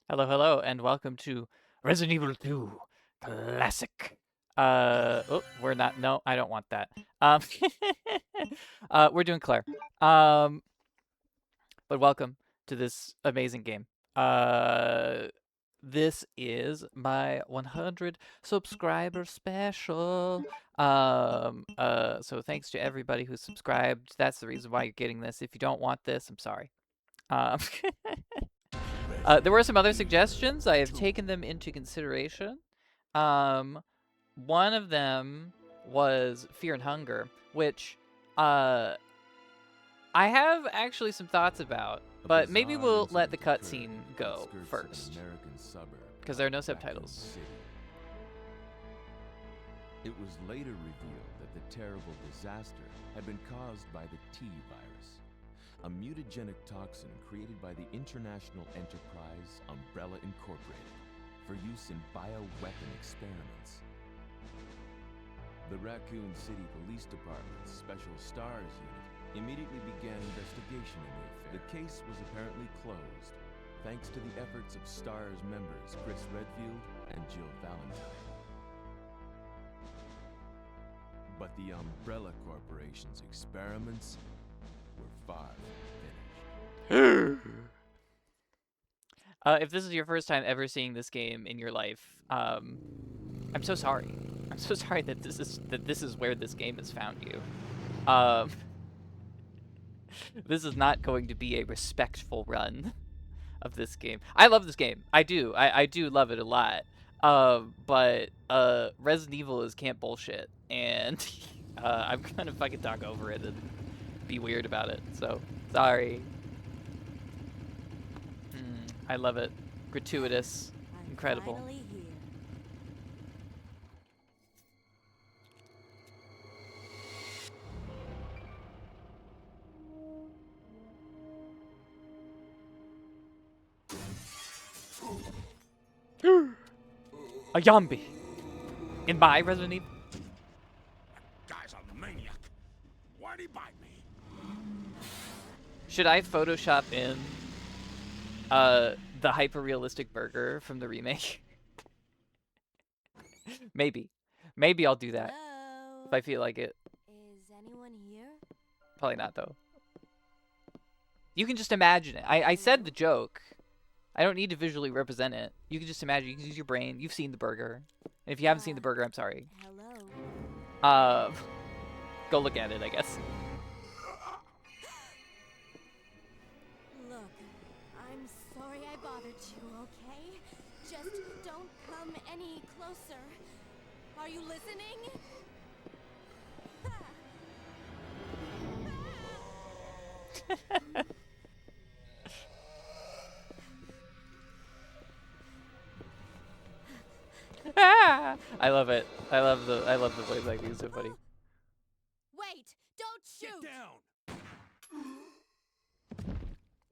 Hello, hello, and welcome to Resident Evil 2 Classic. Oh, we're not. No, I don't want that. Um, we're doing Claire. Um, but welcome to this amazing game. Uh, this is my 100 subscriber special. So thanks to everybody who subscribed. That's the reason why you're getting this. If you don't want this, I'm sorry. Um, there were some other suggestions. I have taken them into consideration. Um, One of them was Fear and Hunger, which I have actually some thoughts about, but maybe we'll let the cutscene go first, because there are no subtitles. It was later revealed that the terrible disaster had been caused by the T virus, a mutagenic toxin created by the international enterprise Umbrella Incorporated for use in bioweapon experiments. The Raccoon City Police Department's Special Stars Unit immediately began investigation in the affair. The case was apparently closed, thanks to the efforts of STARS members Chris Redfield and Jill Valentine. But the Umbrella Corporation's experiments were far from finished. If this is your first time ever seeing this game in your life, I'm so sorry. I'm so sorry that this is where this game has found you. This is not going to be a respectful run of this game. I love this game. I do. I do love it a lot. But Resident Evil is camp bullshit, and I'm gonna fucking talk over it and be weird about it. So sorry. I love it. Gratuitous, incredible. Finally here. A zombie in my Resident Evil. Guy's a maniac. Why'd he bite me? Should I Photoshop in the hyper-realistic burger from the remake? Maybe I'll do that if I feel like it. Is anyone here? Probably not though. You can just imagine it. I said the joke. I don't need to visually represent it. You can just imagine. You can use your brain. You've seen the burger. And if you haven't seen the burger, I'm sorry. Hello. Go look at it, I guess. Look, I'm sorry I bothered you, okay? Just don't come any closer. Are you listening? I love it. I love the voice acting. It's so funny. Wait! Don't shoot! Get down!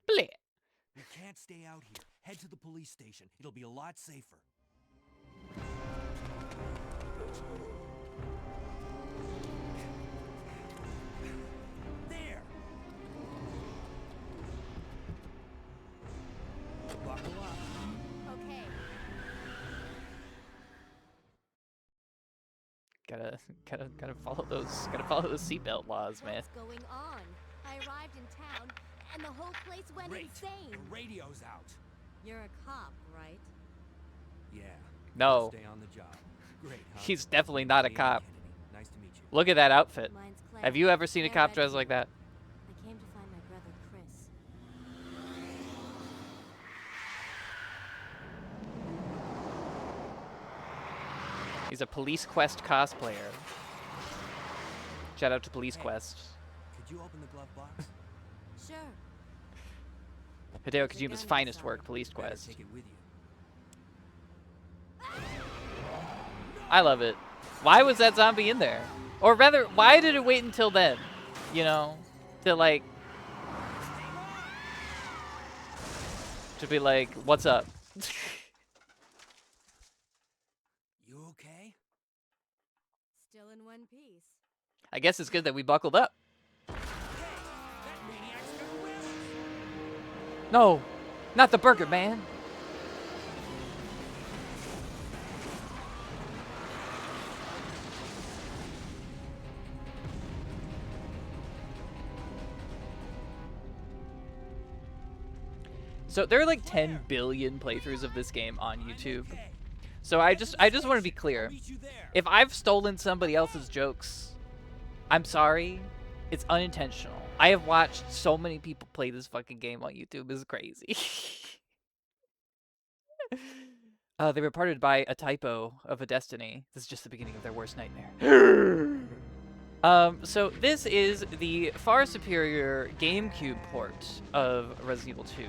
Bleh. We can't stay out here. Head to the police station. It'll be a lot safer. There! Buckle up. Okay. Gotta follow those seatbelt laws, man. What's going on? I arrived in town, and the whole place went Great. insane. The radio's out. You're a cop, right? Yeah. No, Stay on the job. Great, huh? he's definitely not a Amy cop. Kennedy. Nice to meet you. Look at that outfit. Mine's Claire. Have you ever seen a Claire cop dressed like that? I came to find my brother Chris. He's a Police Quest cosplayer. Shout out to Police Hey. Quest. Could you open the glove box? Sure. Hideo The Kojima's gun finest inside. work, Police Better Quest. take it with you. I love it. Why was that zombie in there? Or rather, why did it wait until then? You know? To like... To be like, what's up? You okay? Still in one piece. I guess it's good that we buckled up. That maniac's got whips! No, not the burger, man. So there are like 10 billion playthroughs of this game on YouTube. So I just want to be clear. If I've stolen somebody else's jokes, I'm sorry. It's unintentional. I have watched so many people play this fucking game on YouTube. It's crazy. They were parted by a typo of a destiny. This is just the beginning of their worst nightmare. So this is the far superior GameCube port of Resident Evil 2,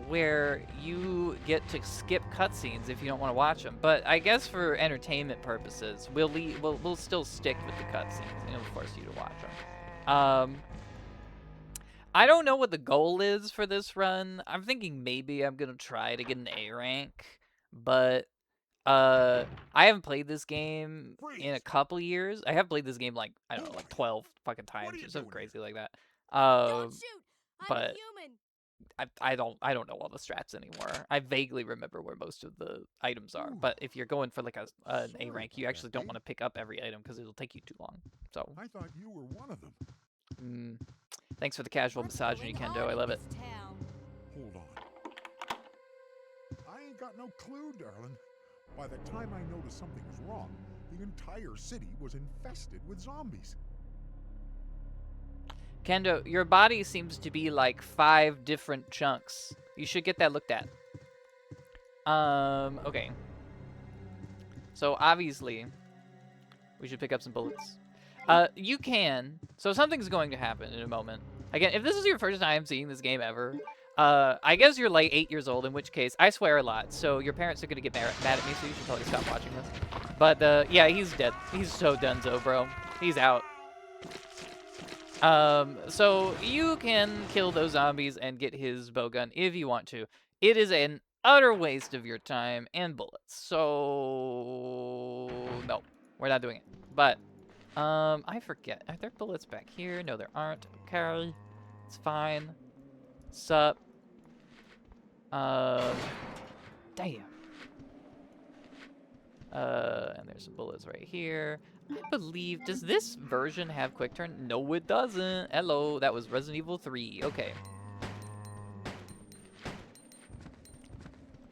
where you get to skip cutscenes if you don't want to watch them. But I guess for entertainment purposes, we'll still stick with the cutscenes, and it'll force you to watch them. I don't know what the goal is for this run. I'm thinking maybe I'm gonna try to get an A rank, but I haven't played this game in a couple years. I have played this game like, I don't know, like 12 fucking times or something crazy like that. Don't shoot! I'm but- human! I don't know all the strats anymore. I vaguely remember where most of the items are, but if you're going for like an A Sorry rank, you about actually that, don't Dave. want to pick up every item because it'll take you too long. So, I thought you were one of them. thanks for the casual What's misogyny, going Kendo. on I in love it. this town? Hold on. I ain't got no clue, darling. By the time I noticed something was wrong, the entire city was infested with zombies. Kendo, your body seems to be like 5 different chunks. You should get that looked at. Okay. So obviously, we should pick up some bullets. You can. So something's going to happen in a moment. Again, if this is your first time seeing this game ever, I guess you're like 8 years old, in which case I swear a lot. So your parents are gonna get mad at me, so you should probably stop watching this. But yeah, he's dead. He's so donezo, bro. He's out. So you can kill those zombies and get his bowgun if you want to. It is an utter waste of your time and bullets. So no, we're not doing it. But I forget. Are there bullets back here? No, there aren't. Okay, it's fine. Sup? Damn. And there's some bullets right here. I believe, does this version have quick turn? No, it doesn't. Hello, that was Resident Evil 3. Okay.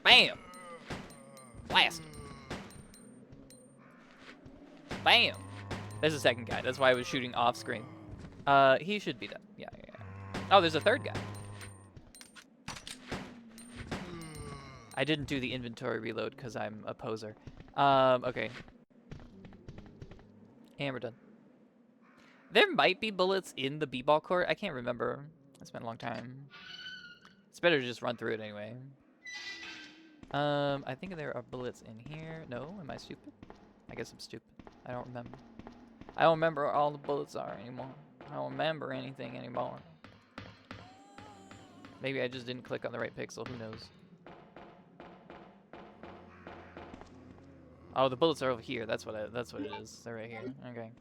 Bam! Blast. Bam! There's a second guy. That's why I was shooting off screen. He should be dead. Yeah. Oh, there's a third guy. I didn't do the inventory reload because I'm a poser. Okay. And we're done. There might be bullets in the b-ball court. I can't remember. It's been a long time. It's better to just run through it anyway. I think there are bullets in here. No, am I stupid? I guess I'm stupid. I don't remember. I don't remember where all the bullets are anymore. I don't remember anything anymore. Maybe I just didn't click on the right pixel. Who knows? Oh, the bullets are over here. That's what it is. They're right here. Okay.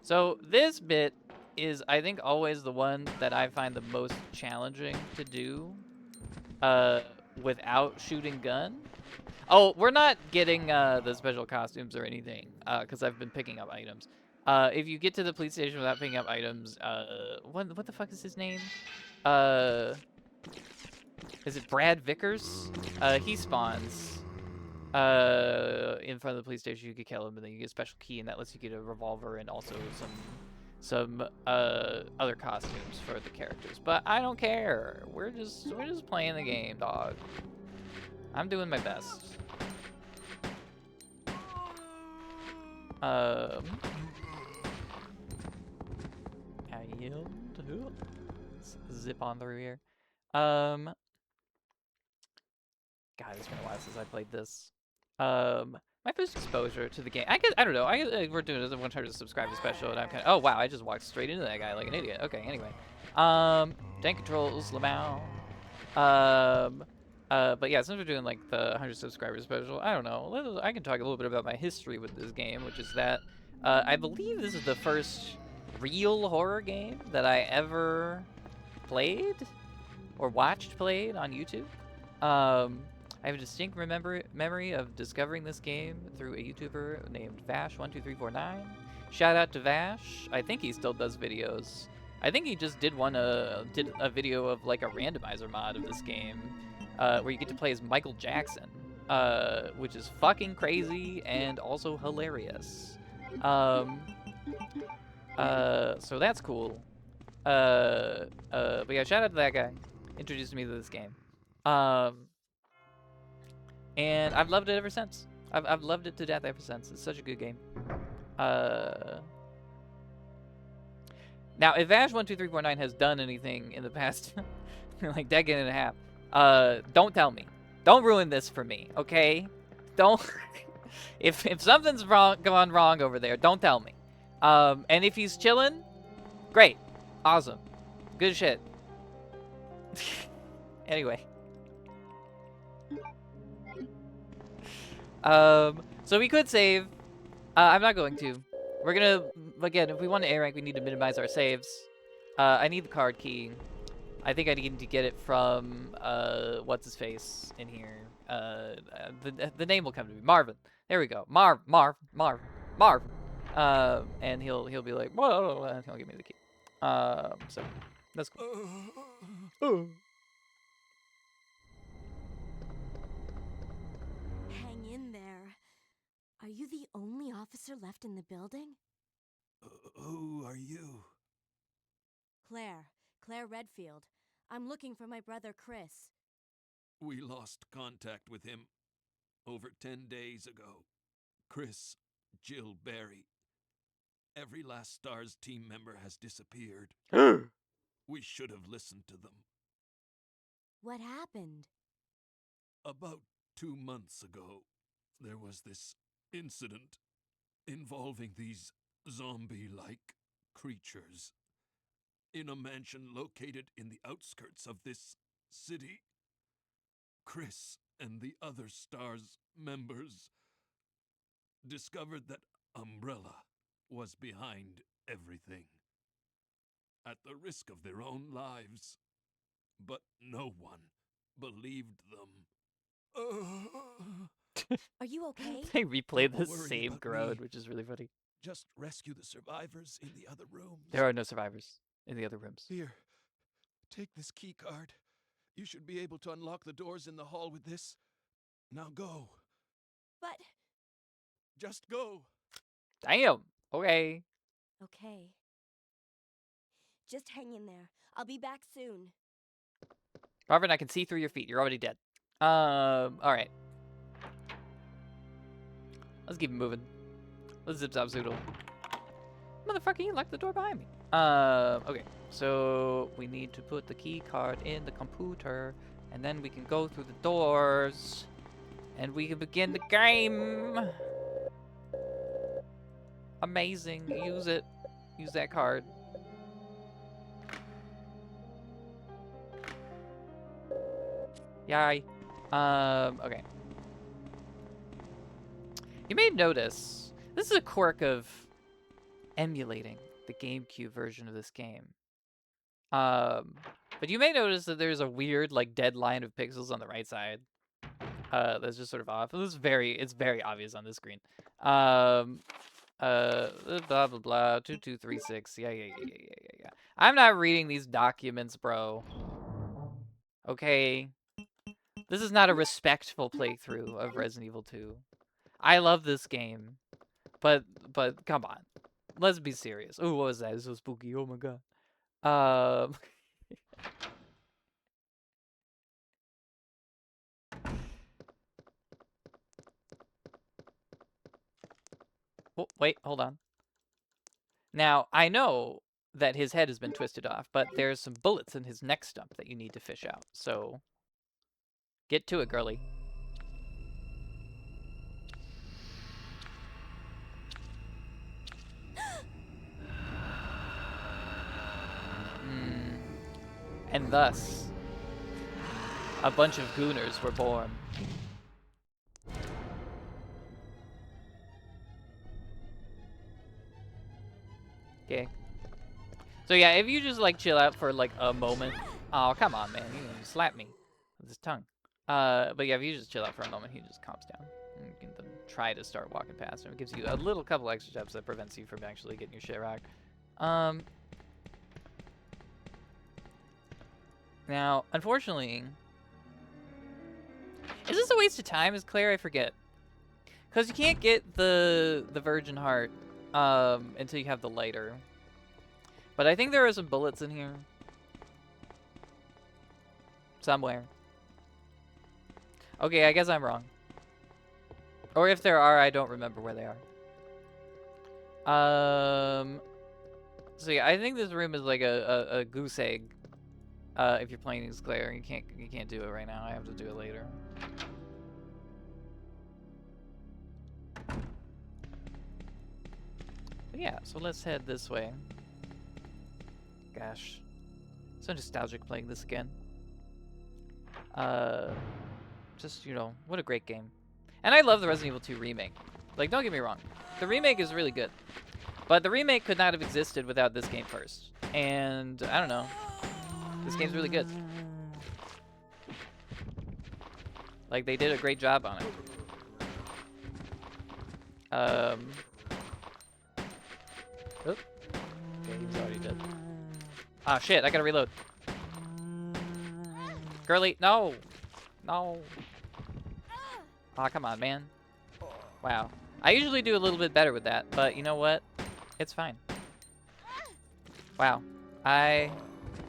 So this bit is, I think, always the one that I find the most challenging to do without shooting gun. Oh, we're not getting the special costumes or anything because I've been picking up items. If you get to the police station without picking up items, what the fuck is his name? Is it Brad Vickers? He spawns in front of the police station. You could kill him, and then you get a special key, and that lets you get a revolver and also some other costumes for the characters. But I don't care. We're just playing the game, dog. I'm doing my best. I yield. Zip on through here. God, it's been a while since I played this. My first exposure to the game. I don't know. We're doing this. Everyone trying to subscribe to special, and I'm kind of. Oh wow! I just walked straight into that guy like an idiot. Okay. Anyway. Tank controls, Lamau. But yeah, since we're doing like the 100 subscriber special, I don't know. I can talk a little bit about my history with this game, which is that I believe this is the first real horror game that I ever played or watched played on YouTube. I have a distinct memory of discovering this game through a YouTuber named Vash12349. Shout out to Vash. I think he still does videos. I think he just did did a video of like a randomizer mod of this game, where you get to play as Michael Jackson, which is fucking crazy and also hilarious. So that's cool. But yeah, shout out to that guy. Introduced me to this game. And I've loved it ever since. I've loved it to death ever since. It's such a good game. Now, if Ash12349 has done anything in the past, like decade and a half, don't tell me. Don't ruin this for me, okay? Don't. if something's gone wrong over there, don't tell me. And if he's chilling, great, awesome, good shit. Anyway. So we could save. I'm not going to. We're gonna, again, if we want to A rank, we need to minimize our saves. I need the card key. I think I need to get it from, what's his face in here. The name will come to me. Marvin. There we go. Marv. And he'll be like, whoa, and he'll give me the key. So that's cool. Hang in there. Are you the only officer left in the building? Who are you? Claire Redfield. I'm looking for my brother Chris. We lost contact with him over 10 days ago. Chris, Jill Barry. Every last STARS team member has disappeared. We should have listened to them. What happened? About 2 months ago, there was this incident involving these zombie-like creatures in a mansion located in the outskirts of this city. Chris and the other STARS members discovered that Umbrella was behind everything, at the risk of their own lives. But no one believed them. Are you okay? They replayed the Don't worry same about groan, me. which is really funny. Just rescue the survivors in the other rooms. There are no survivors in the other rooms. Here, take this key card. You should be able to unlock the doors in the hall with this. Now go. But... Just go. Damn. Okay. Okay. Just hang in there. I'll be back soon. Marvin, I can see through your feet. You're already dead. Alright. Let's keep it moving. Let's zip zop zoodle. Motherfucker, you locked the door behind me. Okay. So we need to put the key card in the computer, and then we can go through the doors, and we can begin the game. Amazing. Use it. Use that card. Yay. Okay. You may notice, this is a quirk of emulating the GameCube version of this game. But you may notice that there's a weird, like, dead line of pixels on the right side. That's just sort of off. It's very obvious on this screen. Blah, blah, blah, 2236. Yeah. I'm not reading these documents, bro. Okay? This is not a respectful playthrough of Resident Evil 2. I love this game, but come on, let's be serious. Oh, what was that? It was so spooky. Oh my god. Oh, wait, hold on. Now I know that his head has been twisted off, but there's some bullets in his neck stump that you need to fish out. So get to it, girly. And thus, a bunch of gooners were born. Okay. So yeah, if you just like chill out for like a moment. Oh, come on, man. You can slap me with his tongue. But yeah, if you just chill out for a moment, he just calms down. And you can then try to start walking past him. It gives you a little couple extra steps that prevents you from actually getting your shit rocked. So yeah, if you just like chill out for a moment. Oh, come on, man. You can slap me with his tongue. But yeah, if you just chill out for a moment, he just calms down. And you can then try to start walking past him. It gives you a little couple extra steps that prevents you from actually getting your shit rocked. Now, unfortunately, is this a waste of time? Is Claire? I forget. Because you can't get the Virgin Heart until you have the lighter. But I think there are some bullets in here. Somewhere. Okay, I guess I'm wrong. Or if there are, I don't remember where they are. So yeah, I think this room is like a goose egg. If you're playing as Claire, you can't do it right now. I have to do it later. But yeah, so let's head this way. Gosh, so nostalgic playing this again. Just, you know, what a great game. And I love the Resident Evil 2 remake. Like, don't get me wrong, the remake is really good, but the remake could not have existed without this game first. And I don't know, this game's really good. Like, they did a great job on it. Oop. Okay, he was already dead. Ah, shit, I gotta reload. Girly, no! No! Aw, come on, man. Wow. I usually do a little bit better with that, but you know what? It's fine. Wow. I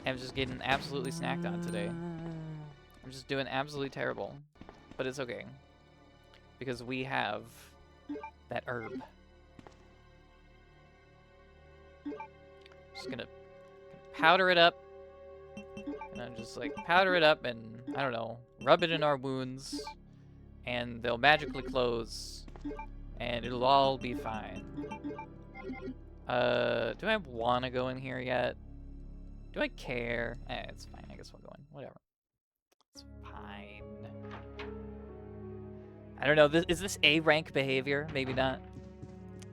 am just getting absolutely snacked on today. I'm just doing absolutely terrible. But it's okay. Because we have that herb. Just gonna powder it up. And I'm just like, powder it up and, I don't know, rub it in our wounds. And they'll magically close. And it'll all be fine. Do I want to go in here yet? Do I care? It's fine. I guess we'll go in. Whatever. It's fine. I don't know. Is this A rank behavior? Maybe not.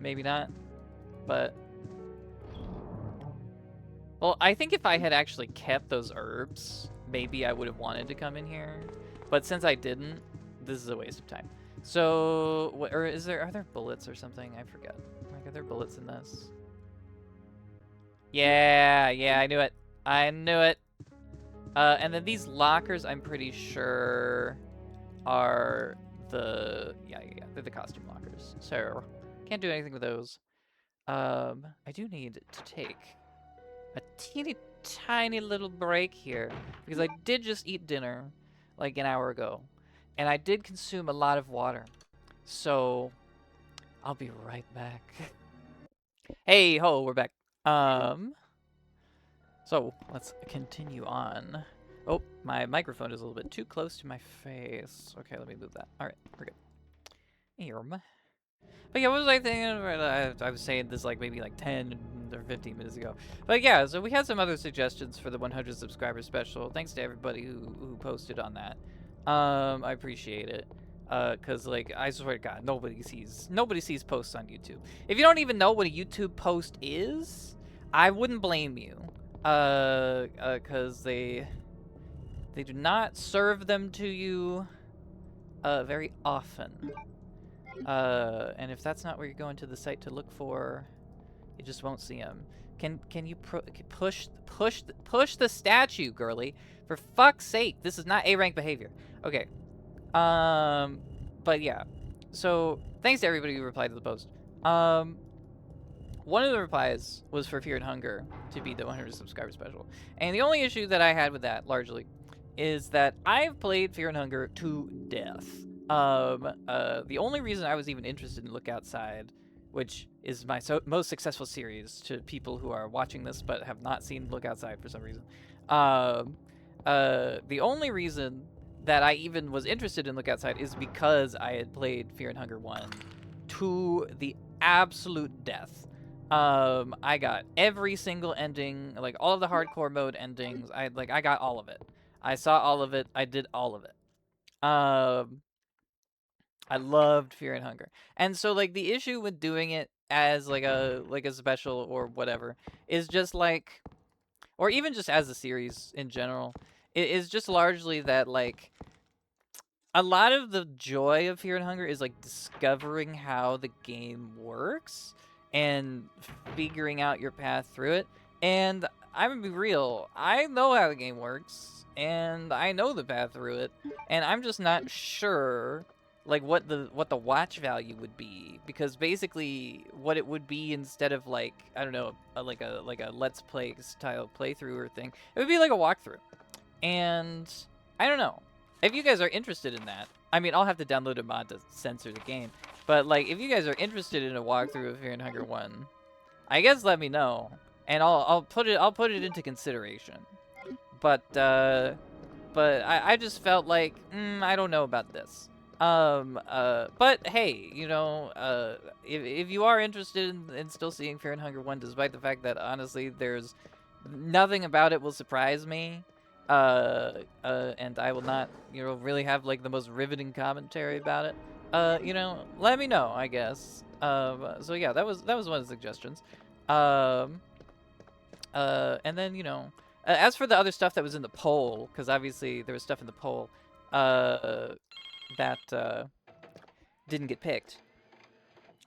Maybe not. But... well, I think if I had actually kept those herbs, maybe I would have wanted to come in here. But since I didn't, this is a waste of time. So, or are there bullets or something? I forget. Like, are there bullets in this? Yeah, I knew it. I knew it. And then these lockers, I'm pretty sure, are the... yeah, they're the costume lockers. So, can't do anything with those. I do need to take a teeny tiny little break here, because I did just eat dinner, like, an hour ago. And I did consume a lot of water. So, I'll be right back. Hey ho, we're back. So, let's continue on. Oh, my microphone is a little bit too close to my face. Okay, let me move that. Alright, we're good. But yeah, what was I thinking? I was saying this like maybe like 10 or 15 minutes ago. But yeah, so we had some other suggestions for the 100 subscriber special. Thanks to everybody who posted on that. I appreciate it. Cause like, I swear to God, nobody sees posts on YouTube. If you don't even know what a YouTube post is, I wouldn't blame you. Cause they do not serve them to you, very often. And if that's not where you're going to the site to look for, you just won't see them. Can you push the statue, girly? For fuck's sake, this is not A-rank behavior. Okay. But yeah. So, thanks to everybody who replied to the post. One of the replies was for Fear and Hunger to be the 100 subscriber special. And the only issue that I had with that, largely, is that I've played Fear and Hunger to death. The only reason I was even interested in Look Outside, which is my most successful series to people who are watching this but have not seen Look Outside for some reason. The only reason that I even was interested in Look Outside is because I had played Fear and Hunger 1 to the absolute death. I got every single ending, like all of the hardcore mode endings. I got all of it. I saw all of it. I did all of it. I loved Fear and Hunger. And so like the issue with doing it as like a special or whatever is just like, or even just as a series in general, it is just largely that like a lot of the joy of Fear and Hunger is like discovering how the game works and figuring out your path through it. And I'm gonna be real. I know how the game works, and I know the path through it, and I'm just not sure, like, what the watch value would be, because basically what it would be instead of, like, I don't know, like a let's play style playthrough or thing, it would be like a walkthrough. And I don't know. If you guys are interested in that, I mean, I'll have to download a mod to censor the game. But, like, if you guys are interested in a walkthrough of Fear and Hunger 1, I guess let me know, and I'll put it into consideration. But I just felt like, I don't know about this. But hey, you know, if you are interested in still seeing Fear and Hunger 1, despite the fact that honestly there's nothing about it will surprise me, and I will not, you know, really have like the most riveting commentary about it, you know, let me know, I guess. So yeah, that was one of the suggestions. And then, you know, as for the other stuff that was in the poll, because obviously there was stuff in the poll that didn't get picked.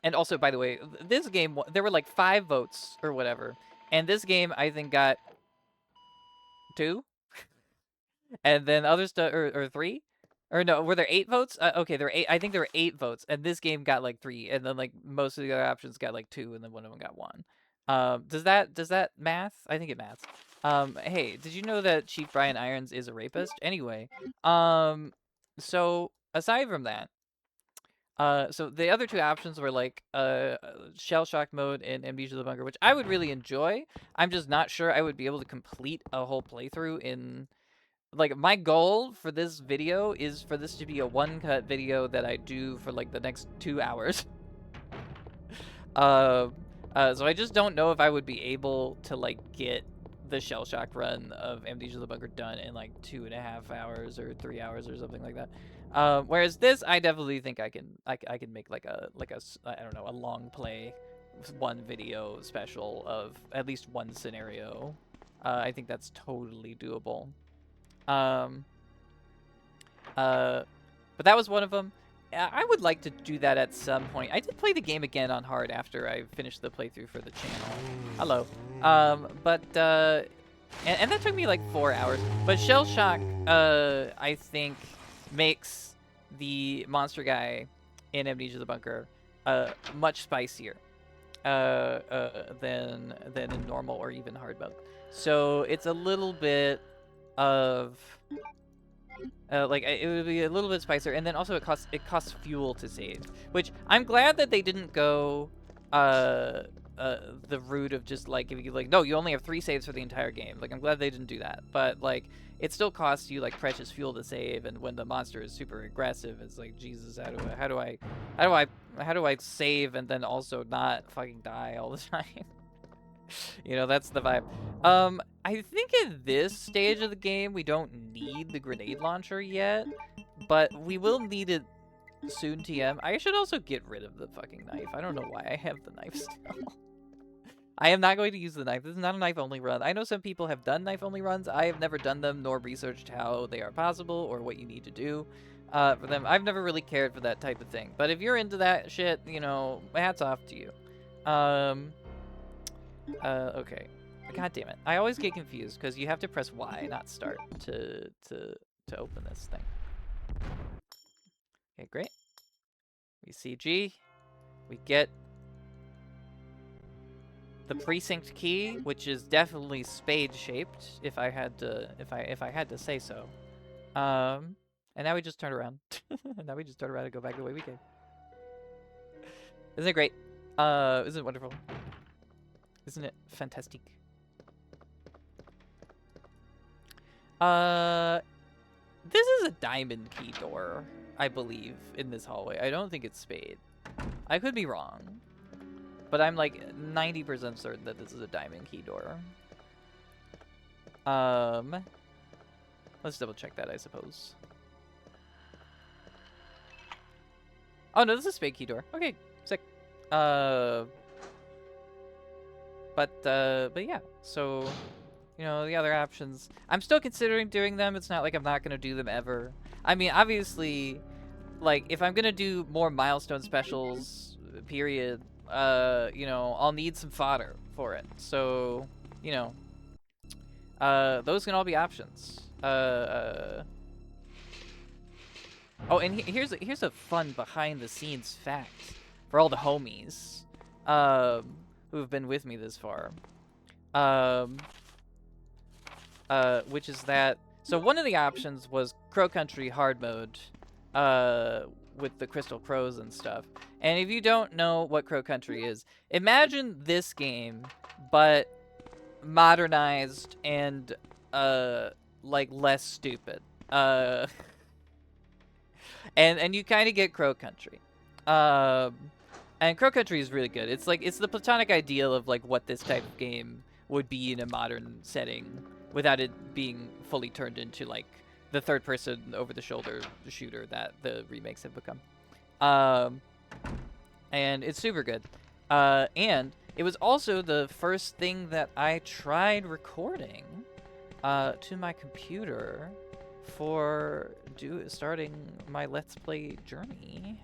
And also, by the way, this game, there were like 5 votes or whatever, and this game I think got 2, and then other stuff, or 3, or no, were there 8 votes? Okay, there were 8. I think there were 8 votes, and this game got like 3, and then like most of the other options got like 2, and then one of them got 1. Does that math? I think it maths. Hey, did you know that Chief Brian Irons is a rapist? Anyway, so aside from that, so the other 2 options were like Shell Shock mode and Amnesia the Bunker, which I would really enjoy. I'm just not sure I would be able to complete a whole playthrough in, like, my goal for this video is for this to be a one-cut video that I do for like the next 2 hours. So I just don't know if I would be able to like get the Shell Shock run of Amnesia the Bunker done in like 2.5 hours or 3 hours or something like that. Whereas this, I definitely think I can make like a I don't know, a long play, 1 video special of at least 1 scenario. I think that's totally doable. But that was one of them. I would like to do that at some point. I did play the game again on hard after I finished the playthrough for the channel. Hello. And that took me like 4 hours. But Shell Shock, I think, makes the monster guy in Amnesia the Bunker much spicier than in normal or even hard mode. So it's a little bit of like, it would be a little bit spicier, and then also it costs fuel to save, which I'm glad that they didn't go the route of just like, if you like, no, you only have 3 saves for the entire game. Like, I'm glad they didn't do that, but like, it still costs you like precious fuel to save, and when the monster is super aggressive, it's like, Jesus, how do I save and then also not fucking die all the time? You know, that's the vibe. I think at this stage of the game, we don't need the grenade launcher yet, but we will need it soon, TM. I should also get rid of the fucking knife. I don't know why I have the knife still. I am not going to use the knife. This is not a knife-only run. I know some people have done knife-only runs. I have never done them, nor researched how they are possible or what you need to do for them. I've never really cared for that type of thing. But if you're into that shit, you know, hats off to you. Okay. God damn it. I always get confused because you have to press Y, not start, to open this thing. Okay, great. We see G. We get the precinct key, which is definitely spade-shaped, if I had to say so. And now we just turn around. And now we just turn around and go back the way we came. Isn't it great? Isn't it wonderful? Isn't it fantastic? This is a diamond key door, I believe, in this hallway. I don't think it's spade. I could be wrong, but I'm like 90% certain that this is a diamond key door. Let's double check that, I suppose. Oh no, this is a spade key door. Okay, sick. But yeah, so, you know, the other options, I'm still considering doing them. It's not like I'm not going to do them ever. I mean, obviously, like, if I'm going to do more milestone specials, period, you know, I'll need some fodder for it. So, you know, those can all be options. Oh, and here's a fun behind the scenes fact for all the homies who have been with me this far. Which is that, so one of the options was Crow Country hard mode with the Crystal Crows and stuff. And if you don't know what Crow Country is, imagine this game, but modernized and like less stupid. And you kind of get Crow Country. And Crow Country is really good. It's the platonic ideal of like what this type of game would be in a modern setting without it being fully turned into like the third person over the shoulder shooter that the remakes have become. And it's super good. And it was also the first thing that I tried recording to my computer for starting my Let's Play journey.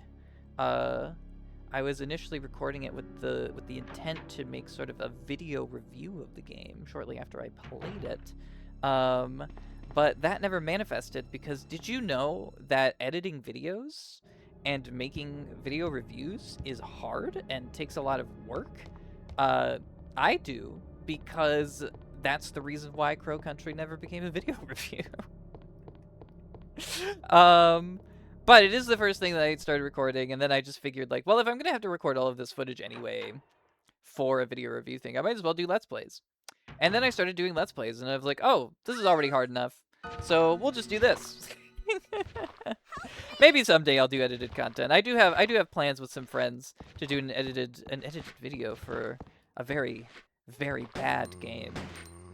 I was initially recording it with the intent to make sort of a video review of the game shortly after I played it. But that never manifested because did you know that editing videos and making video reviews is hard and takes a lot of work? I do, because that's the reason why Crow Country never became a video review. But it is the first thing that I started recording, and then I just figured, like, well, if I'm gonna have to record all of this footage anyway for a video review thing, I might as well do Let's Plays. And then I started doing Let's Plays, and I was like, oh, this is already hard enough, so we'll just do this. Maybe someday I'll do edited content. I do have plans with some friends to do an edited video for a very, very bad game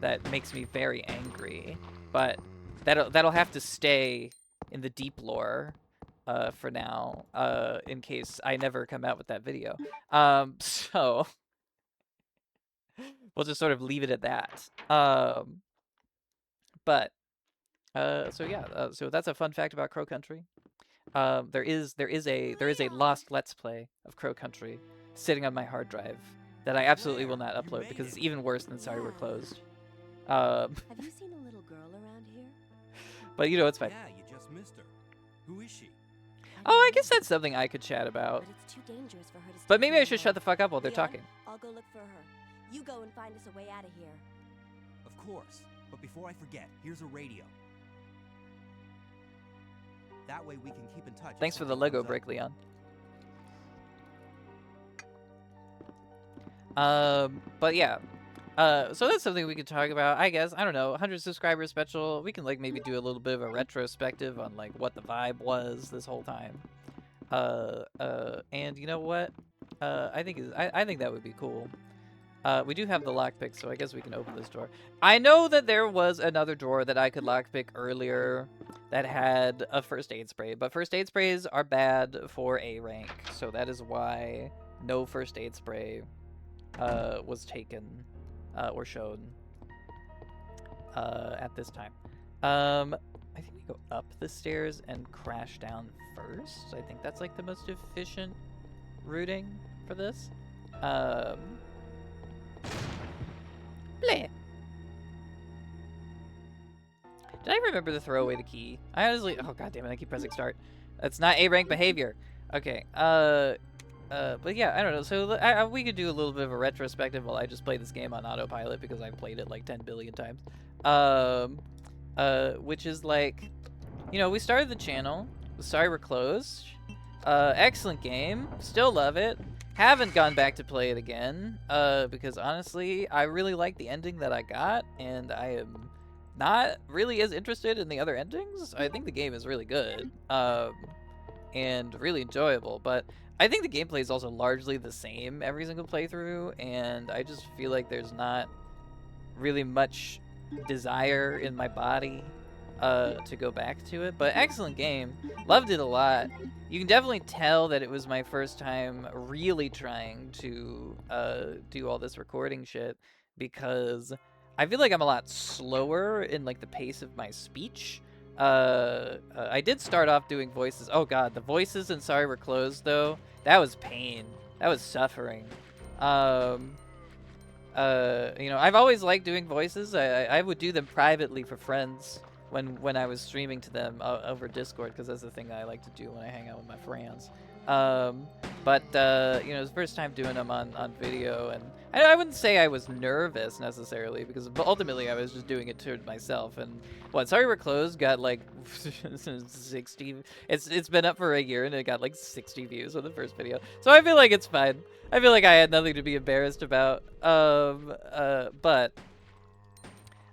that makes me very angry. But that'll have to stay in the deep lore for now, in case I never come out with that video. So we'll just sort of leave it at that. So yeah, so that's a fun fact about Crow Country. There is a lost Let's Play of Crow Country sitting on my hard drive that I absolutely will not upload because it's even worse than Sorry We're Closed. Have you seen a little girl around here? But you know, it's fine. Yeah, you just missed her. Who is she? Oh, I guess that's something I could chat about. But it's too dangerous for her to But stay maybe I home should shut the fuck up while they're Leon, talking. I'll go look for her. You go and find us a way out of here. Of course. But before I forget, here's a radio. That way we can keep in touch. if Thanks for the something Lego comes up. brick, Leon. But yeah. So that's something we could talk about, I guess. I don't know, 100 subscriber special. We can like maybe do a little bit of a retrospective on like what the vibe was this whole time. And you know what? I think that would be cool. We do have the lockpick, so I guess we can open this door. I know that there was another door that I could lockpick earlier that had a first aid spray, but first aid sprays are bad for A rank, so that is why no first aid spray was taken or shown at this time. I think we go up the stairs and crash down first. I think that's like the most efficient routing for this. Bleh. Did I remember to throw away the key? I honestly, oh god damn it, I keep pressing start. That's not A rank behavior. Okay, but yeah, I don't know. So we could do a little bit of a retrospective while I just play this game on autopilot because I've played it like 10 billion times. Which is like, you know, we started the channel. Sorry We're Closed. Excellent game. Still love it. Haven't gone back to play it again because honestly, I really like the ending that I got, and I am not really as interested in the other endings. I think the game is really good and really enjoyable, but I think the gameplay is also largely the same every single playthrough, and I just feel like there's not really much desire in my body to go back to it. But excellent game. Loved it a lot. You can definitely tell that it was my first time really trying to do all this recording shit, because I feel like I'm a lot slower in like the pace of my speech. I did start off doing voices. Oh god, the voices in Sorry We're Closed though, that was pain. That was suffering. you know, I've always liked doing voices. I would do them privately for friends when I was streaming to them over Discord, because that's the thing I like to do when I hang out with my friends. But you know, it's the first time doing them on video, and I wouldn't say I was nervous necessarily, because ultimately I was just doing it to myself. And what, Sorry We're Closed got like 60. It's been up for a year and it got like 60 views on the first video, so I feel like it's fine. I feel like I had nothing to be embarrassed about. But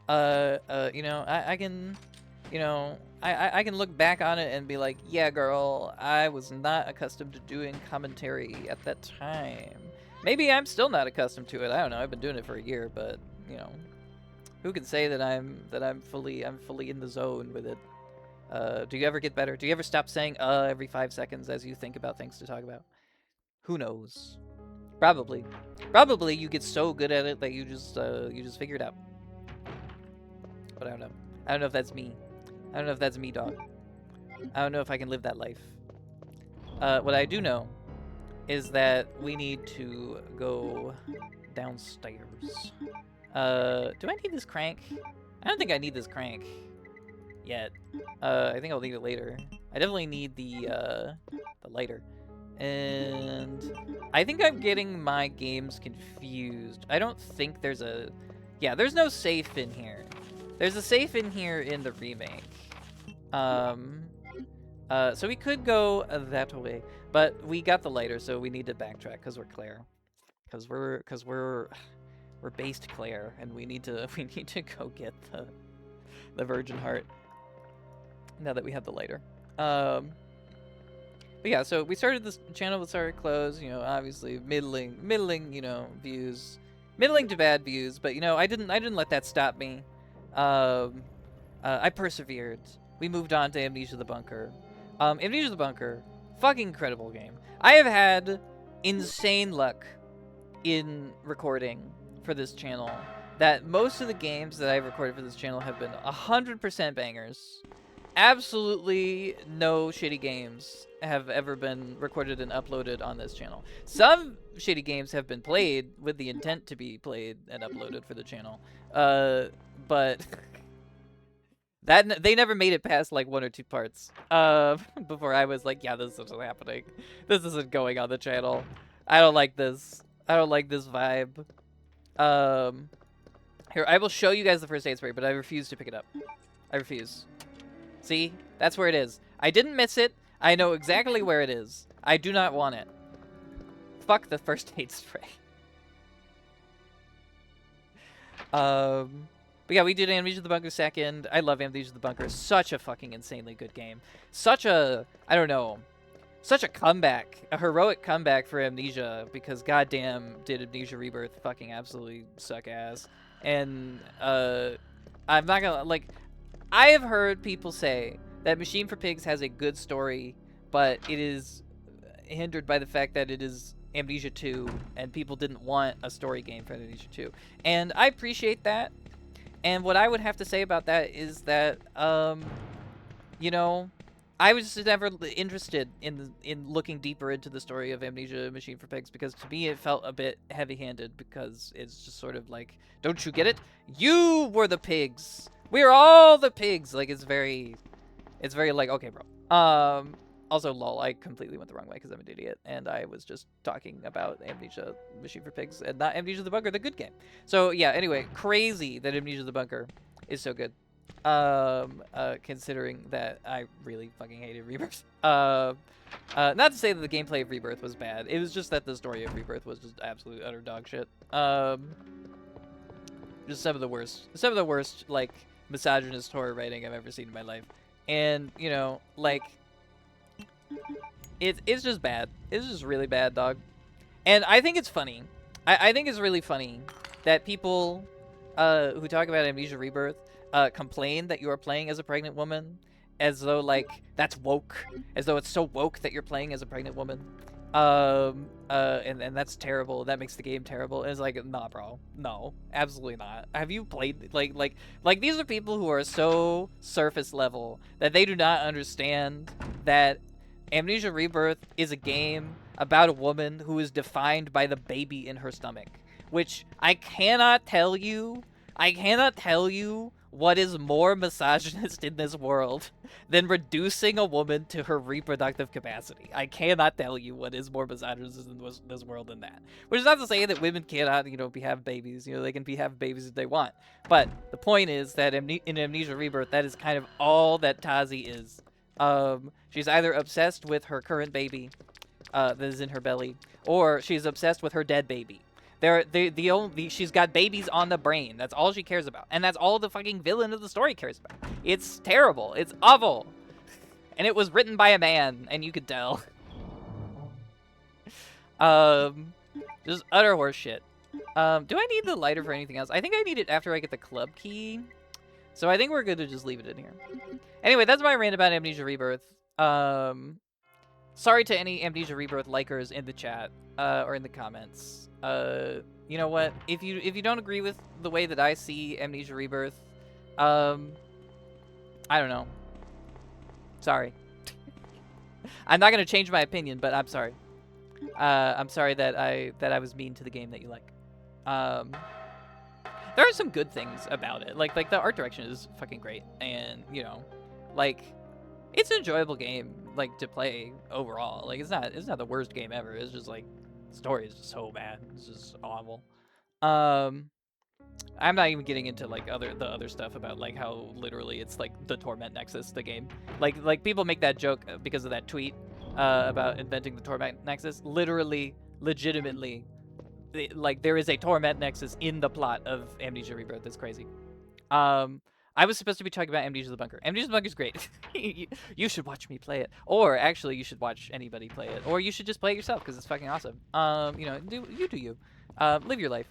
you know, I can, you know, I can look back on it and be like, yeah, girl, I was not accustomed to doing commentary at that time. Maybe I'm still not accustomed to it. I don't know. I've been doing it for a year, but you know, who can say that I'm fully in the zone with it? Do you ever get better? Do you ever stop saying every 5 seconds as you think about things to talk about? Who knows? Probably. Probably you get so good at it that you just figure it out. But I don't know. I don't know if that's me. I don't know if that's me, dog. I don't know if I can live that life. What I do know is that we need to go downstairs. Do I need this crank? I don't think I need this crank yet. I think I'll need it later. I definitely need the lighter. And I think I'm getting my games confused. I don't think there's a... Yeah, there's no safe in here. There's a safe in here in the remake. So we could go that way, but we got the lighter, so we need to backtrack because we're Claire. Because we're based Claire, and we need to go get the Virgin Heart now that we have the lighter. But yeah, so we started this channel with Sorry Clothes, you know, obviously middling, you know, views, middling to bad views, but you know, I didn't let that stop me. I persevered. We moved on to Amnesia the Bunker. Amnesia the Bunker, fucking incredible game. I have had insane luck in recording for this channel, that most of the games that I've recorded for this channel have been 100% bangers. Absolutely no shitty games have ever been recorded and uploaded on this channel. Some shitty games have been played with the intent to be played and uploaded for the channel. But that they never made it past like 1 or 2 parts before I was like, yeah, this isn't happening. This isn't going on the channel. I don't like this. I don't like this vibe. Here, I will show you guys the first aid spray, but I refuse to pick it up. I refuse. See? That's where it is. I didn't miss it. I know exactly where it is. I do not want it. Fuck the first aid spray. But yeah, we did Amnesia the Bunker second. I love Amnesia the Bunker. Such a fucking insanely good game. Such a, I don't know, such a comeback. A heroic comeback for Amnesia, because goddamn did Amnesia Rebirth fucking absolutely suck ass. And, I'm not gonna, like, I have heard people say that Machine for Pigs has a good story, but it is hindered by the fact that it is Amnesia 2, and people didn't want a story game for Amnesia 2. And I appreciate that. And what I would have to say about that is that, you know, I was just never interested in looking deeper into the story of Amnesia Machine for Pigs, because to me it felt a bit heavy-handed, because it's just sort of like, don't you get it? You were the pigs. We're all the pigs. Like, it's very like, okay, bro. Also, lol, I completely went the wrong way because I'm an idiot, and I was just talking about Amnesia Machine for Pigs and not Amnesia the Bunker, the good game. So yeah, anyway, crazy that Amnesia the Bunker is so good. Considering that I really fucking hated Rebirth. Not to say that the gameplay of Rebirth was bad. It was just that the story of Rebirth was just absolute utter dog shit. Just some of the worst, like, misogynist horror writing I've ever seen in my life. And, you know, like, it's just bad. It's just really bad, dog. And I think it's funny. I think it's really funny that people who talk about Amnesia Rebirth complain that you are playing as a pregnant woman, as though, like, that's woke. As though it's so woke that you're playing as a pregnant woman. And that's terrible. That makes the game terrible. And it's like, nah, bro. No, absolutely not. Have you played, like these are people who are so surface level that they do not understand that Amnesia Rebirth is a game about a woman who is defined by the baby in her stomach. which I cannot tell you what is more misogynist in this world than reducing a woman to her reproductive capacity. I cannot tell you what is more misogynist in this world than that. Which is not to say that women cannot, have babies. They can have babies if they want. But the point is that in Amnesia Rebirth, that is kind of all that Tazi is. She's either obsessed with her current baby that is in her belly, or she's obsessed with her dead baby. She's got babies on the brain. That's all she cares about. And that's all the fucking villain of the story cares about. It's terrible. It's awful. And it was written by a man, and you could tell. Just utter horse shit. Do I need the lighter for anything else? I think I need it after I get the club key. So I think we're good to just leave it in here. Anyway, that's my rant about Amnesia Rebirth. Sorry to any Amnesia Rebirth likers in the chat, or in the comments. You know what? If you don't agree with the way that I see Amnesia Rebirth, I don't know. Sorry. I'm not gonna change my opinion, but I'm sorry. I'm sorry that I was mean to the game that you like. There are some good things about it. Like the art direction is fucking great, and it's an enjoyable game to play overall. It's not the worst game ever. It's just the story is just so bad. It's just awful. I'm not even getting into the other stuff about how literally it's the Torment Nexus, the game. Like people make that joke because of that tweet about inventing the Torment Nexus. Literally, legitimately, there is a Torment Nexus in the plot of Amnesia Rebirth. That's crazy. I was supposed to be talking about Amnesia the Bunker. Amnesia the Bunker is great. You should watch me play it. Or actually, you should watch anybody play it. Or you should just play it yourself because it's fucking awesome. Do you. Live your life.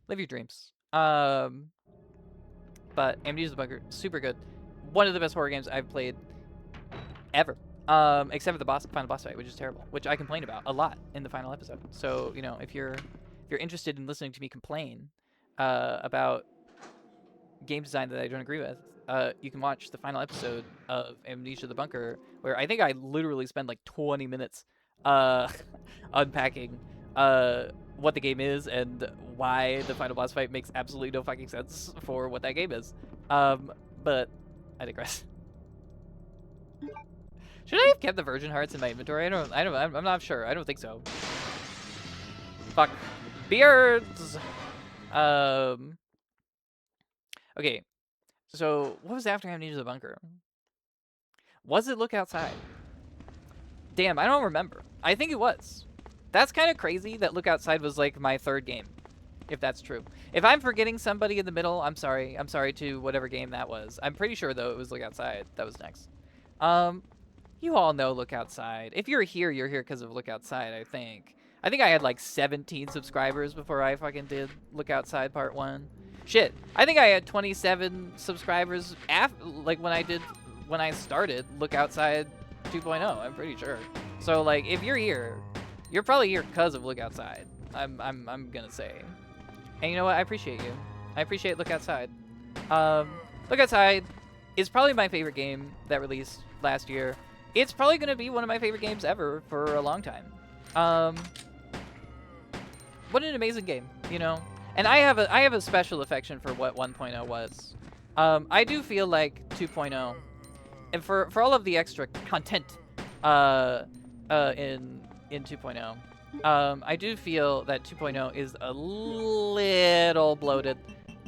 Live your dreams. But Amnesia the Bunker, super good. One of the best horror games I've played ever. Except for the final boss fight, which is terrible. Which I complained about a lot in the final episode. So, if you're interested in listening to me complain about game design that I don't agree with, you can watch the final episode of Amnesia the Bunker, where I think I literally spend 20 minutes unpacking what the game is and why the final boss fight makes absolutely no fucking sense for what that game is. But I digress. Should I have kept the Virgin Hearts in my inventory? I'm not sure. I don't think so. Fuck. Beards! Okay, so what was after Amnesia the Bunker? Was it Look Outside? Damn, I don't remember. I think it was. That's kind of crazy that Look Outside was my third game, if that's true. If I'm forgetting somebody in the middle, I'm sorry. I'm sorry to whatever game that was. I'm pretty sure, though, it was Look Outside. That was next. You all know Look Outside. If you're here because of Look Outside, I think. I think I had 17 subscribers before I fucking did Look Outside Part 1. Shit, I think I had 27 subscribers when I started Look Outside 2.0. I'm pretty sure. So if you're here, you're probably here because of Look Outside. I'm gonna say. And you know what? I appreciate you. I appreciate Look Outside. Look Outside is probably my favorite game that released last year. It's probably gonna be one of my favorite games ever for a long time. What an amazing game, And I have a special affection for what 1.0 was. I do feel like 2.0, and for all of the extra content in 2.0, I do feel that 2.0 is a little bloated,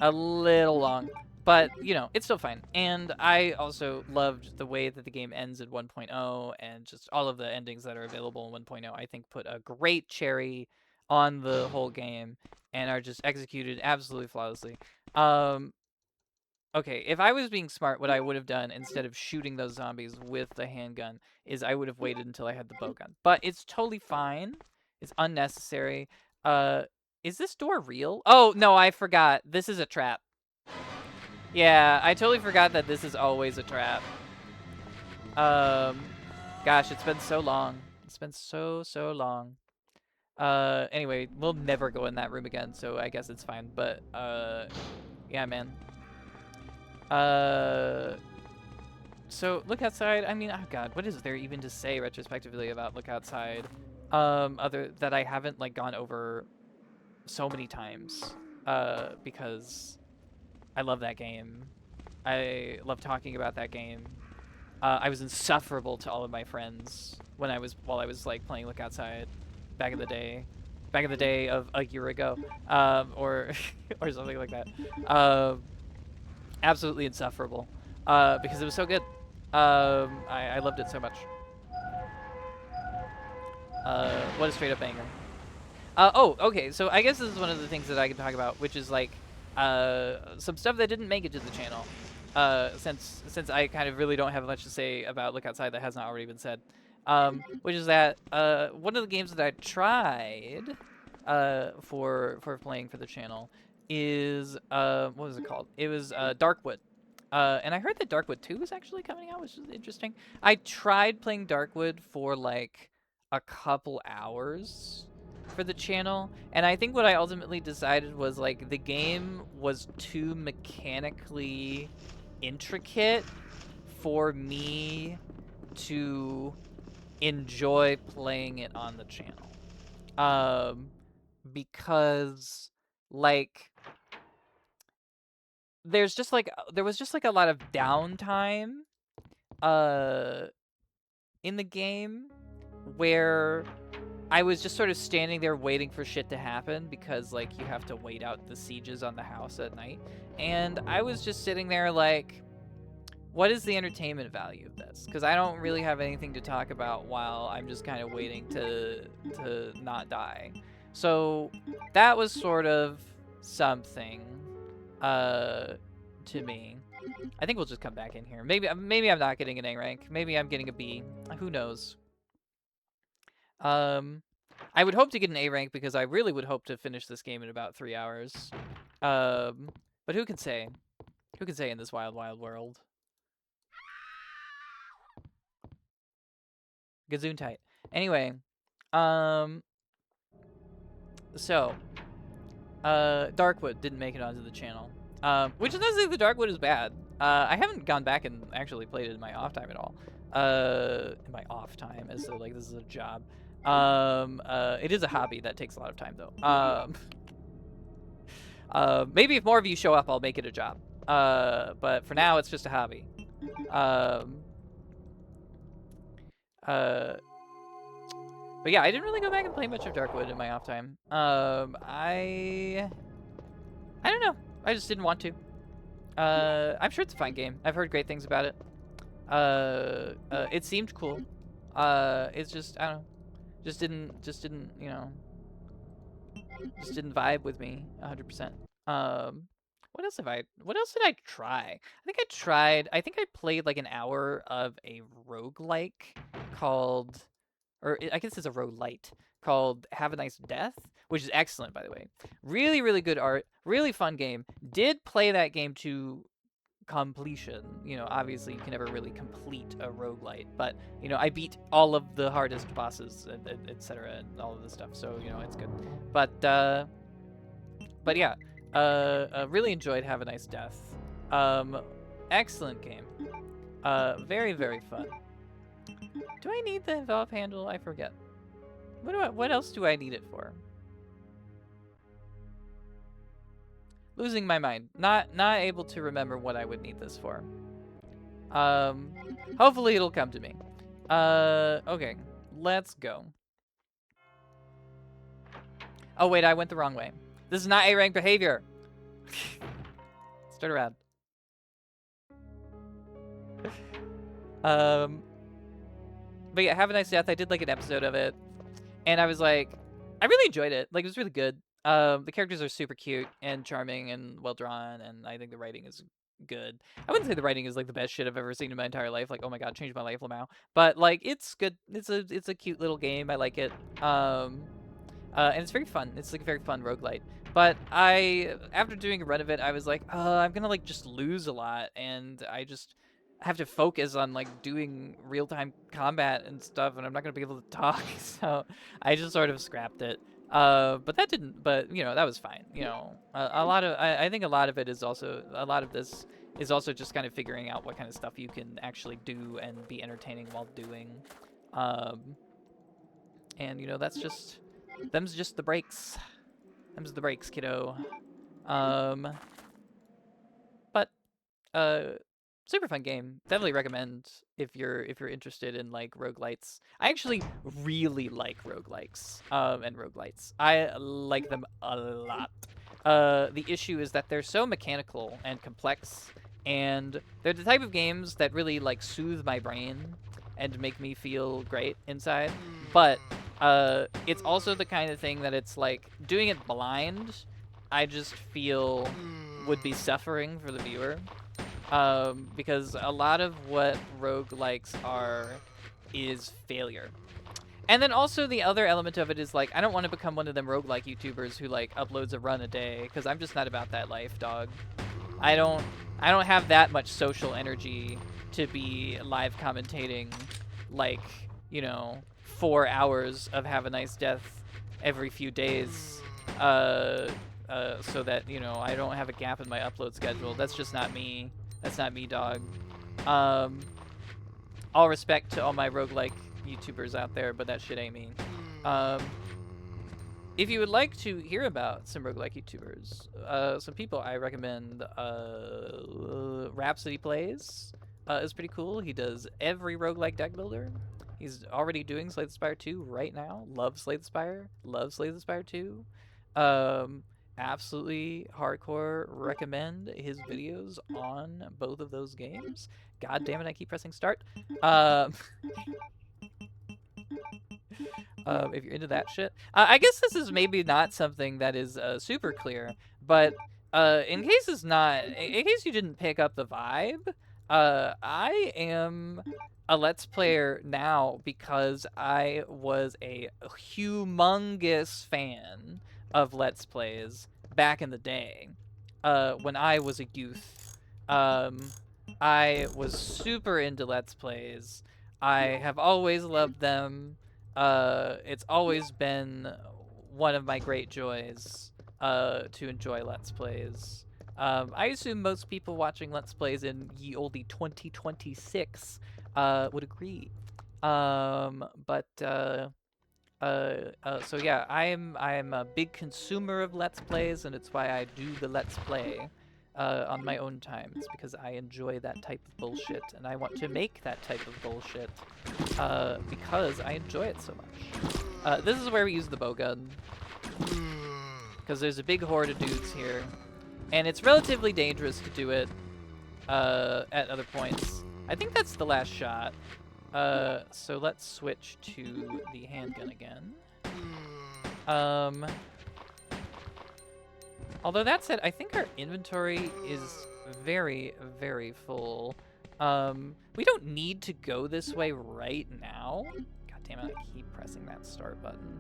a little long, but it's still fine. And I also loved the way that the game ends at 1.0, and just all of the endings that are available in 1.0. I think put a great cherry on the whole game and are just executed absolutely flawlessly. Okay, if I was being smart, what I would have done instead of shooting those zombies with the handgun is I would have waited until I had the bow gun. But it's totally fine. It's unnecessary. Is this door real? Oh, no, I forgot. This is a trap. Yeah, I totally forgot that this is always a trap. Gosh, it's been so long. It's been so long. Anyway, we'll never go in that room again, so I guess it's fine. But, yeah, man. So, Look Outside, I mean, oh god, what is there even to say retrospectively about Look Outside? Other that I haven't, gone over so many times because I love that game. I love talking about that game. I was insufferable to all of my friends while I was like playing Look Outside back in the day of a year ago, or or something like that. Absolutely insufferable because it was so good. I loved it so much. What a straight up banger. Oh, okay. So I guess this is one of the things that I can talk about, which is like some stuff that didn't make it to the channel. Since I kind of really don't have much to say about Look Outside that has not already been said, which is that one of the games that I tried for playing for the channel is what was it called? It was Darkwood. And I heard that Darkwood 2 is actually coming out, which is interesting. I tried playing Darkwood for like a couple hours for the channel, and I think what I ultimately decided was like the game was too mechanically intricate for me to enjoy playing it on the channel. Because like there was just like a lot of downtime in the game where I was just sort of standing there waiting for shit to happen because like you have to wait out the sieges on the house at night, and I was just sitting there like, what is the entertainment value of this? Because I don't really have anything to talk about while I'm just kind of waiting to not die. So that was sort of something to me. I think we'll just come back in here. Maybe I'm not getting an A rank. Maybe I'm getting a B. Who knows? I would hope to get an A rank because I really would hope to finish this game in about 3 hours. But who can say? Who can say in this wild, wild world? Gazoon-tight. Anyway, so, Darkwood didn't make it onto the channel. Which is not to say the Darkwood is bad. I haven't gone back and actually played it in my off time at all. In my off time, as though like this is a job. It is a hobby that takes a lot of time though. Maybe if more of you show up, I'll make it a job. But for now, it's just a hobby. But yeah, I didn't really go back and play much of Darkwood in my off time. I don't know. I just didn't want to. I'm sure it's a fine game. I've heard great things about it. It seemed cool. It's just, I don't know. Just didn't, you know, just didn't vibe with me 100%. What else did I try? I think I played like an hour of a roguelike called, or I guess it's a roguelite called Have a Nice Death, which is excellent, by the way. Really, really good art, really fun game. Did play that game to completion. You know, obviously you can never really complete a roguelite, but you know, I beat all of the hardest bosses, etc., and all of this stuff, so you know, it's good. But yeah, really enjoyed Have a Nice Death. Excellent game. Very, very fun. Do I need the Valve handle? I forget. What else do I need it for? Losing my mind. Not able to remember what I would need this for. Hopefully it'll come to me. Okay. Let's go. Oh wait, I went the wrong way. This is not A-rank behavior. Start around. But yeah, Have a Nice Death. I did like an episode of it, and I was like, I really enjoyed it. Like, it was really good. The characters are super cute and charming and well drawn, and I think the writing is good. I wouldn't say the writing is like the best shit I've ever seen in my entire life. Like, oh my god, changed my life, Lamau. But like, it's good. It's a cute little game. I like it. And it's very fun. It's like a very fun roguelite. But after doing a run of it, I was like, I'm gonna like just lose a lot, and I just have to focus on like doing real-time combat and stuff, and I'm not gonna be able to talk, so I just sort of scrapped it. But you know, that was fine. You know, I think a lot of this is also just kind of figuring out what kind of stuff you can actually do and be entertaining while doing. And you know, them's just the breaks. Them's the breaks, kiddo. But super fun game. Definitely recommend if you're interested in like roguelites. I actually really like roguelikes and roguelites. I like them a lot. The issue is that they're so mechanical and complex, and they're the type of games that really like soothe my brain and make me feel great inside. But it's also the kind of thing that it's like doing it blind, I just feel would be suffering for the viewer. Because a lot of what roguelikes are is failure. And then also the other element of it is like, I don't want to become one of them roguelike YouTubers who like uploads a run a day, because I'm just not about that life, dog. I don't have that much social energy to be live commentating like, you know, 4 hours of Have a Nice Death every few days, so that, you know, I don't have a gap in my upload schedule. That's just not me. That's not me, dog. All respect to all my roguelike YouTubers out there, but that shit ain't me. If you would like to hear about some roguelike YouTubers, some people I recommend, Rhapsody Plays is pretty cool. He does every roguelike deck builder. He's already doing Slay the Spire 2 right now. Love Slay the Spire. Love Slay the Spire 2. Absolutely hardcore recommend his videos on both of those games. God damn it, I keep pressing start. If you're into that shit. I guess this is maybe not something that is super clear, but in case you didn't pick up the vibe, I am a Let's Player now because I was a humongous fan of Let's Plays back in the day, when I was a youth. I was super into Let's Plays. I have always loved them. It's always been one of my great joys to enjoy Let's Plays. I assume most people watching Let's Plays in ye olde 2026 would agree. So yeah, I'm a big consumer of Let's Plays, and it's why I do the Let's Play on my own time. It's because I enjoy that type of bullshit, and I want to make that type of bullshit because I enjoy it so much. This is where we use the bowgun, because there's a big horde of dudes here, and it's relatively dangerous to do it at other points. I think that's the last shot. So let's switch to the handgun again. Although that said, I think our inventory is very, very full. We don't need to go this way right now. God damn it, I keep pressing that start button.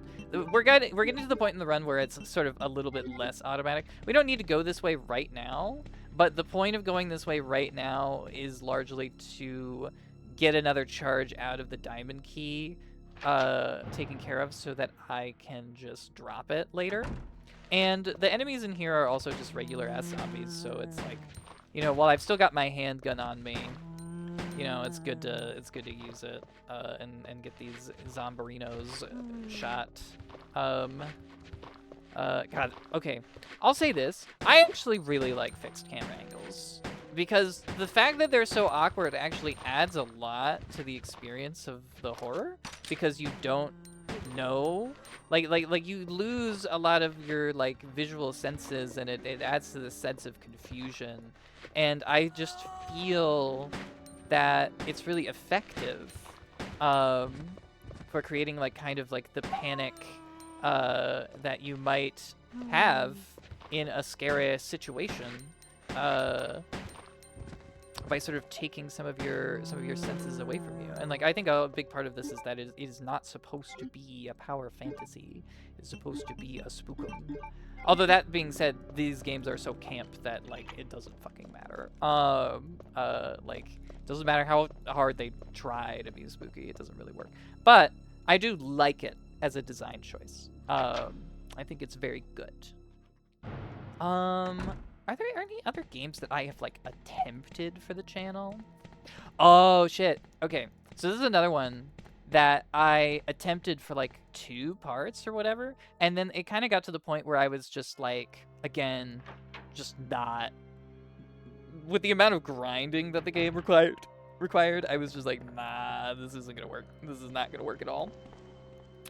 We're getting to the point in the run where it's sort of a little bit less automatic. We don't need to go this way right now, but the point of going this way right now is largely to get another charge out of the diamond key taken care of so that I can just drop it later. And the enemies in here are also just regular ass zombies, so it's like, you know, while I've still got my handgun on me, you know, it's good to use it and get these zombarinos shot. God, okay, I'll say this: I actually really like fixed camera angles, because the fact that they're so awkward actually adds a lot to the experience of the horror, because you don't know, like you lose a lot of your like visual senses, and it adds to the sense of confusion. And I just feel that it's really effective for creating like kind of like the panic that you might have in a scary situation, by sort of taking some of your senses away from you. And like, I think a big part of this is that it is not supposed to be a power fantasy. It's supposed to be a spookum. Although that being said, these games are so camp that like it doesn't fucking matter. Like, it doesn't matter how hard they try to be spooky, it doesn't really work. But I do like it as a design choice. I think it's very good. Are there any other games that I have like attempted for the channel? Oh shit. Okay, so this is another one that I attempted for like 2 parts or whatever, and then it kind of got to the point where I was just like, again, just not, with the amount of grinding that the game required, I was just like, nah, this isn't gonna work. This is not gonna work at all.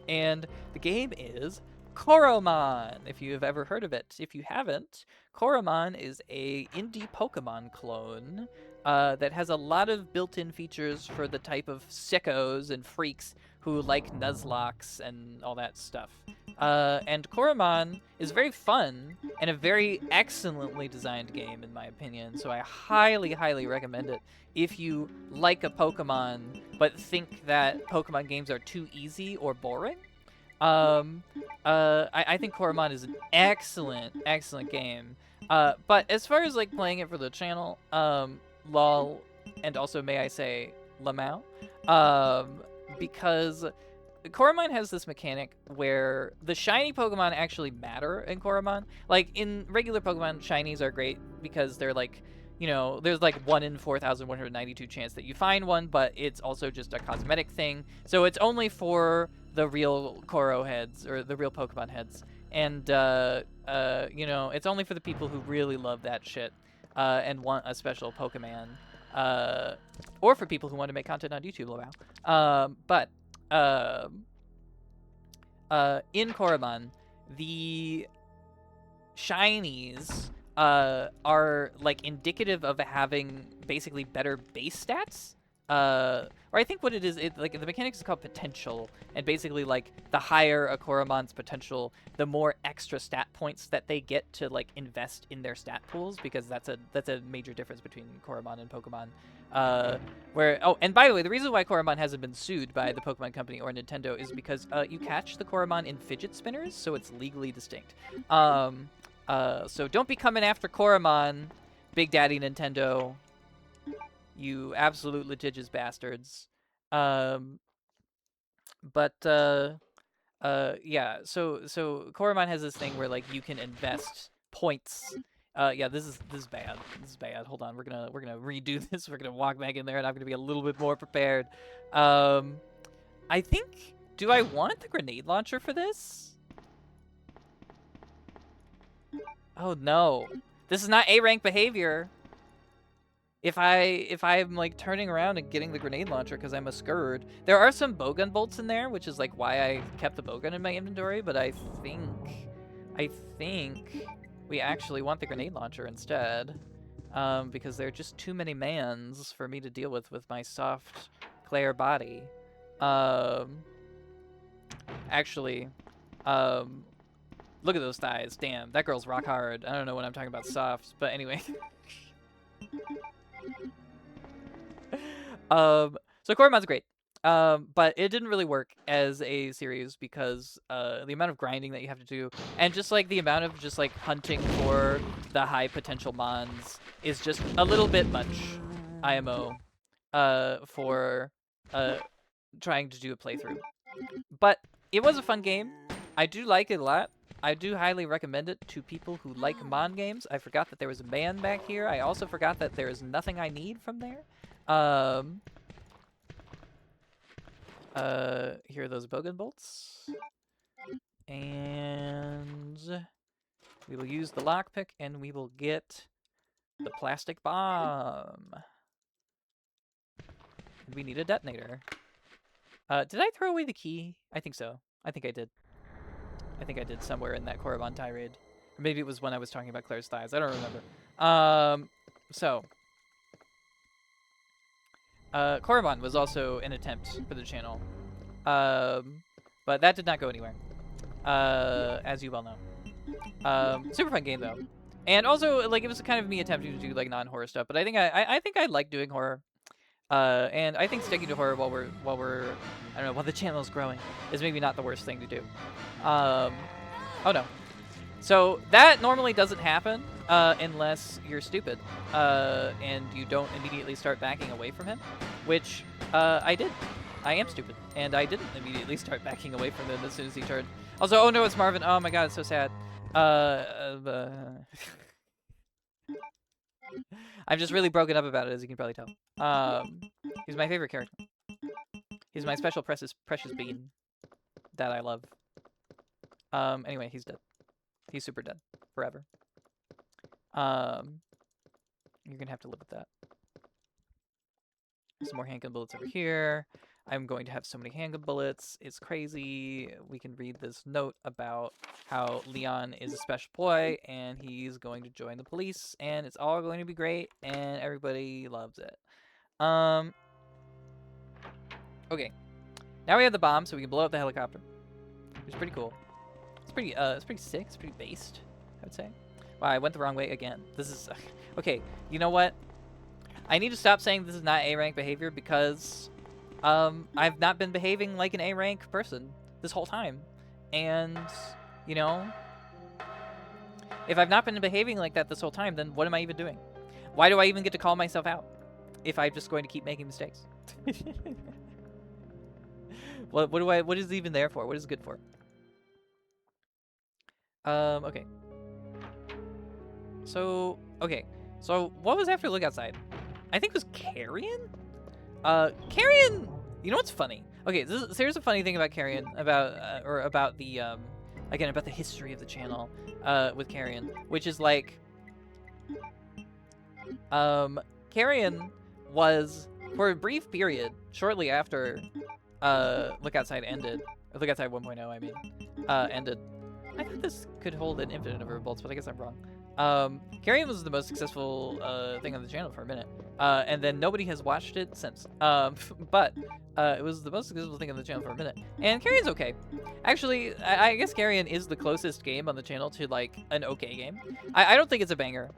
And the game is Koromon, if you have ever heard of it. If you haven't, Koromon is a indie Pokemon clone that has a lot of built-in features for the type of sickos and freaks who like Nuzlocke and all that stuff. And Koromon is very fun and a very excellently designed game, in my opinion, so I highly, highly recommend it if you like a Pokemon but think that Pokemon games are too easy or boring. I think Koromon is an excellent, excellent game. But as far as like playing it for the channel, lol, and also may I say, lamau, because Koromon has this mechanic where the shiny Pokemon actually matter in Koromon. Like, in regular Pokemon, shinies are great because they're like, you know, there's like 1 in 4,192 chance that you find one, but it's also just a cosmetic thing. So it's only for the real Koro heads, or the real Pokemon heads. And, you know, it's only for the people who really love that shit and want a special Pokemon. Or for people who want to make content on YouTube, but in Koromon, the shinies are like indicative of having basically better base stats. Or I think what it is, like the mechanics is called potential, and basically like the higher a Koromon's potential, the more extra stat points that they get to like invest in their stat pools, because that's a major difference between Koromon and Pokemon. And by the way, the reason why Koromon hasn't been sued by the Pokemon Company or Nintendo is because you catch the Koromon in fidget spinners, so it's legally distinct. So don't be coming after Koromon, Big Daddy Nintendo. You absolute litigious bastards. Yeah, so Koromon has this thing where like you can invest points. Yeah, this is bad. This is bad. Hold on, we're gonna redo this. We're gonna walk back in there, and I'm gonna be a little bit more prepared. I think, do I want the grenade launcher for this? Oh no, this is not A-rank behavior. If I'm like turning around and getting the grenade launcher because I'm a scourge. There are some bowgun bolts in there, which is like why I kept the bowgun in my inventory, but I think we actually want the grenade launcher instead. Because there are just too many mans for me to deal with my soft Claire body. Actually, look at those thighs. Damn, that girl's rock hard. I don't know when I'm talking about soft, but anyway. So Koromon's great, but it didn't really work as a series because the amount of grinding that you have to do, and just like the amount of just like hunting for the high potential mons is just a little bit much IMO for trying to do a playthrough. But it was a fun game. I do like it a lot. I do highly recommend it to people who like Mon games. I forgot that there was a man back here. I also forgot that there is nothing I need from there. Here are those bowgun bolts. And we will use the lockpick, and we will get the plastic bomb. And we need a detonator. Did I throw away the key? I think so. I think I did. I think I did somewhere in that Koromon tirade. Or maybe it was when I was talking about Claire's thighs. I don't remember. Koromon was also an attempt for the channel. But that did not go anywhere. As you well know. Super fun game, though. And also, like, it was kind of me attempting to do, like, non-horror stuff. But I think I think I like doing horror. And I think sticking to horror while the channel is growing is maybe not the worst thing to do. Oh no. So that normally doesn't happen unless you're stupid and you don't immediately start backing away from him, which I did. I am stupid, and I didn't immediately start backing away from him as soon as he turned. Also, oh no, it's Marvin. Oh my god, it's so sad. I'm just really broken up about it, as you can probably tell. He's my favorite character. He's my special precious bean that I love. Anyway, he's dead. He's super dead forever. You're gonna have to live with that. Some more handgun bullets over here. I'm going to have so many handgun bullets. It's crazy. We can read this note about how Leon is a special boy and he's going to join the police and it's all going to be great and everybody loves it. Okay. Now we have the bomb so we can blow up the helicopter. It's pretty cool. It's pretty sick. It's pretty based, I would say. Wow, I went the wrong way again. This is okay. You know what? I need to stop saying this is not A-rank behavior because I've not been behaving like an A-rank person this whole time. And, you know, if I've not been behaving like that this whole time, then what am I even doing? Why do I even get to call myself out if I'm just going to keep making mistakes? What is it even there for? What is it good for? Okay. So, okay. So, what was after Look Outside? I think it was Carrion? Carrion, you know what's funny? Okay, here's a funny thing about Carrion, about the, again, about the history of the channel, with Carrion, which is like, Carrion was, for a brief period, shortly after, Look Outside ended, or Look Outside 1.0, I mean, ended. I thought this could hold an infinite number of bolts, but I guess I'm wrong. Carrion was the most successful thing on the channel for a minute, and then nobody has watched it since. But it was the most successful thing on the channel for a minute, and Carrion's okay. Actually, I guess Carrion is the closest game on the channel to like an okay game. I don't think it's a banger.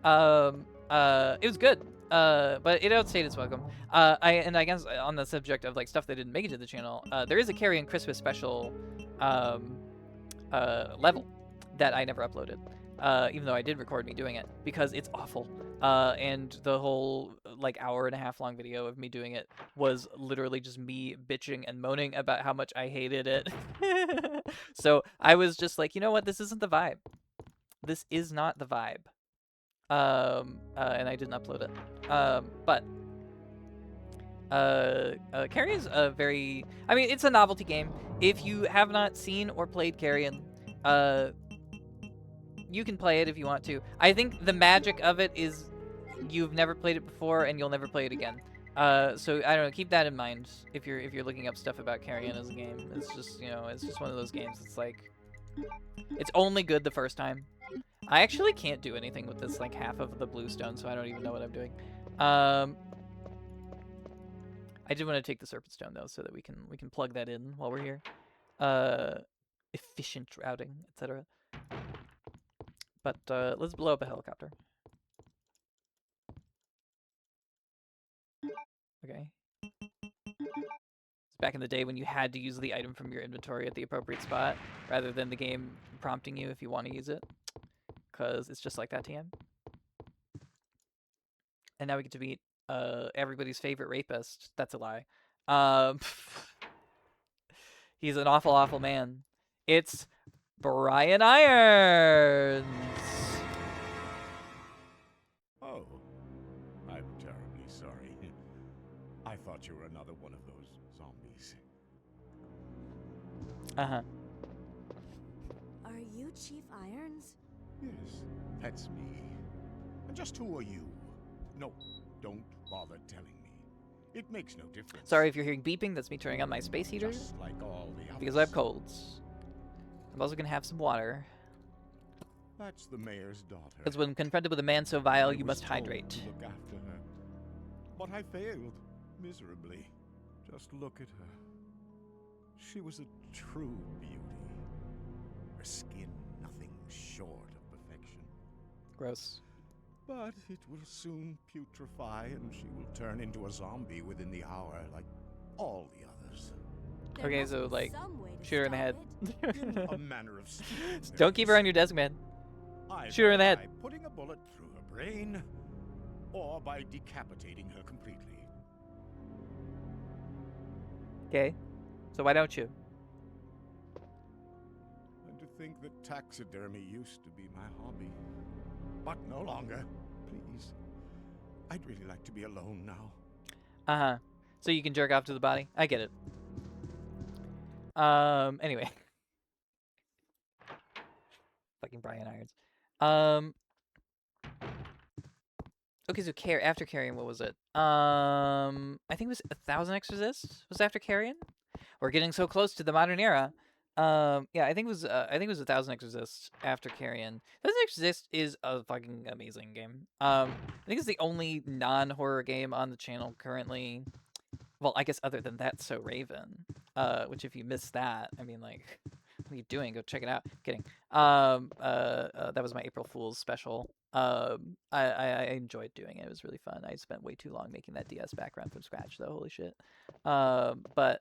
It was good, but it outstayed its welcome. I guess on the subject of like stuff that didn't make it to the channel, there is a Carrion Christmas special level that I never uploaded. Even though I did record me doing it, because it's awful. And the whole, like, hour-and-a-half long video of me doing it was literally just me bitching and moaning about how much I hated it. So I was just like, you know what? This isn't the vibe. This is not the vibe. And I didn't upload it. But Carrion's a very... I mean, it's a novelty game. If you have not seen or played Carrion, you can play it if you want to. I think the magic of it is you've never played it before and you'll never play it again. So I don't know, keep that in mind if you're looking up stuff about Carrion as a game. It's just, you know, it's just one of those games. It's like, it's only good the first time. I actually can't do anything with this like half of the bluestone, so I don't even know what I'm doing. I did want to take the serpent stone though, so that we can plug that in while we're here. Efficient routing, etc. But let's blow up a helicopter. Okay. It's back in the day when you had to use the item from your inventory at the appropriate spot, rather than the game prompting you if you want to use it. Because it's just like that, TM. And now we get to meet everybody's favorite rapist. That's a lie. He's an awful, awful man. It's Brian Irons! Oh, I'm terribly sorry. I thought you were another one of those zombies. Uh-huh. Are you Chief Irons? Yes, that's me. And just who are you? No, don't bother telling me. It makes no difference. Sorry if you're hearing beeping, that's me turning on my space heater. Just like all the others. Because I have colds. I'm also going to have some water. That's the mayor's daughter. Because when confronted with a man so vile, I you was must told hydrate. to look after her. But I failed miserably. Just look at her. She was a true beauty. Her skin nothing short of perfection. Gross. But it will soon putrefy and she will turn into a zombie within the hour like all the others. There Okay, must so, be like, some way to shoot her in the stop head. it. A manner of speaking, Don't keep her on your desk, man. either shoot her in the head. by putting a bullet through her brain or by decapitating her completely. Okay. So why don't you? And to think that taxidermy used to be my hobby. But no longer. Please. I'd really like to be alone now. Uh-huh. So you can jerk off to the body. I get it. Anyway. Fucking Brian Irons. Okay, so after Carrion, what was it? I think it was 1,000 Exorcists was after Carrion. We're getting so close to the modern era. Yeah, I think it was 1,000 Exorcists after Carrion. 1,000 Exorcists is a fucking amazing game. I think it's the only non-horror game on the channel currently. Well, I guess other than that, So Raven. Which if you missed that, I mean, like, what are you doing? Go check it out. Kidding. That was my April Fool's special. I enjoyed doing it. It was really fun. I spent way too long making that DS background from scratch, though. Holy shit. But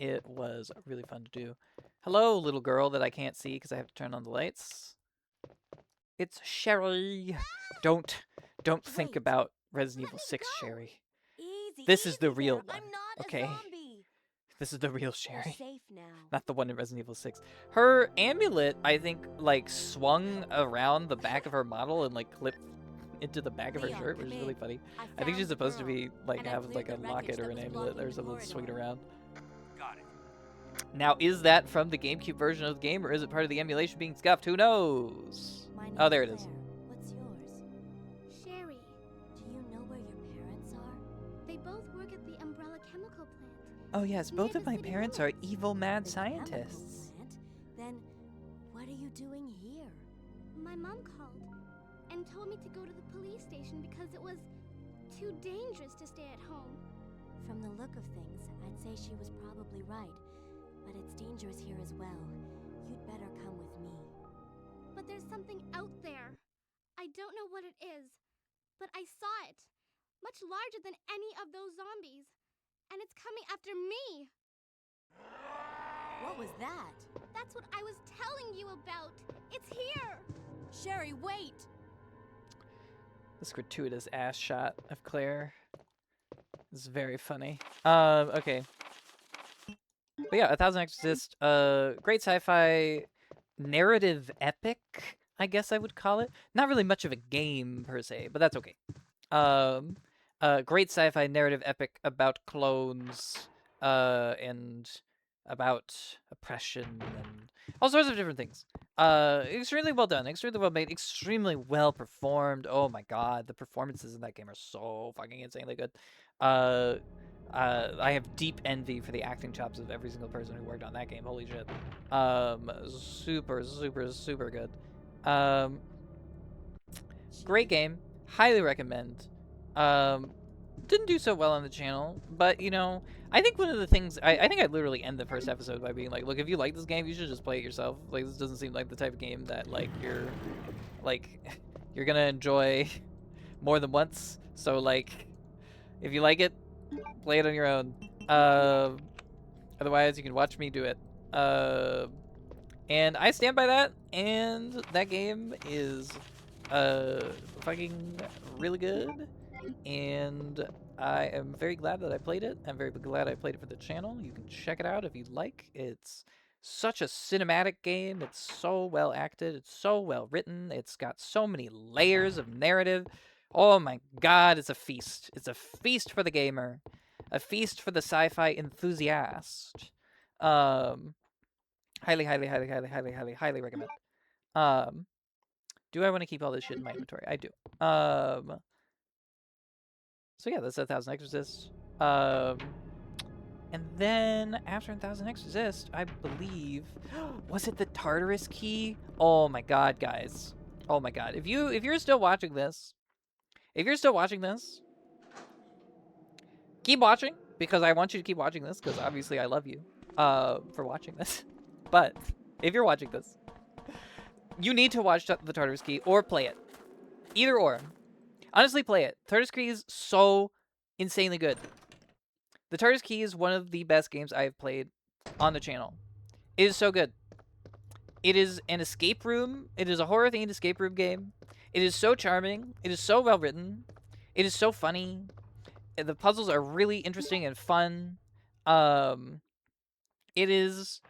it was really fun to do. Hello, little girl that I can't see because I have to turn on the lights. It's Sherry. Don't think Wait, about Resident Evil let me 6, go. Sherry. Easy, This is the easy real there. one, I'm not okay? a zombie. This is the real You're Sherry. safe now. Not the one in Resident Evil 6. Her amulet, I think, like, swung around the back of her model and, like, clipped into the back of her Leon, shirt, which come is really in. funny. I I think found she's the supposed to girl, be, like, and I have, cleared like, a the locket wreckage or that an was amulet blocking or the something swinging corridor. around. Got it. Now, is that from the GameCube version of the game, or is it part of the emulation being scuffed? Who knows? My Oh, name's there it is. Claire. What's yours? Sherry, Do you know where your parents are? they both work at the Umbrella Chemical Plant. Oh, yes, Near both the of my city parents are limits. evil mad The chemical scientists. plant? Then, what are you doing here? My mom called and told me to go to the police station because it was too dangerous to stay at home. From the look of things, I'd say she was probably right. But it's dangerous here as well. You'd better come with me. But there's something out there. I don't know what it is, but I saw it. Much larger than any of those zombies. And it's coming after me. What was that? That's what I was telling you about. It's here. Sherry, wait! This gratuitous ass shot of Claire is very funny. Okay. But yeah, 1,000 Exorcists, great sci-fi narrative epic, I guess I would call it. Not really much of a game per se, but that's okay. Great sci-fi narrative epic about clones, and about oppression and all sorts of different things. Extremely well done, extremely well made, extremely well performed. Oh my god, the performances in that game are so fucking insanely good. I have deep envy for the acting chops of every single person who worked on that game. Holy shit. Super, super, super good. Great game. Highly recommend. Didn't do so well on the channel, but you know, I think one of the things I think I literally end the first episode by being like, look, if you like this game, you should just play it yourself. Like, this doesn't seem like the type of game that you're gonna enjoy more than once. So like, if you like it, play it on your own. Otherwise, you can watch me do it. And I stand by that. And that game is fucking really good. And I am very glad that I played it. I'm very glad I played it for the channel. You can check it out if you'd like. It's such a cinematic game. It's so well acted. It's so well written. It's got so many layers of narrative. Oh my god, it's a feast. It's a feast for the gamer. A feast for the sci-fi enthusiast. Highly, highly, highly, highly, highly, highly, highly recommend. Do I want to keep all this shit in my inventory? I do. So yeah, that's 1,000 Exorcists. And then after 1,000 Exorcists, I believe, was it the Tartarus Key? Oh my god, guys. Oh my god. If you're still watching this, keep watching, because I want you to keep watching this, because obviously I love you for watching this. But if you're watching this, you need to watch the Tartarus Key or play it. Either or. Honestly, play it. Tartarus Key is so insanely good. The Tartarus Key is one of the best games I have played on the channel. It is so good. It is an escape room. It is a horror-themed escape room game. It is so charming. It is so well written. It is so funny. The puzzles are really interesting and fun. It is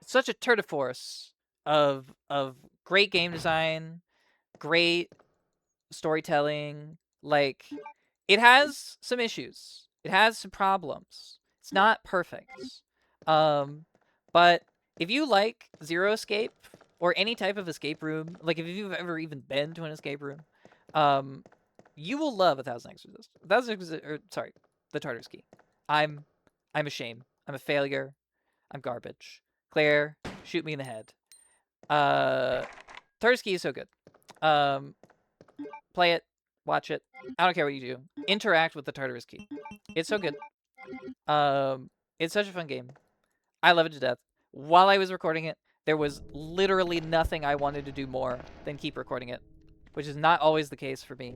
such a tour de force of great game design, great storytelling. Like, it has some issues. It has some problems. It's not perfect. But if you like Zero Escape or any type of escape room, like if you've ever even been to an escape room, you will love A Thousand Exorcists. Sorry, The Tartarus Key. I'm a shame. I'm a failure. I'm garbage. Claire, shoot me in the head. Tartarus Key is so good. Play it, watch it. I don't care what you do. Interact with the Tartarus Key. It's so good. It's such a fun game. I love it to death. While I was recording it, there was literally nothing I wanted to do more than keep recording it, which is not always the case for me.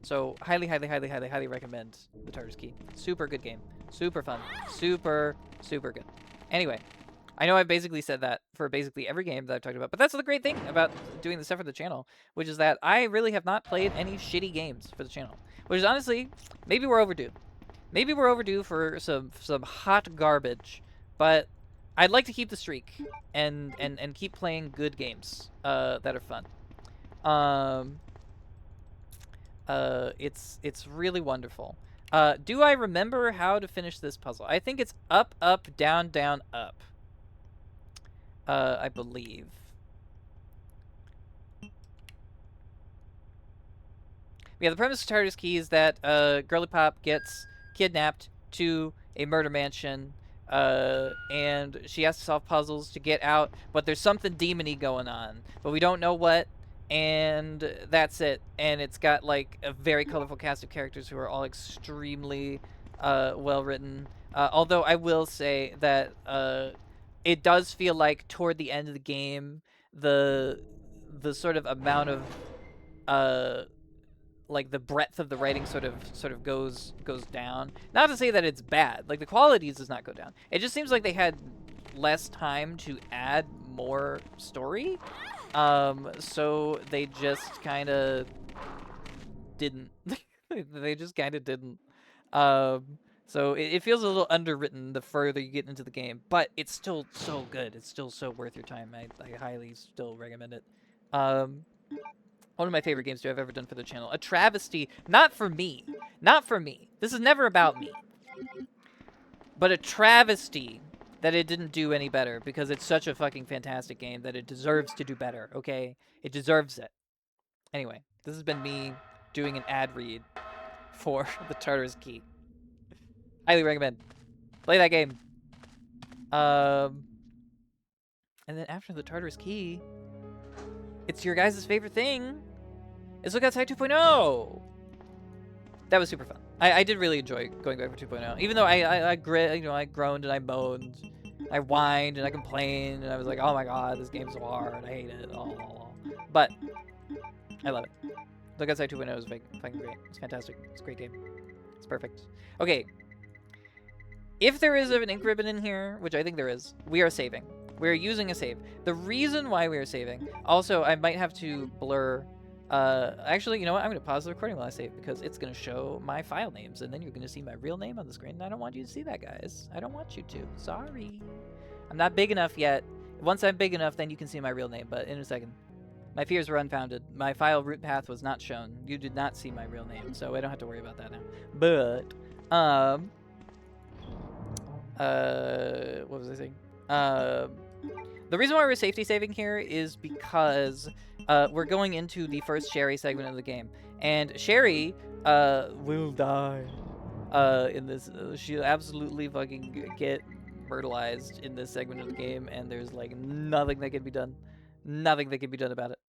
So highly, highly, highly, highly, highly recommend the Tartarus Key. Super good game. Super fun. Super, super good. Anyway, I know I've basically said that for basically every game that I've talked about, but that's the great thing about doing the stuff for the channel, which is that I really have not played any shitty games for the channel, which is honestly, maybe we're overdue. Maybe we're overdue for some hot garbage, but I'd like to keep the streak and keep playing good games that are fun. It's really wonderful. Do I remember how to finish this puzzle? I think it's up, up, down, down, up. I believe. Yeah, the premise of Tartarus Key is that Girly Pop gets kidnapped to a murder mansion, and she has to solve puzzles to get out, but there's something demony going on, but we don't know what, and that's it. And it's got like a very colorful cast of characters who are all extremely well written. Although I will say that it does feel like toward the end of the game, the sort of amount of like the breadth of the writing sort of goes down. Not to say that it's bad. Like the quality does not go down. It just seems like they had less time to add more story. So they just kind of didn't. They just kind of didn't. So it feels a little underwritten the further you get into the game, but it's still so good. It's still so worth your time. I highly still recommend it. One of my favorite games to have ever done for the channel. A travesty, not for me. Not for me. This is never about me. But a travesty that it didn't do any better, because it's such a fucking fantastic game that it deserves to do better, okay? It deserves it. Anyway, this has been me doing an ad read for the Tartarus Key. Highly recommend. Play that game. And then after the Tartarus Key, it's your guys' favorite thing. It's Look Outside 2.0. That was super fun. I did really enjoy going back for 2.0. Even though I groaned and I moaned, I whined and I complained and I was like, oh my god, this game's so hard. I hate it. Oh. But I love it. Look Outside 2.0 is fucking great. It's fantastic. It's a great game. It's perfect. Okay. If there is an ink ribbon in here, which I think there is, we are saving. We're using a save. The reason why we are saving, also, I might have to blur, actually, you know what? I'm going to pause the recording while I save, because it's going to show my file names, and then you're going to see my real name on the screen, and I don't want you to see that, guys. I don't want you to. Sorry. I'm not big enough yet. Once I'm big enough, then you can see my real name, but in a second. My fears were unfounded. My file root path was not shown. You did not see my real name, so I don't have to worry about that now. But, what was I saying? The reason why we're safety saving here is because we're going into the first Sherry segment of the game, and Sherry will die in this. She'll absolutely fucking get murderized in this segment of the game, and there's like nothing that can be done. Nothing that can be done about it.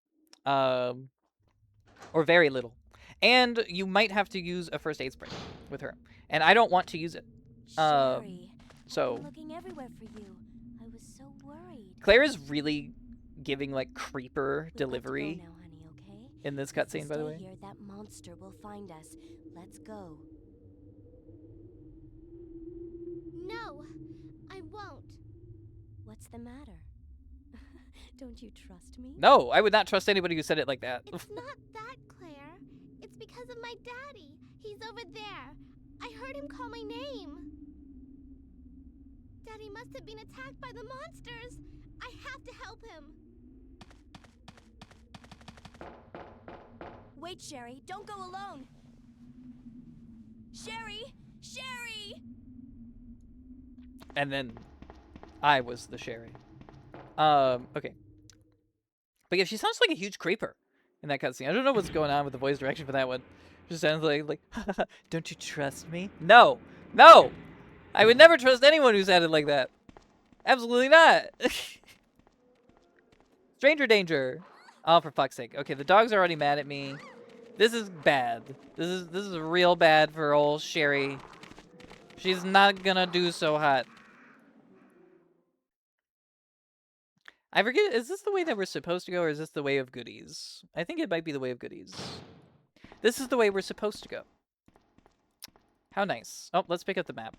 Or very little. And you might have to use a first aid spray with her, and I don't want to use it. Sherry, So I've been looking everywhere for you. I was so worried. Claire is really giving like creeper We've got to go delivery now, honey, okay? in this If we cutscene, by the stay way. Here, that monster will find us. Let's go. No, I won't. What's the matter? Don't you trust me? No, I would not trust anybody who said it like that. It's not that, Claire. It's because of my daddy. He's over there. I heard him call my name. Daddy must have been attacked by the monsters. I have to help him. Wait, Sherry, don't go alone. Sherry! Sherry! And then I was the Sherry. Okay. But yeah, she sounds like a huge creeper in that cutscene. I don't know what's going on with the voice direction for that one. She sounds like, don't you trust me? No! No! I would never trust anyone who sounded like that. Absolutely not! Stranger danger! Oh, for fuck's sake. Okay, the dog's are already mad at me. This is bad. This is real bad for old Sherry. She's not gonna do so hot. I forget, is this the way that we're supposed to go, or is this the way of goodies? I think it might be the way of goodies. This is the way we're supposed to go. How nice. Oh, let's pick up the map.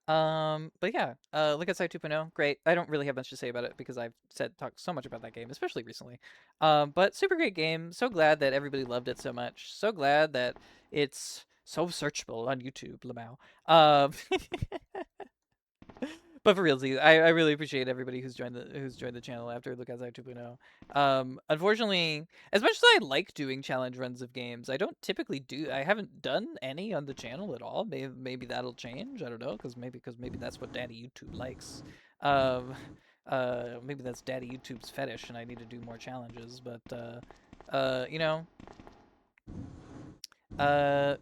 But yeah, Look Outside 2.0, great. I don't really have much to say about it because I've talked so much about that game, especially recently. But super great game. So glad that everybody loved it so much. So glad that it's so searchable on YouTube, Lamau. But for realsy, I really appreciate everybody who's joined the channel after Look Outside 2.0. Unfortunately, as much as I like doing challenge runs of games, I haven't done any on the channel at all. Maybe that'll change. I don't know, because maybe that's what Daddy YouTube likes. Maybe that's Daddy YouTube's fetish, and I need to do more challenges. But you know, it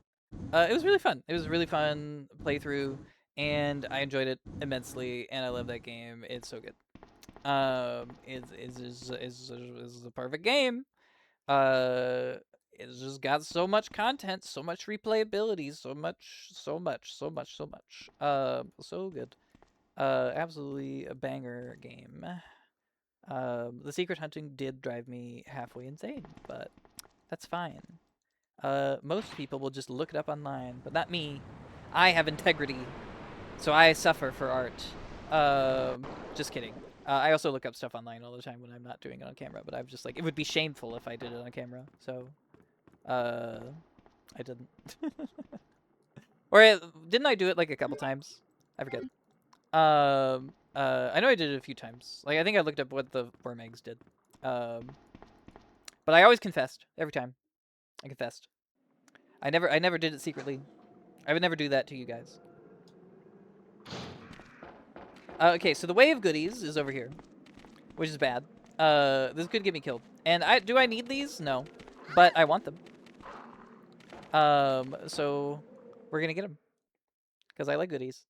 was really fun. It was a really fun playthrough. And I enjoyed it immensely, and I love that game. It's so good. It's a perfect game. It's just got so much content, so much replayability, so much. So good. Absolutely a banger game. The secret hunting did drive me halfway insane, but that's fine. Most people will just look it up online, but not me. I have integrity. So I suffer for art. Just kidding. I also look up stuff online all the time when I'm not doing it on camera, but I'm just like, it would be shameful if I did it on camera. So, I didn't. Or didn't I do it like a couple times? I forget. I know I did it a few times. Like, I think I looked up what the worm eggs did. But I always confessed every time. I confessed. I never did it secretly. I would never do that to you guys. Okay, so the way of goodies is over here, which is bad. This could get me killed. And do I need these? No, but I want them. So we're gonna get them because I like goodies.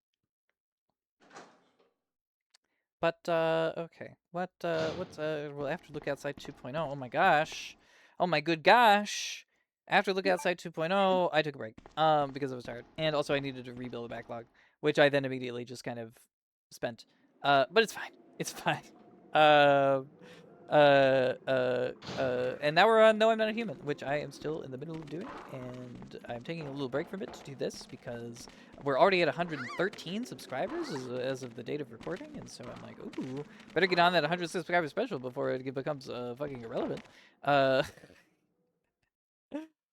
But okay, what's well, after Look Outside 2.0? Oh my gosh, oh my good gosh! After Look Outside 2.0, I took a break because I was tired, and also I needed to rebuild a backlog, which I then immediately just kind of spent. But it's fine. It's fine. And now we're on No, I'm Not a Human, which I am still in the middle of doing, and I'm taking a little break from it to do this because we're already at 113 subscribers as of the date of recording, and so I'm like, ooh, better get on that 100 subscriber special before it becomes fucking irrelevant.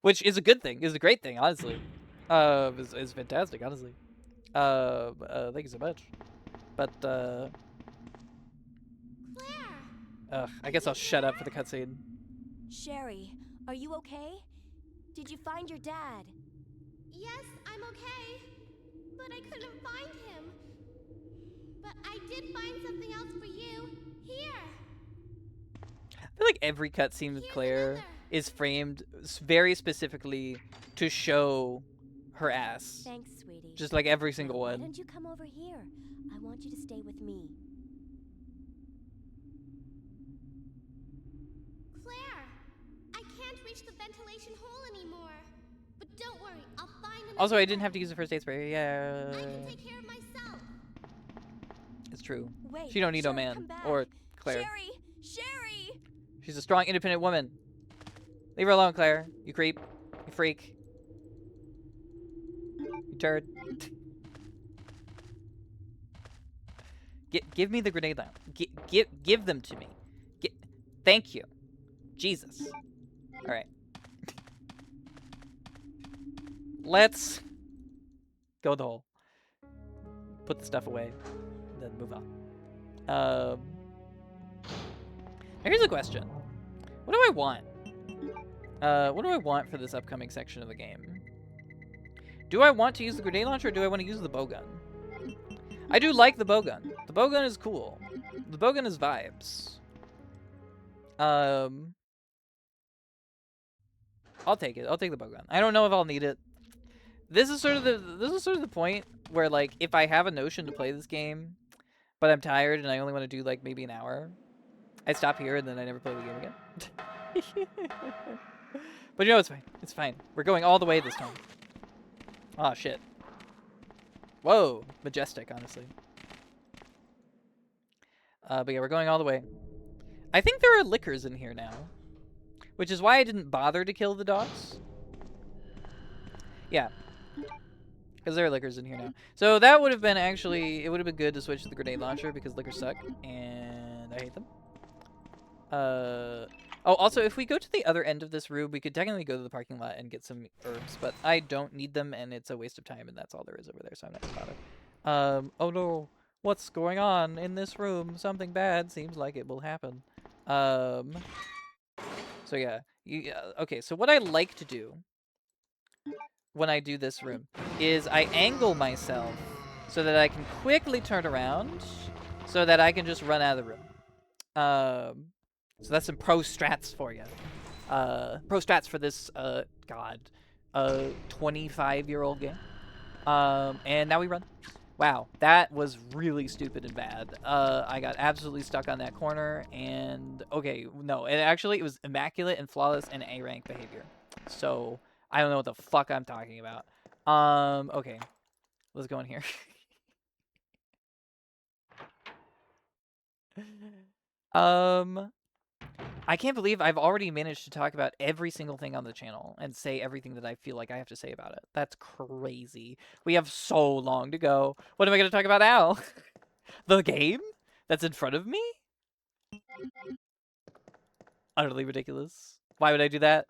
Which is a good thing, is a great thing, honestly. Is fantastic, honestly. Thank you so much. But, Claire! I guess I'll shut up for the cutscene. Sherry, are you okay? Did you find your dad? Yes, I'm okay. But I couldn't find him. But I did find something else for you. Here! I feel like every cutscene with Claire is framed very specifically to show her ass. Thanks, sweetie. Just like every single Why one. don't you come over here? I want you to stay with me. Claire! I can't reach the ventilation hole anymore. But don't worry, I'll find another Also, I didn't way. have to use the first aid spray. Yeah. I can take care of myself. It's true. Wait, She don't need no Sherry, man. come back. Or Claire. Sherry! Sherry! She's a strong, independent woman. Leave her alone, Claire. You creep. You freak. You turd. Give me the grenade now. Give them to me. Thank you. Jesus. Alright. Let's go in the hole. Put the stuff away. Then move on. Here's a question. What do I want? What do I want for this upcoming section of the game? Do I want to use the grenade launcher or do I want to use the bowgun? I do like the bowgun. The bowgun is cool. The bowgun is vibes. I'll take it. I'll take the bowgun. I don't know if I'll need it. This is sort of the point where, like, if I have a notion to play this game, but I'm tired and I only want to do like maybe an hour, I stop here and then I never play the game again. But you know, it's fine. It's fine. We're going all the way this time. Oh shit. Whoa, majestic, honestly. But yeah, we're going all the way. I think there are lickers in here now, which is why I didn't bother to kill the dogs. Yeah, because there are lickers in here now. So that would have been actually, it would have been good to switch to the grenade launcher because lickers suck, and I hate them. Oh, also, if we go to the other end of this room, we could technically go to the parking lot and get some herbs, but I don't need them, and it's a waste of time, and that's all there is over there, so I'm not gonna bother. Oh no, what's going on in this room? Something bad seems like it will happen. So yeah, okay, so what I like to do when I do this room is I angle myself so that I can quickly turn around so that I can just run out of the room. So that's some pro strats for you. Pro strats for this, 25-year-old game. And now we run. Wow, that was really stupid and bad. I got absolutely stuck on that corner, and okay, no, it was immaculate and flawless and A-rank behavior. So I don't know what the fuck I'm talking about. Okay, let's go in here. I can't believe I've already managed to talk about every single thing on the channel and say everything that I feel like I have to say about it. That's crazy. We have so long to go. What am I going to talk about now? The game that's in front of me? Utterly ridiculous. Why would I do that?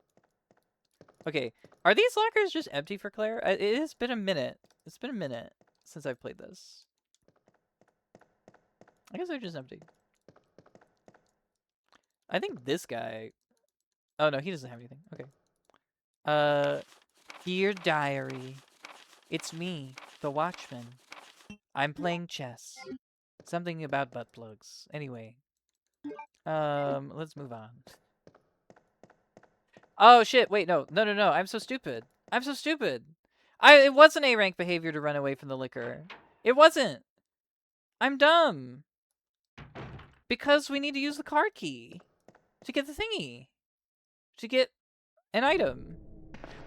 Okay, are these lockers just empty for Claire? It has been a minute. It's been a minute since I've played this. I guess they're just empty. I think this guy... Oh, no, he doesn't have anything. Okay. Dear Diary. It's me, the Watchman. I'm playing chess. Something about butt plugs. Anyway. Let's move on. Oh, shit. Wait, no. No. I'm so stupid. It wasn't A-rank behavior to run away from the liquor. It wasn't. I'm dumb. Because we need to use the card key to get the thingy. To get an item.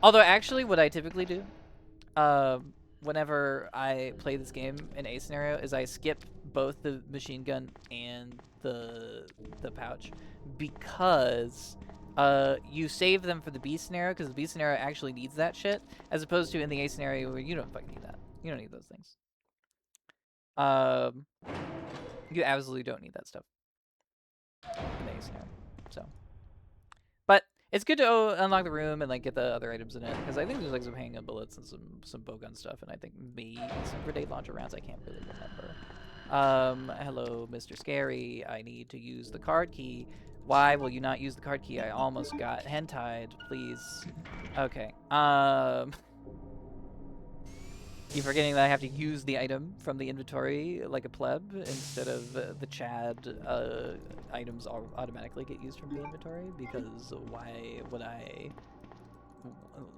Although, actually, what I typically do, whenever I play this game in A scenario, is I skip both the machine gun and the pouch. Because you save them for the B scenario, because the B scenario actually needs that shit, as opposed to in the A scenario where you don't fucking need that. You don't need those things. You absolutely don't need that stuff in the A scenario. So, but it's good to unlock the room and like get the other items in it, because I think there's like some handgun bullets and some bowgun stuff, and I think maybe some grenade launcher rounds. I can't really remember. Hello, Mr. Scary. I need to use the card key. Why will you not use the card key? I almost got hentied. Please. Okay. Keep forgetting that I have to use the item from the inventory like a pleb instead of the Chad items automatically get used from the inventory, because why would I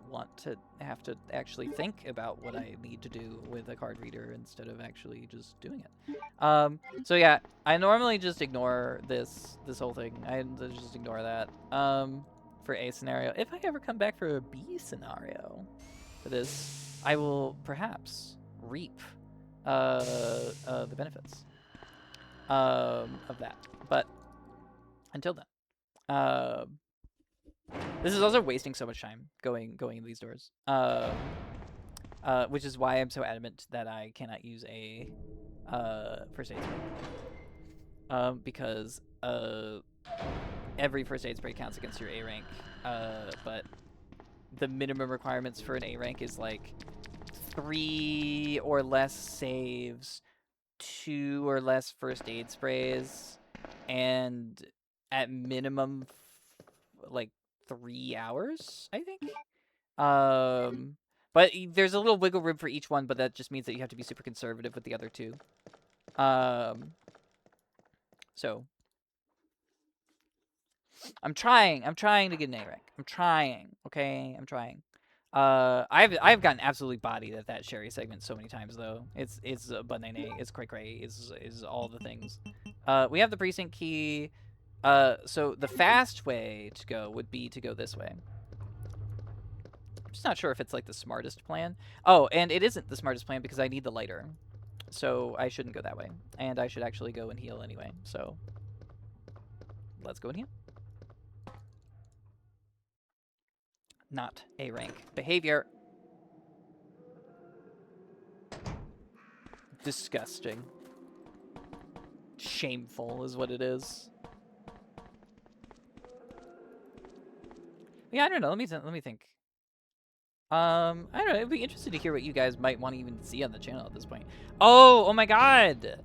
want to have to actually think about what I need to do with a card reader instead of actually just doing it? So yeah, I normally just ignore this whole thing. I just ignore that for A scenario. If I ever come back for a B scenario for this, I will perhaps reap the benefits of that. But until then, this is also wasting so much time going in these doors, which is why I'm so adamant that I cannot use a first aid spray, because every first aid spray counts against your A rank, but the minimum requirements for an A rank is like 3 or less saves, 2 or less first aid sprays, and at minimum like 3 hours, I think. But there's a little wiggle room for each one, but that just means that you have to be super conservative with the other two. So I'm trying to get an A rank. I'm trying, okay? I'm trying. I've gotten absolutely bodied at that Sherry segment so many times though. It's banana, it's cray cray, is all the things. We have the precinct key. So the fast way to go would be to go this way. I'm just not sure if it's like the smartest plan. Oh, and it isn't the smartest plan because I need the lighter. So I shouldn't go that way. And I should actually go and heal anyway. So let's go and heal. Not A rank behavior. Disgusting. Shameful is what it is. Yeah, I don't know. Let me think. I don't know. It'd be interesting to hear what you guys might want to even see on the channel at this point. Oh my god!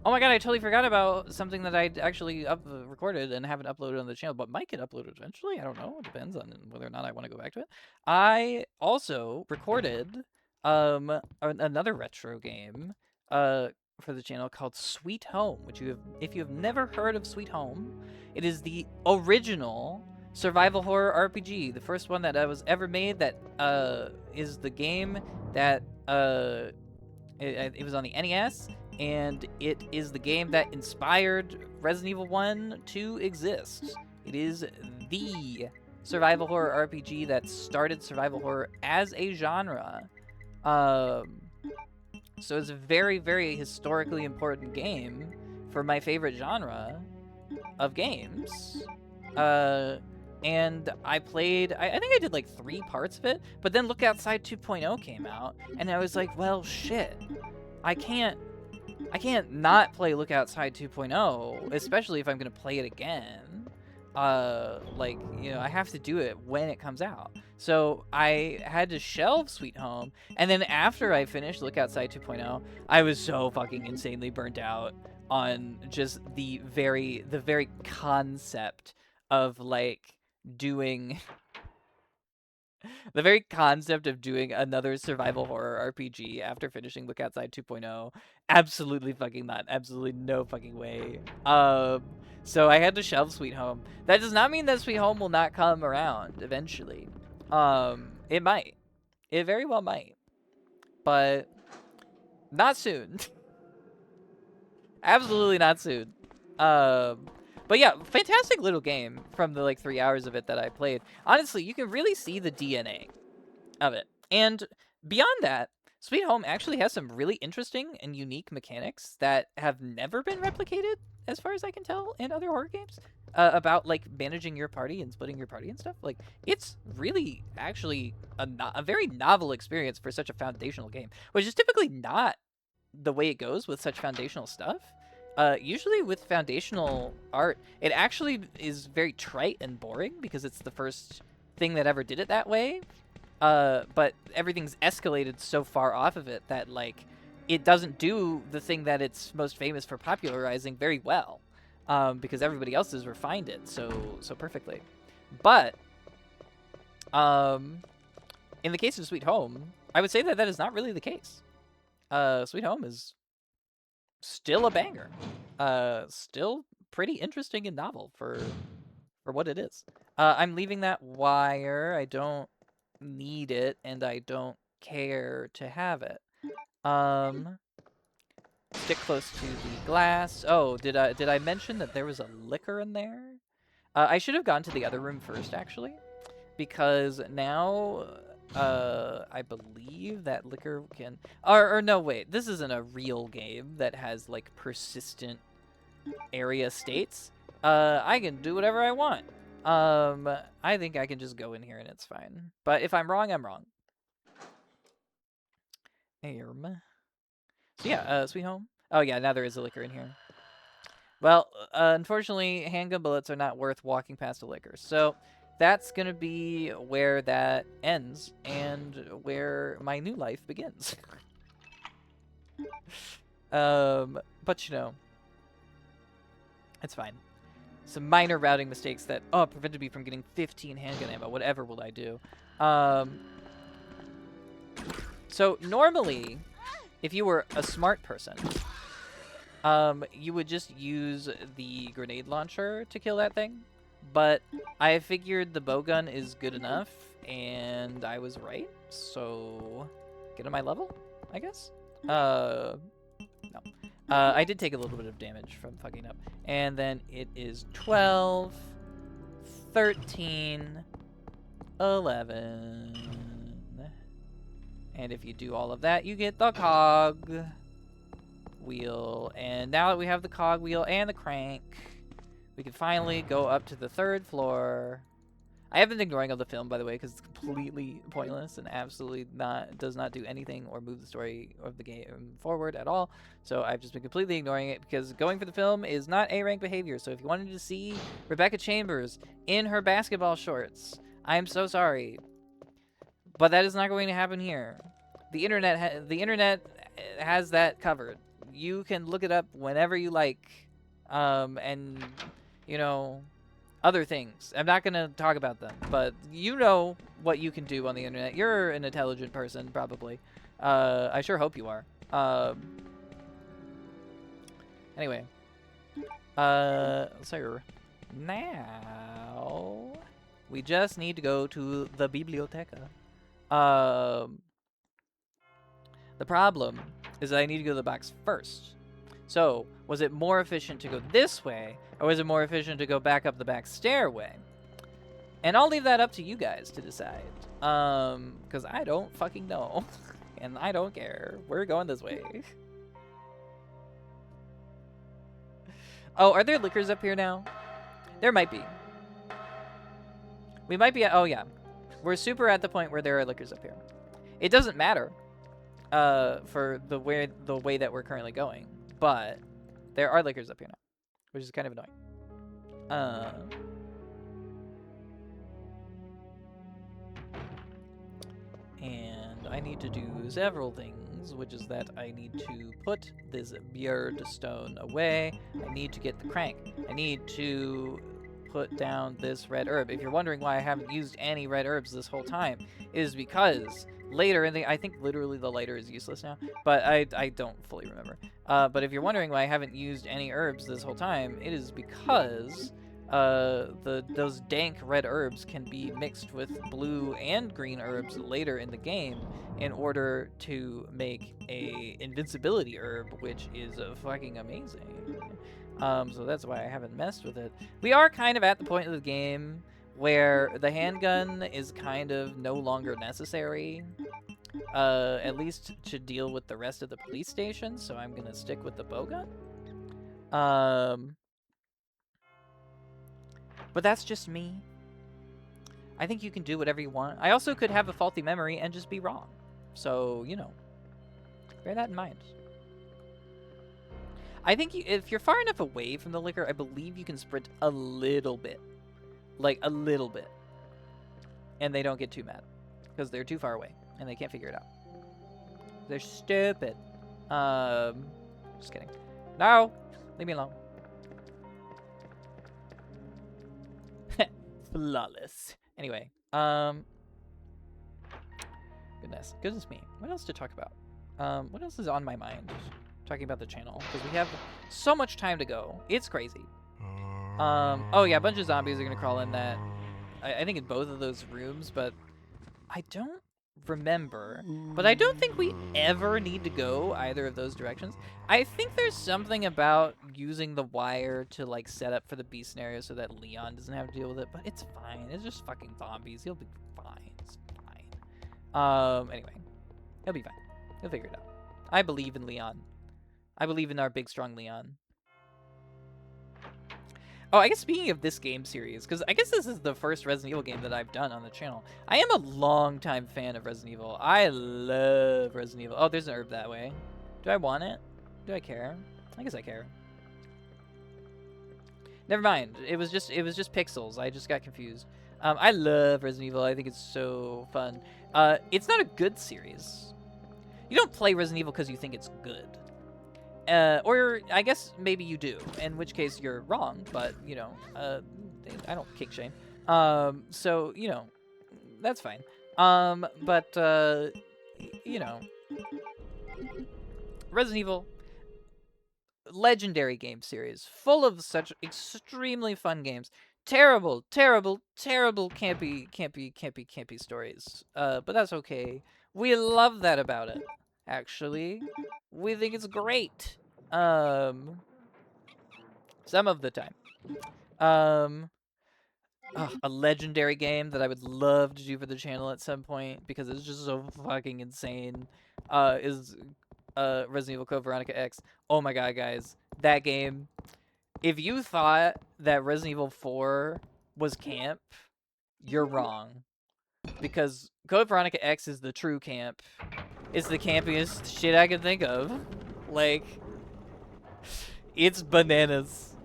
Oh my god, I totally forgot about something that I'd actually recorded and haven't uploaded on the channel, but might get uploaded eventually. I don't know. It depends on whether or not I want to go back to it. I also recorded another retro game for the channel called Sweet Home, which if you have never heard of Sweet Home, it is the original survival horror RPG, the first one that was ever made. That is the game that it was on the NES, and it is the game that inspired Resident Evil 1 to exist. It is the survival horror RPG that started survival horror as a genre. So it's a very, very historically important game for my favorite genre of games. And I played, I think I did like 3 parts of it, but then Look Outside 2.0 came out, and I was like, well, shit. I can't not play Look Outside 2.0, especially if I'm going to play it again. Like, you know, I have to do it when it comes out. So I had to shelve Sweet Home, and then after I finished Look Outside 2.0, I was so fucking insanely burnt out on just the very concept of, like, doing... the very concept of doing another survival horror RPG after finishing Look Outside 2.0, absolutely fucking not. Absolutely no fucking way. So I had to shelve Sweet Home. That does not mean that Sweet Home will not come around eventually. It might. It very well might. But not soon. Absolutely not soon. But yeah, fantastic little game from the like 3 hours of it that I played. Honestly, you can really see the DNA of it. And beyond that, Sweet Home actually has some really interesting and unique mechanics that have never been replicated, as far as I can tell, in other horror games. About like managing your party and splitting your party and stuff. Like, it's really actually a very novel experience for such a foundational game, which is typically not the way it goes with such foundational stuff. Usually with foundational art, it actually is very trite and boring because it's the first thing that ever did it that way. But everything's escalated so far off of it that, like, it doesn't do the thing that it's most famous for popularizing very well. Because everybody else has refined it so perfectly. But, in the case of Sweet Home, I would say that that is not really the case. Sweet Home is still a banger. Still pretty interesting and novel for what it is. I'm leaving that wire. I don't need it, and I don't care to have it. Stick close to the glass. Oh, did I mention that there was a liquor in there? I should have gone to the other room first, actually, because now I believe that liquor can... Or no, wait. This isn't a real game that has, like, persistent area states. I can do whatever I want. I think I can just go in here and it's fine. But if I'm wrong, I'm wrong. So yeah, Sweet Home. Oh yeah, now there is a liquor in here. Well, unfortunately, handgun bullets are not worth walking past a liquor. So that's going to be where that ends and where my new life begins. But you know, it's fine. some minor routing mistakes that prevented me from getting 15 handgun ammo. Whatever will I do? So normally, if you were a smart person, you would just use the grenade launcher to kill that thing. But I figured the bowgun is good enough, and I was right. So get on my level, I guess. No. I did take a little bit of damage from fucking up. And then it is 12, 13, 11. And if you do all of that, you get the cog wheel. And now that we have the cog wheel and the crank, we can finally go up to the 3rd floor. I have been ignoring all the film, by the way, because it's completely pointless and absolutely does not do anything or move the story of the game forward at all. So I've just been completely ignoring it because going for the film is not A-rank behavior. So if you wanted to see Rebecca Chambers in her basketball shorts, I'm so sorry, but that is not going to happen here. The internet has that covered. You can look it up whenever you like, and you know, other things. I'm not going to talk about them, but you know what you can do on the internet. You're an intelligent person, probably. I sure hope you are. Anyway. So now we just need to go to the biblioteca. The problem is that I need to go to the box first. So, was it more efficient to go this way, or was it more efficient to go back up the back stairway? And I'll leave that up to you guys to decide. Because I don't fucking know. And I don't care. We're going this way. Oh, are there liquors up here now? There might be. We might be at, oh yeah. We're super at the point where there are liquors up here. It doesn't matter for the way that we're currently going. But there are liquors up here now, which is kind of annoying. And I need to do several things, which is that I need to put this beard stone away. I need to get the crank. I need to put down this red herb. If you're wondering why I haven't used any red herbs this whole time, it is because later in the, I think literally the lighter is useless now, but I don't fully remember. But if you're wondering why I haven't used any herbs this whole time, it is because those dank red herbs can be mixed with blue and green herbs later in the game in order to make a invincibility herb, which is fucking amazing. So that's why I haven't messed with it. We are kind of at the point of the game where the handgun is kind of no longer necessary, at least to deal with the rest of the police stations, so I'm gonna stick with the bowgun. But that's just me. I think you can do whatever you want. I also could have a faulty memory and just be wrong. So, you know, bear that in mind. I think if you're far enough away from the liquor, I believe you can sprint a little bit. Like, a little bit. And they don't get too mad. Because they're too far away. And they can't figure it out. They're stupid. Just kidding. No! Leave me alone. Flawless. Anyway, goodness me. What else to talk about? What else is on my mind? Talking about the channel, because we have so much time to go. It's crazy. Oh yeah, a bunch of zombies are gonna crawl in that. I think in both of those rooms, but I don't remember. But I don't think we ever need to go either of those directions. I think there's something about using the wire to like set up for the B scenario so that Leon doesn't have to deal with it, but it's fine. It's just fucking zombies. He'll be fine. It's fine. Anyway, he'll be fine. He'll figure it out. I believe in Leon. I believe in our big, strong Leon. Oh, I guess speaking of this game series, because I guess this is the first Resident Evil game that I've done on the channel. I am a long-time fan of Resident Evil. I love Resident Evil. Oh, there's an herb that way. Do I want it? Do I care? I guess I care. Never mind. It was just pixels. I just got confused. I love Resident Evil. I think it's so fun. It's not a good series. You don't play Resident Evil because you think it's good. Or I guess maybe you do, in which case you're wrong, but, you know, I don't kink shame. So, you know, that's fine. But, you know, Resident Evil, legendary game series, full of such extremely fun games. Terrible, terrible, terrible campy stories. But that's okay. We love that about it, actually. We think it's great. Some of the time. A legendary game that I would love to do for the channel at some point because it's just so fucking insane. Is Resident Evil Code Veronica X. Oh my god, guys, that game. If you thought that Resident Evil 4 was camp, you're wrong. Because Code Veronica X is the true camp. It's the campiest shit I can think of. Like, it's bananas.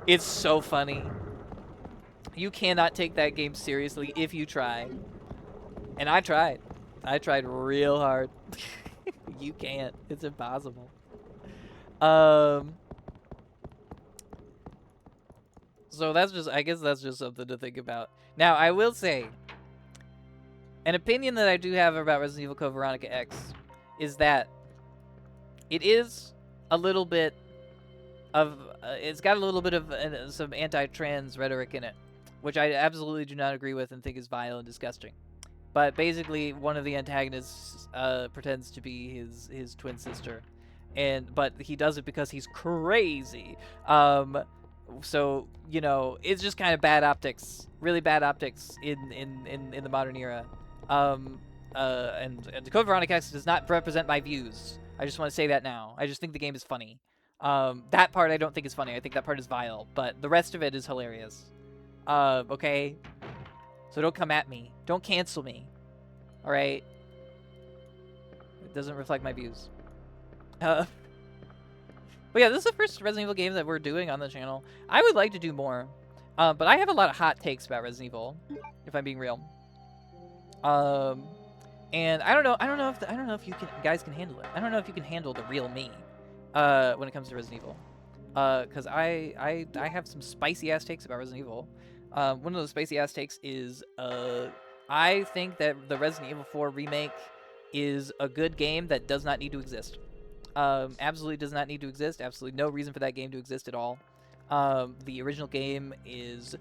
It's so funny. You cannot take that game seriously if you try. And I tried. I tried real hard. You can't. It's impossible. So that's just, I guess that's just something to think about. Now, I will say, an opinion that I do have about Resident Evil Code Veronica X is that it is a little bit of, it's got a little bit of some anti-trans rhetoric in it, which I absolutely do not agree with and think is vile and disgusting. But basically, one of the antagonists pretends to be his twin sister, but he does it because he's crazy. So, you know, it's just kind of bad optics, really bad optics in the modern era. And Code Veronica X does not represent my views. I just want to say that now. I just think the game is funny. That part I don't think is funny. I think that part is vile, but the rest of it is hilarious. Okay? So don't come at me. Don't cancel me. Alright? It doesn't reflect my views. But yeah, this is the first Resident Evil game that we're doing on the channel. I would like to do more. But I have a lot of hot takes about Resident Evil, if I'm being real. And I don't know if you guys can handle it. I don't know if you can handle the real me when it comes to Resident Evil. Because I have some spicy ass takes about Resident Evil. One of those spicy ass takes is I think that the Resident Evil 4 remake is a good game that does not need to exist. Absolutely does not need to exist. Absolutely no reason for that game to exist at all. The original game is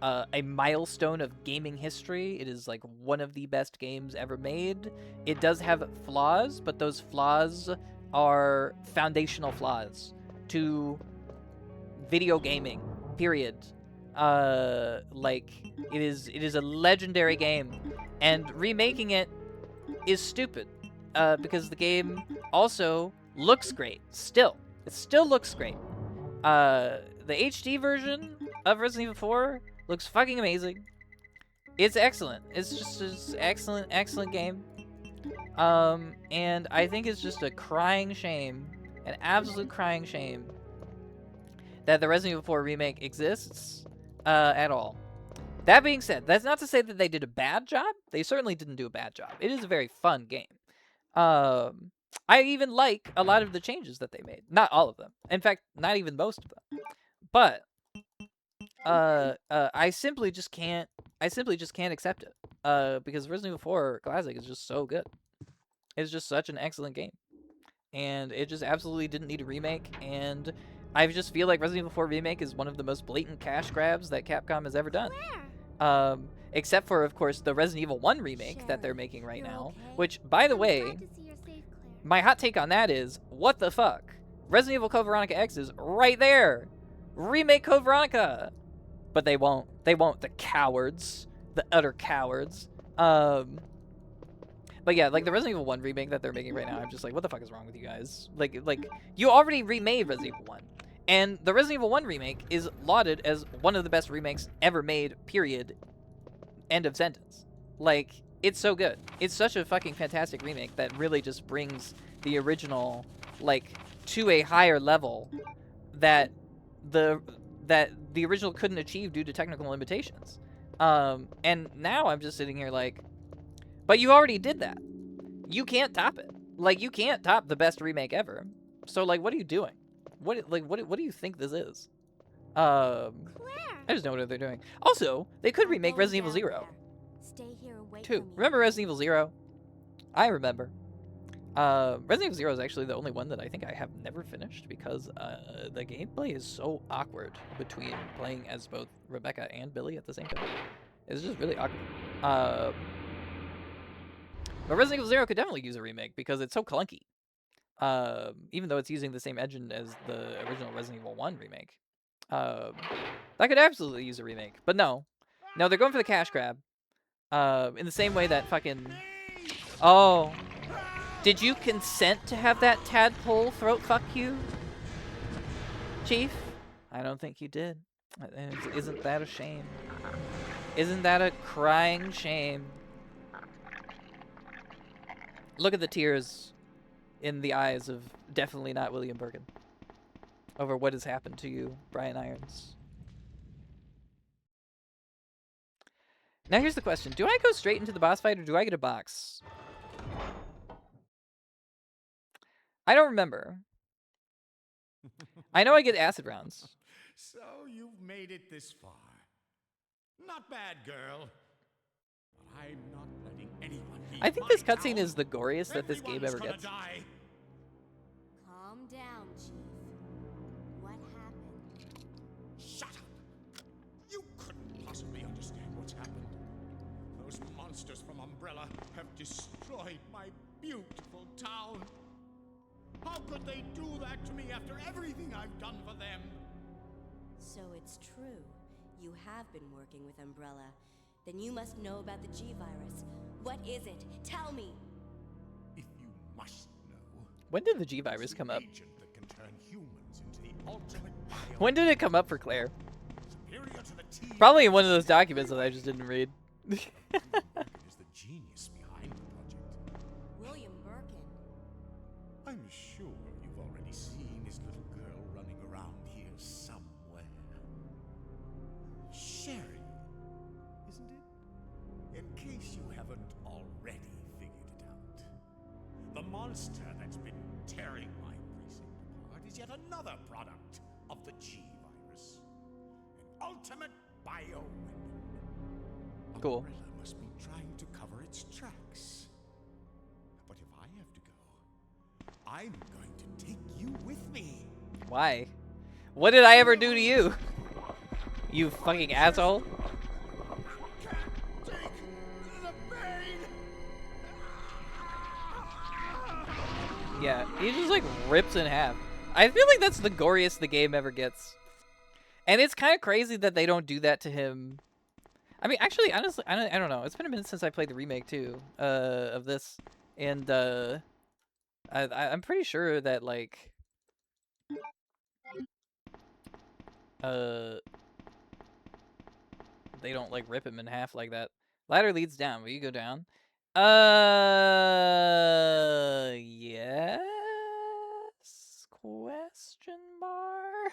a milestone of gaming history. It is like one of the best games ever made. It does have flaws, but those flaws are foundational flaws to video gaming, period. Like, it is a legendary game, and remaking it is stupid, because the game also looks great. It still looks great. The HD version of Resident Evil 4 looks fucking amazing. It's excellent. It's just an excellent game. And I think it's just a crying shame, an absolute crying shame, that the Resident Evil 4 remake exists at all. That being said, that's not to say that they did a bad job. They certainly didn't do a bad job. It is a very fun game. I even like a lot of the changes that they made. Not all of them. In fact, not even most of them. But I simply just can't accept it. Because Resident Evil 4 Classic is just so good. It's just such an excellent game. And it just absolutely didn't need a remake, and I just feel like Resident Evil 4 Remake is one of the most blatant cash grabs that Capcom has ever done. Where? Except for, of course, the Resident Evil 1 remake that they're making right you're now, okay? which, by the I'm way, glad to see you're safe, Claire. my hot take on that is, what the fuck? Resident Evil Code Veronica X is right there! Remake Code Veronica! But they won't. They won't. The cowards. The utter cowards. But yeah, like the Resident Evil 1 remake that they're making right now, I'm just like, what the fuck is wrong with you guys? Like you already remade Resident Evil 1. And the Resident Evil 1 remake is lauded as one of the best remakes ever made, period. End of sentence. Like, it's so good. It's such a fucking fantastic remake that really just brings the original, like, to a higher level that the original couldn't achieve due to technical limitations. And now I'm just sitting here like, but you already did that. You can't top it. Like, you can't top the best remake ever. So like, what are you doing? What do you think this is? Claire! I just know what they're doing. Also, they could I'm remake going Resident Evil down 0 there. Stay here and wait 2. for me. Remember Resident Evil 0? I remember. Resident Evil 0 is actually the only one that I think I have never finished because the gameplay is so awkward between playing as both Rebecca and Billy at the same time. It's just really awkward. But Resident Evil 0 could definitely use a remake because it's so clunky. Even though it's using the same engine as the original Resident Evil 1 remake. That could absolutely use a remake. But no. No, they're going for the cash grab. In the same way that fucking... Oh. Did you consent to have that tadpole throat fuck you, Chief? I don't think you did. Isn't that a shame? Isn't that a crying shame? Look at the tears in the eyes of definitely not William Birkin over what has happened to you, Brian Irons. Now here's the question. Do I go straight into the boss fight or do I get a box? I don't remember. I know I get acid rounds. So you've made it this far. Not bad, girl. But I'm not letting anyone leave I think my this cutscene town. is the goriest that this game ever Everyone's gonna gets. die. Calm down, Chief. What happened? Shut up! You couldn't possibly understand what's happened. Those monsters from Umbrella have destroyed my beautiful town. How could they do that to me after everything I've done for them? So it's true. You have been working with Umbrella. Then you must know about the G-Virus. What is it? Tell me! If you must know, When did the G it's virus an come up? agent that can turn humans into the ultimate bio. When did it come up for Claire? Superior to the T. Probably in one of those documents that I just didn't read. Is the genius behind the project. William Birkin. I'm sure you've already seen his little girl running around here somewhere. Sherry, isn't it? In case you haven't already figured it out. The monster that's been tearing my precinct apart is yet another product of the G-Virus. An ultimate bioweapon. Cool. Umbrella must be trying to cover its tracks. But if I have to go, I'm going to take you with me. Why? What did I ever do to you? You fucking asshole. Can't take the pain. Yeah, he just like rips in half. I feel like that's the goriest the game ever gets. And it's kind of crazy that they don't do that to him. I mean, actually, honestly, I don't know. It's been a minute since I played the remake too, of this. And I'm pretty sure that like they don't like rip him in half like that. Ladder leads down. Will you go down? Yes? Question mark?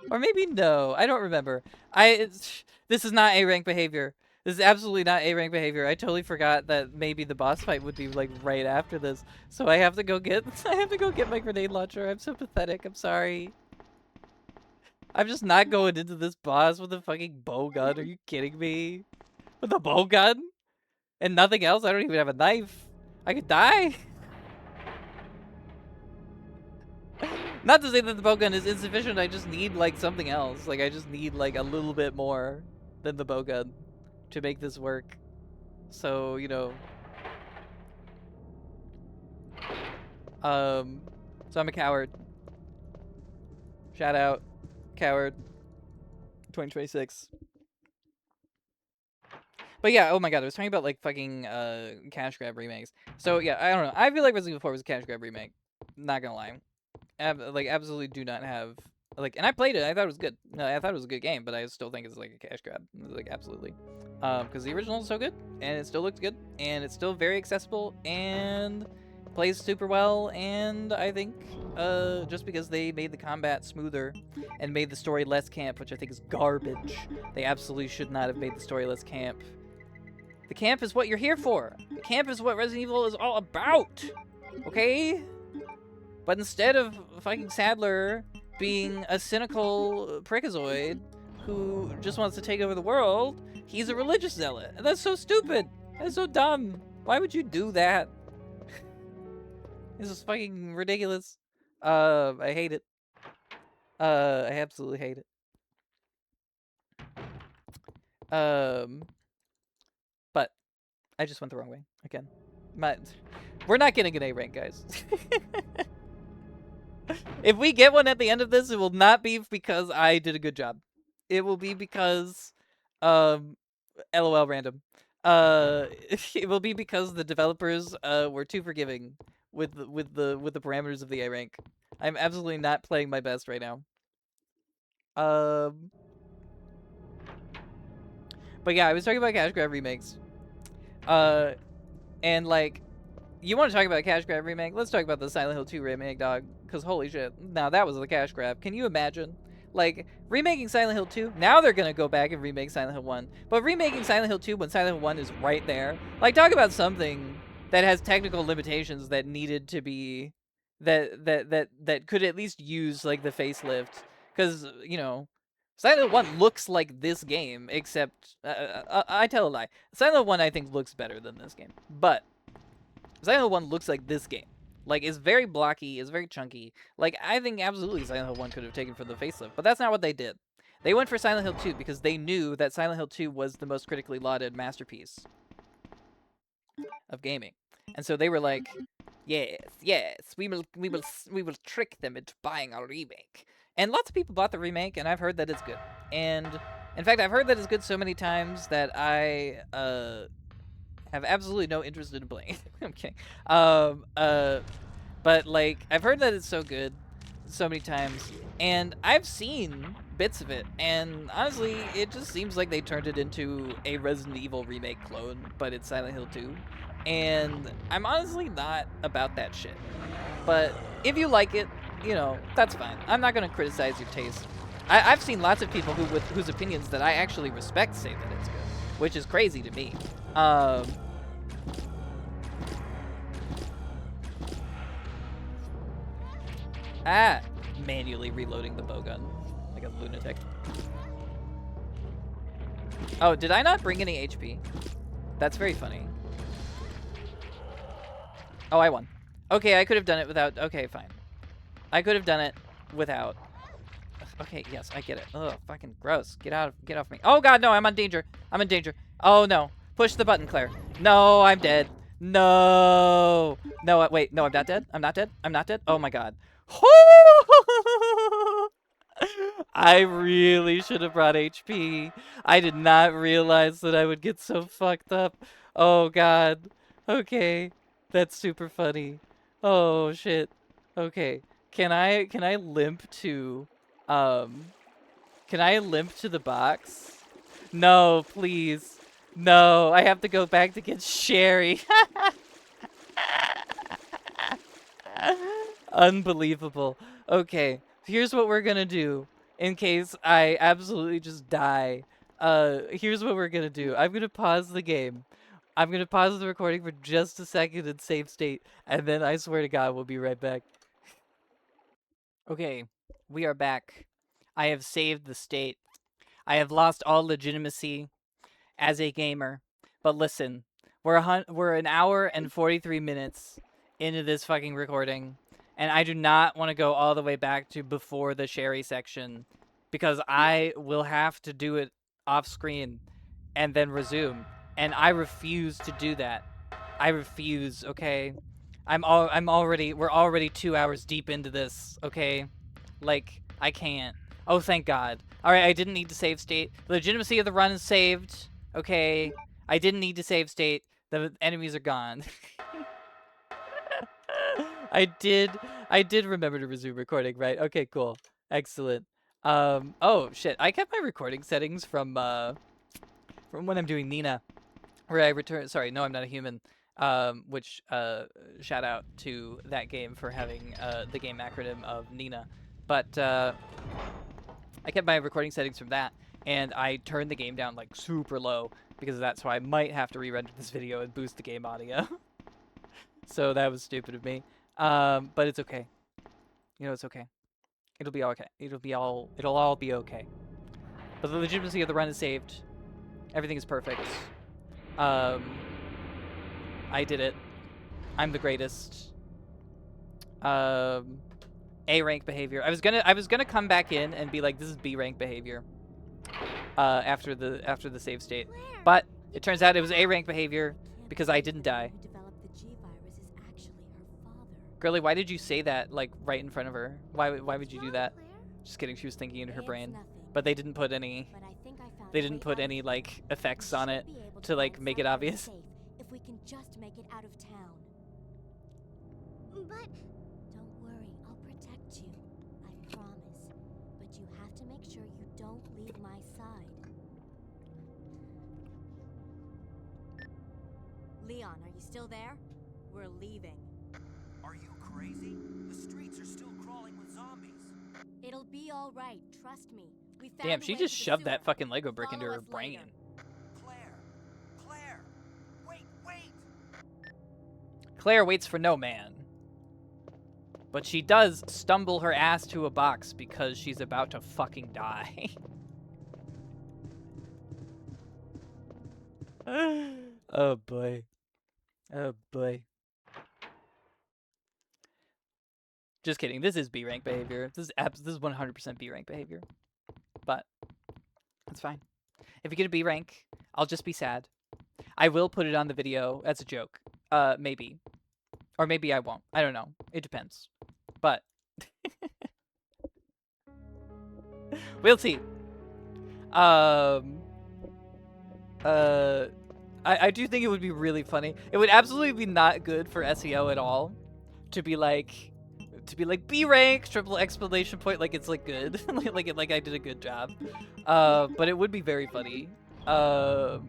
Or maybe no. I don't remember. This is not A-rank behavior. This is absolutely not A-rank behavior. I totally forgot that maybe the boss fight would be like right after this. So I have to go get my grenade launcher. I'm so pathetic. I'm sorry. I'm just not going into this boss with a fucking bow gun. Are you kidding me? With a bow gun? And nothing else? I don't even have a knife. I could die. Not to say that the bow gun is insufficient. I just need like something else. Like I just need like a little bit more than the bow gun to make this work. So, you know. So I'm a coward. Shout out. Coward. 2026. But yeah, oh my god, I was talking about like fucking cash grab remakes. So yeah, I don't know. I feel like Resident Evil 4 was a cash grab remake. Not gonna lie. Like absolutely do not have like, and I played it. I thought it was good. No, I thought it was a good game, but I still think it's like a cash grab. Like absolutely, because the original is so good, and it still looks good, and it's still very accessible, and plays super well. And I think just because they made the combat smoother and made the story less camp, which I think is garbage, they absolutely should not have made the story less camp. The camp is what you're here for. The camp is what Resident Evil is all about. Okay? But instead of fucking Sadler being a cynical prickazoid who just wants to take over the world, he's a religious zealot. And that's so stupid. That's so dumb. Why would you do that? This is fucking ridiculous. I hate it. I absolutely hate it. But I just went the wrong way again. We're not getting an A rank, guys. If we get one at the end of this, it will not be because I did a good job. It will be because, LOL random. It will be because the developers were too forgiving with the parameters of the A rank. I'm absolutely not playing my best right now. But yeah, I was talking about Cash Grab remakes. And like, you want to talk about a Cash Grab remake? Let's talk about the Silent Hill 2 remake, dog. Because holy shit, now that was the Cash Grab. Can you imagine? Like, remaking Silent Hill 2, now they're gonna go back and remake Silent Hill 1. But remaking Silent Hill 2 when Silent Hill 1 is right there. Like, talk about something that has technical limitations that needed to be... That could at least use, like, the facelift. Because, you know, Silent Hill 1 looks like this game, except... I tell a lie. Silent Hill 1, I think, looks better than this game. But Silent Hill 1 looks like this game. Like, it's very blocky, it's very chunky. Like, I think absolutely Silent Hill 1 could have taken for the facelift, but that's not what they did. They went for Silent Hill 2 because they knew that Silent Hill 2 was the most critically lauded masterpiece of gaming. And so they were like, yes, we will trick them into buying our remake. And lots of people bought the remake, and I've heard that it's good. And, in fact, I've heard that it's good so many times that I, have absolutely no interest in playing. I'm kidding. But like, I've heard that it's so good so many times, and I've seen bits of it, and honestly, it just seems like they turned it into a Resident Evil remake clone, but it's Silent Hill 2, and I'm honestly not about that shit. But if you like it, you know, that's fine. I'm not gonna criticize your taste. I've seen lots of people whose opinions that I actually respect say that it's good, which is crazy to me. Manually reloading the bowgun like a lunatic. Oh, did I not bring any HP? That's very funny. Oh, I won. Okay, I could have done it without... Okay, fine. I could have done it without... Okay, yes, I get it. Ugh, fucking gross. Get off me. Oh god, no, I'm in danger. I'm in danger. Oh no. Push the button, Claire. No, I'm dead. No. No, wait, no, I'm not dead. I'm not dead. I'm not dead. Oh my god. I really should have brought HP. I did not realize that I would get so fucked up. Oh god. Okay. That's super funny. Oh shit. Okay. Can I limp to can I limp to the box? No, please. No, I have to go back to get Sherry. Unbelievable. Okay, here's what we're gonna do in case I absolutely just die. Here's what we're gonna do. I'm gonna pause the game. I'm gonna pause the recording for just a second and save state, and then I swear to God, we'll be right back. Okay, we are back. I have saved the state. I have lost all legitimacy as a gamer. But listen, we're an hour and 43 minutes into this fucking recording, and I do not want to go all the way back to before the Sherry section, because I will have to do it off screen and then resume, and I refuse to do that. I refuse, okay? We're already 2 hours deep into this, okay? Like, I can't. Oh, thank God. Alright, I didn't need to save state. The legitimacy of the run is saved. Okay. I didn't need to save state. The enemies are gone. I did remember to resume recording, right? Okay, cool. Excellent. Oh, shit. I kept my recording settings from when I'm doing Nina. Where I return... Sorry, no, I'm not a human. Which, shout out to that game for having, the game acronym of Nina. But, I kept my recording settings from that, and I turned the game down, like, super low, because of that, so I might have to re-render this video and boost the game audio. So that was stupid of me. But it's okay. You know, it's okay. It'll be okay. It'll all be okay. But the legitimacy of the run is saved. Everything is perfect. I did it. I'm the greatest. A rank behavior. I was gonna come back in and be like, this is B rank behavior. After the save state. Claire, But it turns out it was A rank behavior because I didn't die. Who developed the G virus is actually her father. Girly, why did you say that like right in front of her? Why would you do wrong, that? Claire? Just kidding. She was thinking in her It's brain. nothing, But they didn't put any. but I think I found They a didn't way put out any of like here. effects We on should it be able to like find make it somewhere obvious. safe if we can just make it out of town. But Don't worry, I'll protect you. I promise. But you have to make sure you don't leave my side. Leon, are you still there? We're leaving. Are you crazy? The streets are still crawling with zombies. It'll be all right. Trust me. We found Damn, a she way just to the shoved that sewer. fucking Lego brick into Follow her us brain. later. Claire! Claire! Wait! Claire waits for no man. But she does stumble her ass to a box because she's about to fucking die. Oh boy. Oh boy. Just kidding. This is B rank behavior. This is 100% B rank behavior. But it's fine. If you get a B rank, I'll just be sad. I will put it on the video as a joke. Maybe. Or maybe I won't. I don't know. It depends. But we'll see. I do think it would be really funny. It would absolutely be not good for SEO at all to be like B rank triple exclamation point, like it's like good. like I did a good job. But it would be very funny. So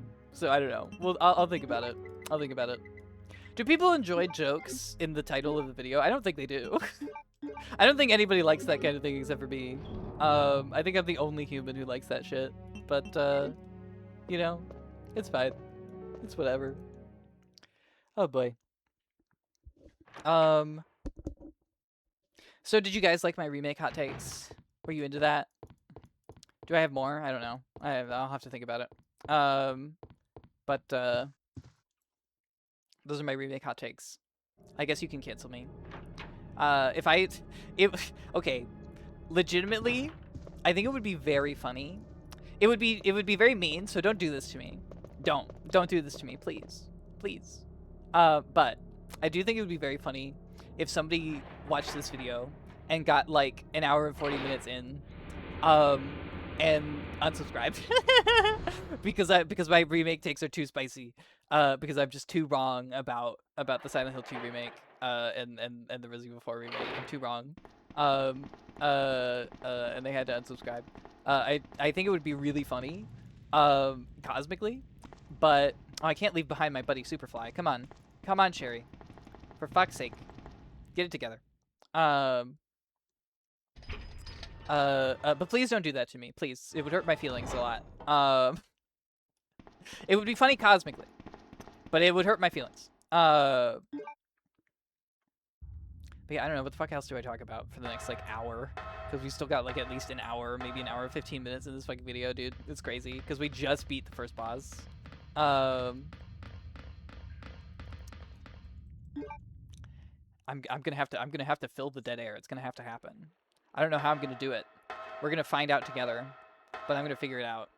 I don't know. Well, I'll think about it. I'll think about it. Do people enjoy jokes in the title of the video? I don't think they do. I don't think anybody likes that kind of thing except for me. I think I'm the only human who likes that shit. But, you know, it's fine. It's whatever. Oh boy. So did you guys like my remake hot takes? Were you into that? Do I have more? I don't know. I'll have to think about it. But those are my remake hot takes. I guess you can cancel me. Okay, legitimately, I think it would be very funny. It would be very mean, so don't do this to me. Don't do this to me, please. Please. But I do think it would be very funny if somebody watched this video and got like an hour and 40 minutes in, and unsubscribed because my remake takes are too spicy. Because I'm just too wrong about the Silent Hill 2 remake, and the Resident Evil 4 remake. I'm too wrong. And they had to unsubscribe. I think it would be really funny, cosmically, but I can't leave behind my buddy Superfly. Come on, Sherry, for fuck's sake, get it together. But please don't do that to me, please. It would hurt my feelings a lot. It would be funny cosmically, but it would hurt my feelings. But yeah, I don't know. What the fuck else do I talk about for the next, like, hour? Because we still got, like, at least an hour, maybe an hour and 15 minutes in this fucking video, dude. It's crazy. Because we just beat the first boss. I'm gonna have to fill the dead air. It's gonna have to happen. I don't know how I'm gonna do it. We're gonna find out together. But I'm gonna figure it out.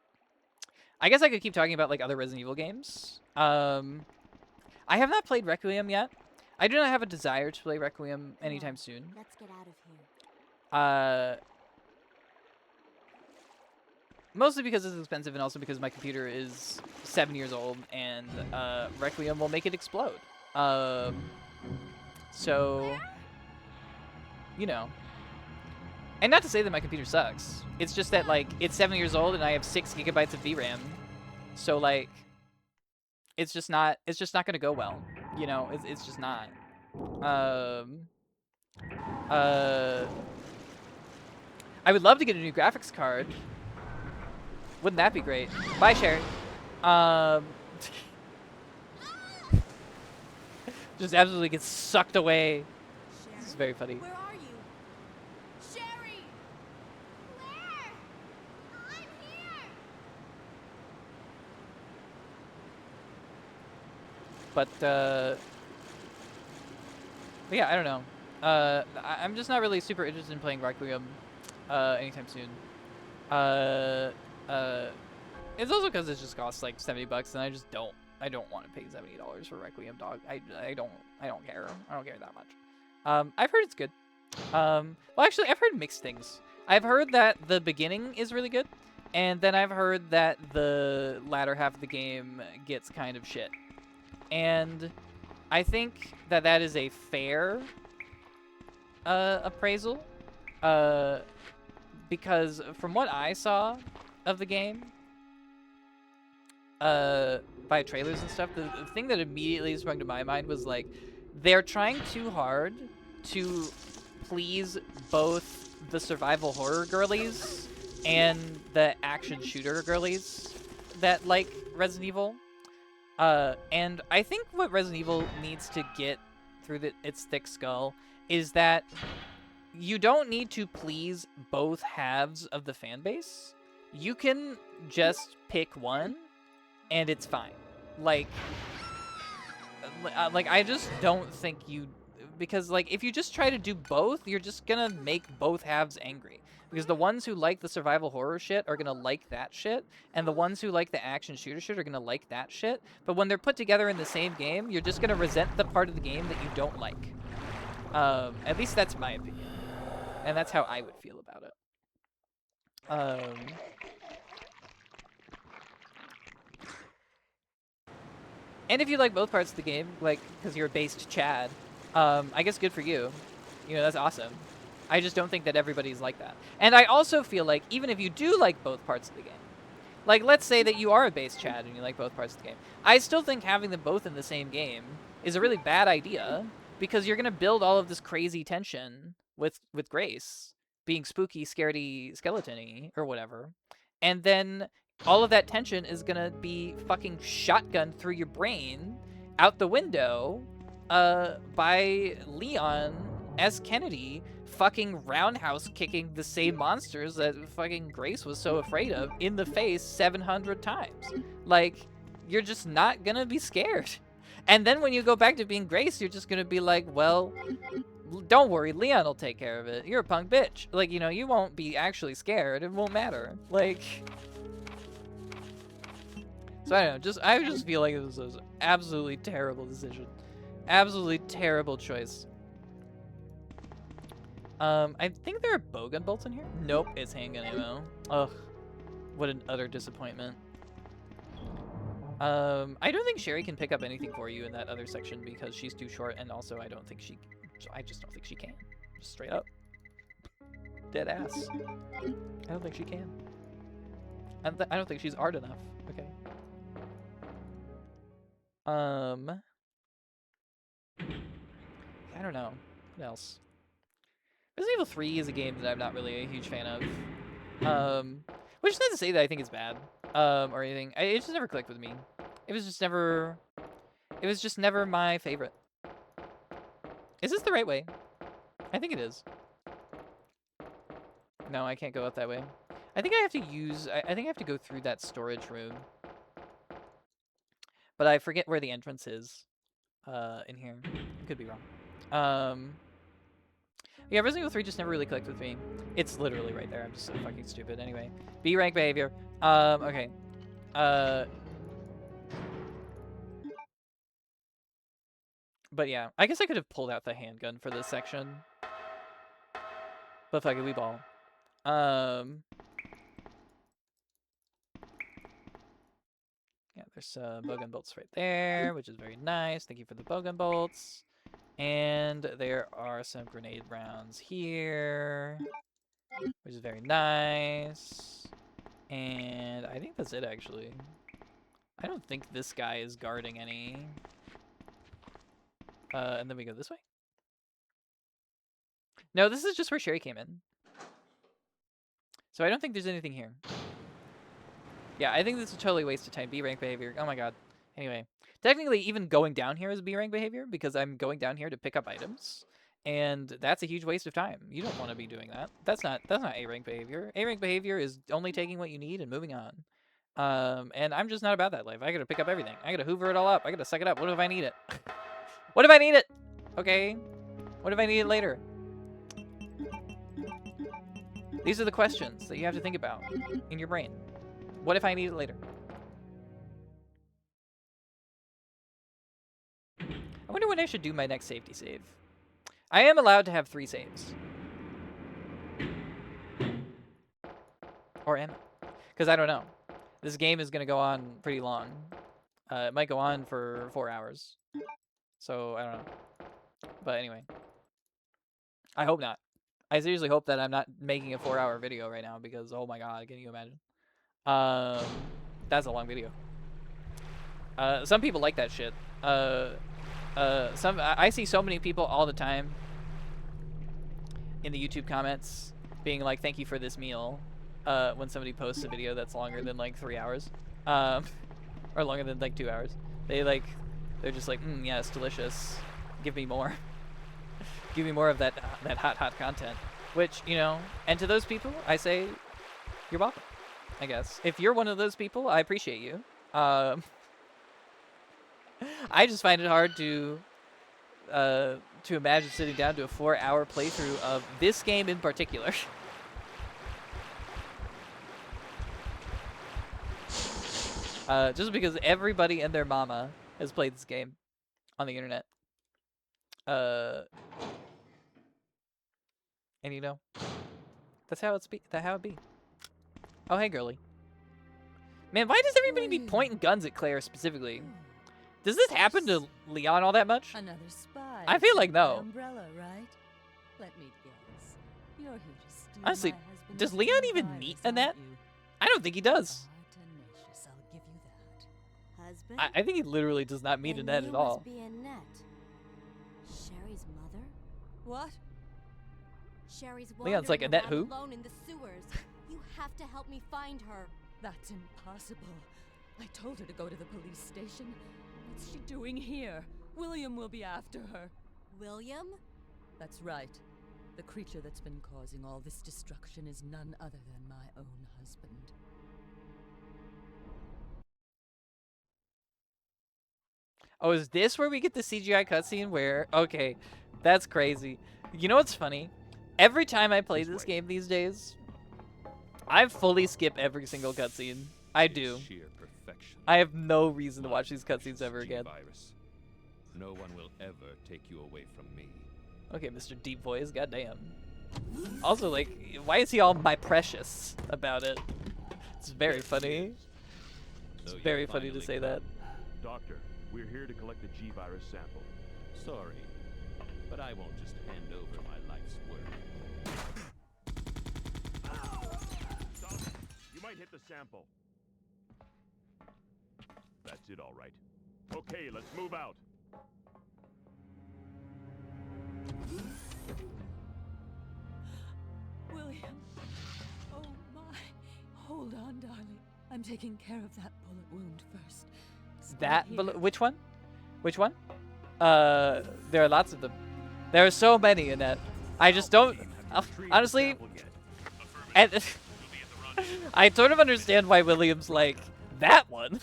I guess I could keep talking about, like, other Resident Evil games. I have not played Requiem yet. I do not have a desire to play Requiem anytime soon. Let's get out of here. Mostly because it's expensive and also because my computer is 7 years old and Requiem will make it explode. So, you know. And not to say that my computer sucks. It's just that, like, it's 7 years old and I have 6 gigabytes of VRAM. So, like, it's just not gonna go well. You know, it's just not. I would love to get a new graphics card. Wouldn't that be great? Bye, Sherry. Just absolutely gets sucked away. This is very funny. Where are you? Sherry! Claire! I'm here! But yeah, I don't know. I'm just not really super interested in playing Requiem anytime soon. It's also because it just costs like $70, and I don't want to pay $70 for Requiem, dog. I don't care. I don't care that much. I've heard it's good. Well, actually, I've heard mixed things. I've heard that the beginning is really good, and then I've heard that the latter half of the game gets kind of shit. And I think that that is a fair appraisal, because from what I saw of the game, by trailers and stuff, the thing that immediately sprung to my mind was like, they're trying too hard to please both the survival horror girlies and the action shooter girlies that like Resident Evil. And I think what Resident Evil needs to get through its thick skull is that you don't need to please both halves of the fan base. You can just pick one, and it's fine. Like I just don't think because like if you just try to do both, you're just gonna make both halves angry. Because the ones who like the survival horror shit are gonna like that shit, and the ones who like the action shooter shit are gonna like that shit. But when they're put together in the same game, you're just gonna resent the part of the game that you don't like. At least that's my opinion, and that's how I would feel about it. And if you like both parts of the game, like because you're a based Chad, I guess good for you. You know, that's awesome. I just don't think that everybody's like that. And I also feel like even if you do like both parts of the game, like let's say that you are a base Chad and you like both parts of the game, I still think having them both in the same game is a really bad idea, because you're gonna build all of this crazy tension with Grace being spooky, scaredy, skeleton-y, or whatever, and then all of that tension is gonna be fucking shotgunned through your brain out the window by Leon as Kennedy fucking roundhouse kicking the same monsters that fucking Grace was so afraid of in the face 700 times. Like, you're just not gonna be scared. And then when you go back to being Grace, you're just gonna be like, well, don't worry, Leon will take care of it. You're a punk bitch. Like, you know, you won't be actually scared. It won't matter. Like, so I don't know. I just feel like it was an absolutely terrible decision. Absolutely terrible choice. I think there are bowgun bolts in here. Nope, it's handgun ammo. Ugh, what an utter disappointment. I don't think Sherry can pick up anything for you in that other section because she's too short, and also I just don't think she can. Just straight up. Dead ass. I don't think she can. I don't think she's art enough. Okay. I don't know. What else? Resident Evil 3 is a game that I'm not really a huge fan of. Which is not to say that I think it's bad, or anything. It just never clicked with me. It was just never my favorite. Is this the right way? I think it is. No, I can't go up that way. I think I have to use, I think I have to go through that storage room. But I forget where the entrance is, in here. I could be wrong. Yeah, Resident Evil 3 just never really clicked with me. It's literally right there. I'm just so fucking stupid. Anyway, B rank behavior. Okay. But yeah, I guess I could have pulled out the handgun for this section. But fuck it, we ball. Yeah, there's bowgun bolts right there, which is very nice. Thank you for the bowgun bolts. And there are some grenade rounds here, which is very nice. And I think that's it, actually. I don't think this guy is guarding any. And then we go this way? No, this is just where Sherry came in. So I don't think there's anything here. Yeah, I think this is a totally waste of time. B rank behavior. Oh my god. Anyway, technically, even going down here is B rank behavior because I'm going down here to pick up items, and that's a huge waste of time. You don't want to be doing that. That's not A rank behavior. A rank behavior is only taking what you need and moving on. And I'm just not about that life. I gotta pick up everything. I gotta hoover it all up. I gotta suck it up. What if I need it? What if I need it? Okay. What if I need it later? These are the questions that you have to think about in your brain. What if I need it later? I wonder when I should do my next safety save. I am allowed to have 3 saves. Or am I? Because I don't know. This game is going to go on pretty long. It might go on for 4 hours. So, I don't know. But anyway. I hope not. I seriously hope that I'm not making a 4-hour video right now because, oh my god, can you imagine? That's a long video. Some people like that shit. I see so many people all the time in the YouTube comments being like, thank you for this meal, when somebody posts a video that's longer than like 3 hours, or longer than like 2 hours. They're just like, yeah, it's delicious. Give me more. Give me more of that hot content. Which, you know, and to those people, I say, you're welcome, I guess. If you're one of those people, I appreciate you. I just find it hard to imagine sitting down to a 4-hour playthrough of this game in particular. Just because everybody and their mama has played this game on the internet. And you know, that's how it be. Oh, hey, girly. Man, why does everybody be pointing guns at Claire specifically? Does this happen to Leon all that much? Another spy. I feel like no. Umbrella, right? Let me guess. You're here to steal Honestly, my husband does and Leon steal even virus, meet aren't Annette? you? I don't think he does. Tenacious, I'll give you that. Husband? I think he literally does not meet Then Annette you at all. must be Annette. Sherry's mother? What? Sherry's Leon's wandering like, Annette around who? alone in the sewers. You have to help me find her. That's impossible. I told her to go to the police station. What's she doing here? William will be after her. William? That's right. The creature that's been causing all this destruction is none other than my own husband. Oh, is this where we get the CGI cutscene where... Okay, that's crazy. You know what's funny? Every time I play this game these days, I fully skip every single cutscene. I do. Sheer perfection. I have no reason to watch these cutscenes ever again. G-Virus. No one will ever take you away from me. Okay, Mr. Deep Voice, goddamn. Also, like, why is he all my precious about it? It's very funny. It's So you very funny to finally say come. that. Doctor, we're here to collect the G-Virus sample. Sorry, but I won't just hand over my life's work. Stop! You might hit the sample. That's it, all right. Okay, let's move out. William. Oh my. Hold on, darling. I'm taking care of that bullet wound first. Stay That here. bullet, which one? Which one? There are lots of them. There are so many in that. I just don't. Honestly, and I sort of understand why William's like that one,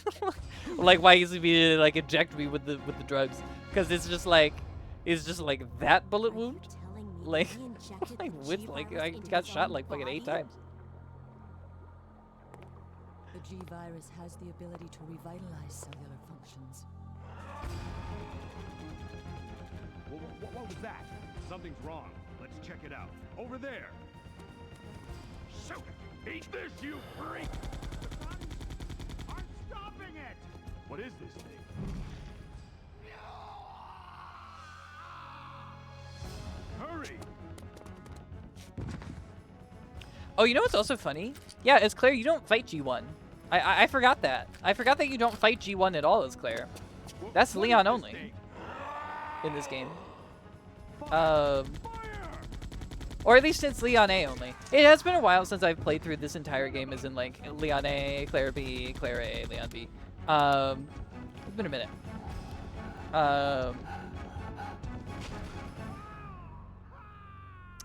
like why he's immediately like inject me with the drugs, because it's just like that bullet Are you wound, telling me like he injected like the with like G-Virus I into got his shot own like fucking 8 body? times. The G-Virus has the ability to revitalize cellular functions. What was that? Something's wrong. Let's check it out. Over there. Shoot! Eat this, you freak! The guns aren't stopping it! What is this thing? Hurry! Oh, you know what's also funny? Yeah, as Claire, you don't fight G1. I forgot that. I forgot that you don't fight G1 at all as Claire. That's What is Leon this only thing? in this game. Fire! Or at least it's Leon A only. It has been a while since I've played through this entire game as in like Leon A, Claire B, Claire A, Leon B. been a minute.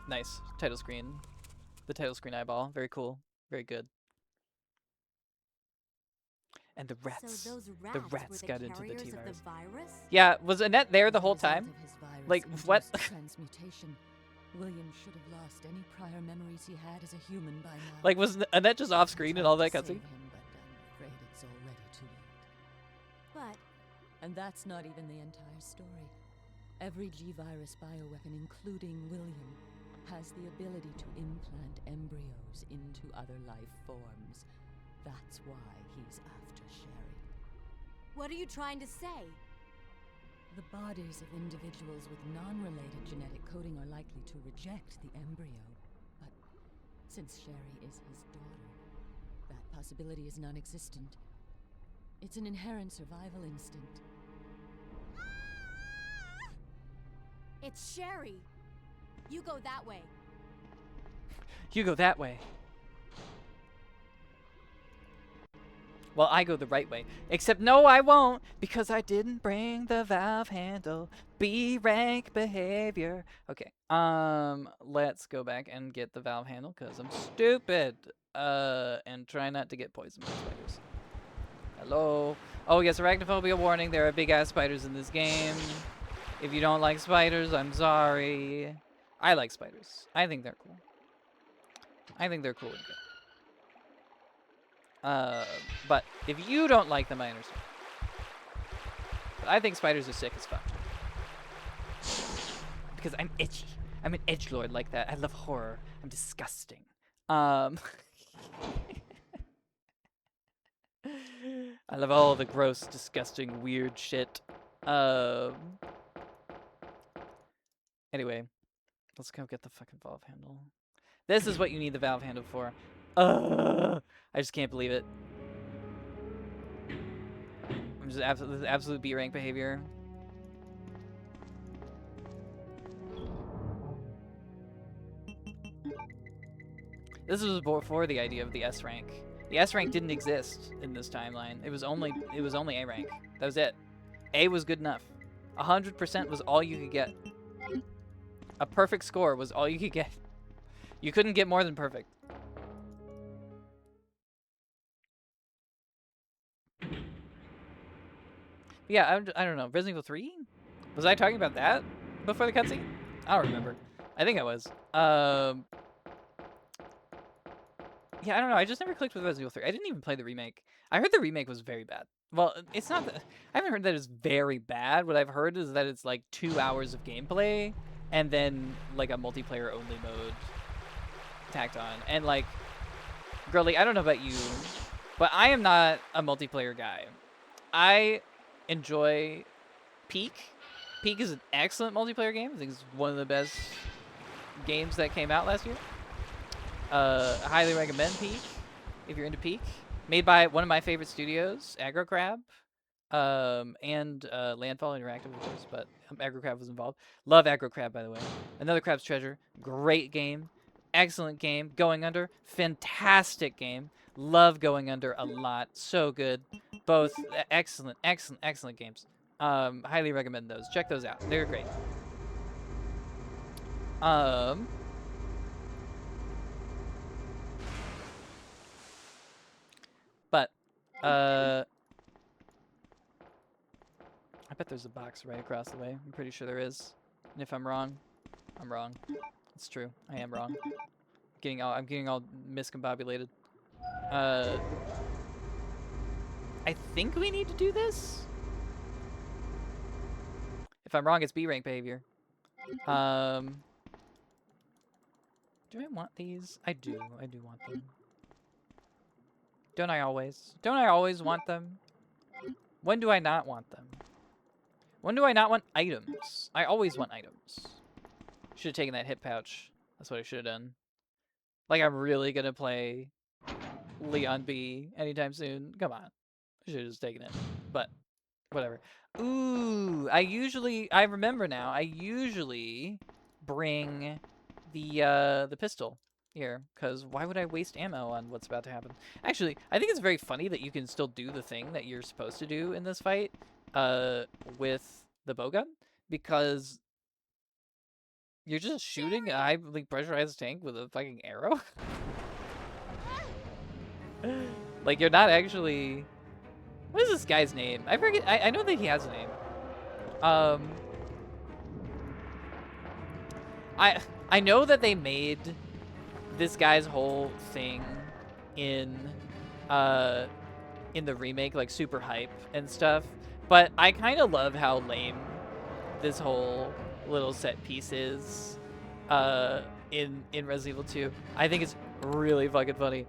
Nice. Title screen. The title screen eyeball. Very cool. Very good. And the rats. So those The rats rats were got the into the carriers T of virus. the virus? Yeah, was Annette there the As a whole result time? of his virus Like, what? induced Transmutation. William should have lost any prior memories he had as a human by now. Like, was Annette just off screen in all that Tried to cutscene? save him, but I'm afraid it's already too late. But And that's not even the entire story. Every G-Virus bioweapon, including William, has the ability to implant embryos into other life forms. That's why he's after Sherry. what are you trying to say? The bodies of individuals with non-related genetic coding are likely to reject the embryo. But since Sherry is his daughter, that possibility is non-existent. It's an inherent survival instinct. It's Sherry. You go that way. You go that way. Well, I go the right way. Except no, I won't, because I didn't bring the valve handle. B rank behavior. Okay. Let's go back and get the valve handle, because I'm stupid. And try not to get poisoned by spiders. Hello. Oh yes, arachnophobia warning. There are big ass spiders in this game. If you don't like spiders, I'm sorry. I like spiders. I think they're cool. I think they're cool and good. But if you don't like them, I understand. But I think spiders are sick as fuck. Because I'm itchy. I'm an edgelord like that. I love horror. I'm disgusting. I love all the gross, disgusting, weird shit. Anyway, let's go get the fucking valve handle. This is what you need the valve handle for. I just can't believe it. I'm just absolute B rank behavior. This was before the idea of the S rank. The S rank didn't exist in this timeline. It was only A rank. That was it. A was good enough. 100% was all you could get. A perfect score was all you could get. You couldn't get more than perfect. Yeah, I don't know. Resident Evil 3? Was I talking about that before the cutscene? I don't remember. I think I was. Yeah, I don't know. I just never clicked with Resident Evil 3. I didn't even play the remake. I heard the remake was very bad. Well, it's not that... I haven't heard that it's very bad. What I've heard is that it's like 2 hours of gameplay and then like a multiplayer only mode tacked on. And like, girly, I don't know about you, but I am not a multiplayer guy. I enjoy Peak. Peak is an excellent multiplayer game. I think it's one of the best games that came out last year. I highly recommend Peak if you're into Peak. Made by one of my favorite studios, Aggro Crab, and Landfall Interactive, of course, but Aggro Crab was involved. Love Aggro Crab, by the way. Another Crab's Treasure. Great game. Excellent game. Going Under. Fantastic game. Love Going Under a lot. So good. Both excellent, excellent, excellent games. Highly recommend those. Check those out. They're great. But, I bet there's a box right across the way. I'm pretty sure there is. And if I'm wrong, I'm wrong. It's true. I am wrong. I'm getting all miscombobulated. I think we need to do this. If I'm wrong, it's B rank behavior. Do I want these? I do. I do want them. Don't I always? Don't I always want them? When do I not want them? When do I not want items? I always want items. Should have taken that hip pouch. That's what I should have done. Like, I'm really gonna play Leon B anytime soon. Come on. I should have just taken it. But, whatever. Ooh, I remember now, I usually bring the pistol here, because why would I waste ammo on what's about to happen? Actually, I think it's very funny that you can still do the thing that you're supposed to do in this fight, with the bowgun, because you're just shooting a highly pressurized tank with a fucking arrow. Like, you're not actually... What is this guy's name? I forget. I know that he has a name. I know that they made this guy's whole thing in the remake like super hype and stuff, but I kind of love how lame this whole little set piece is in Resident Evil 2. I think it's really fucking funny.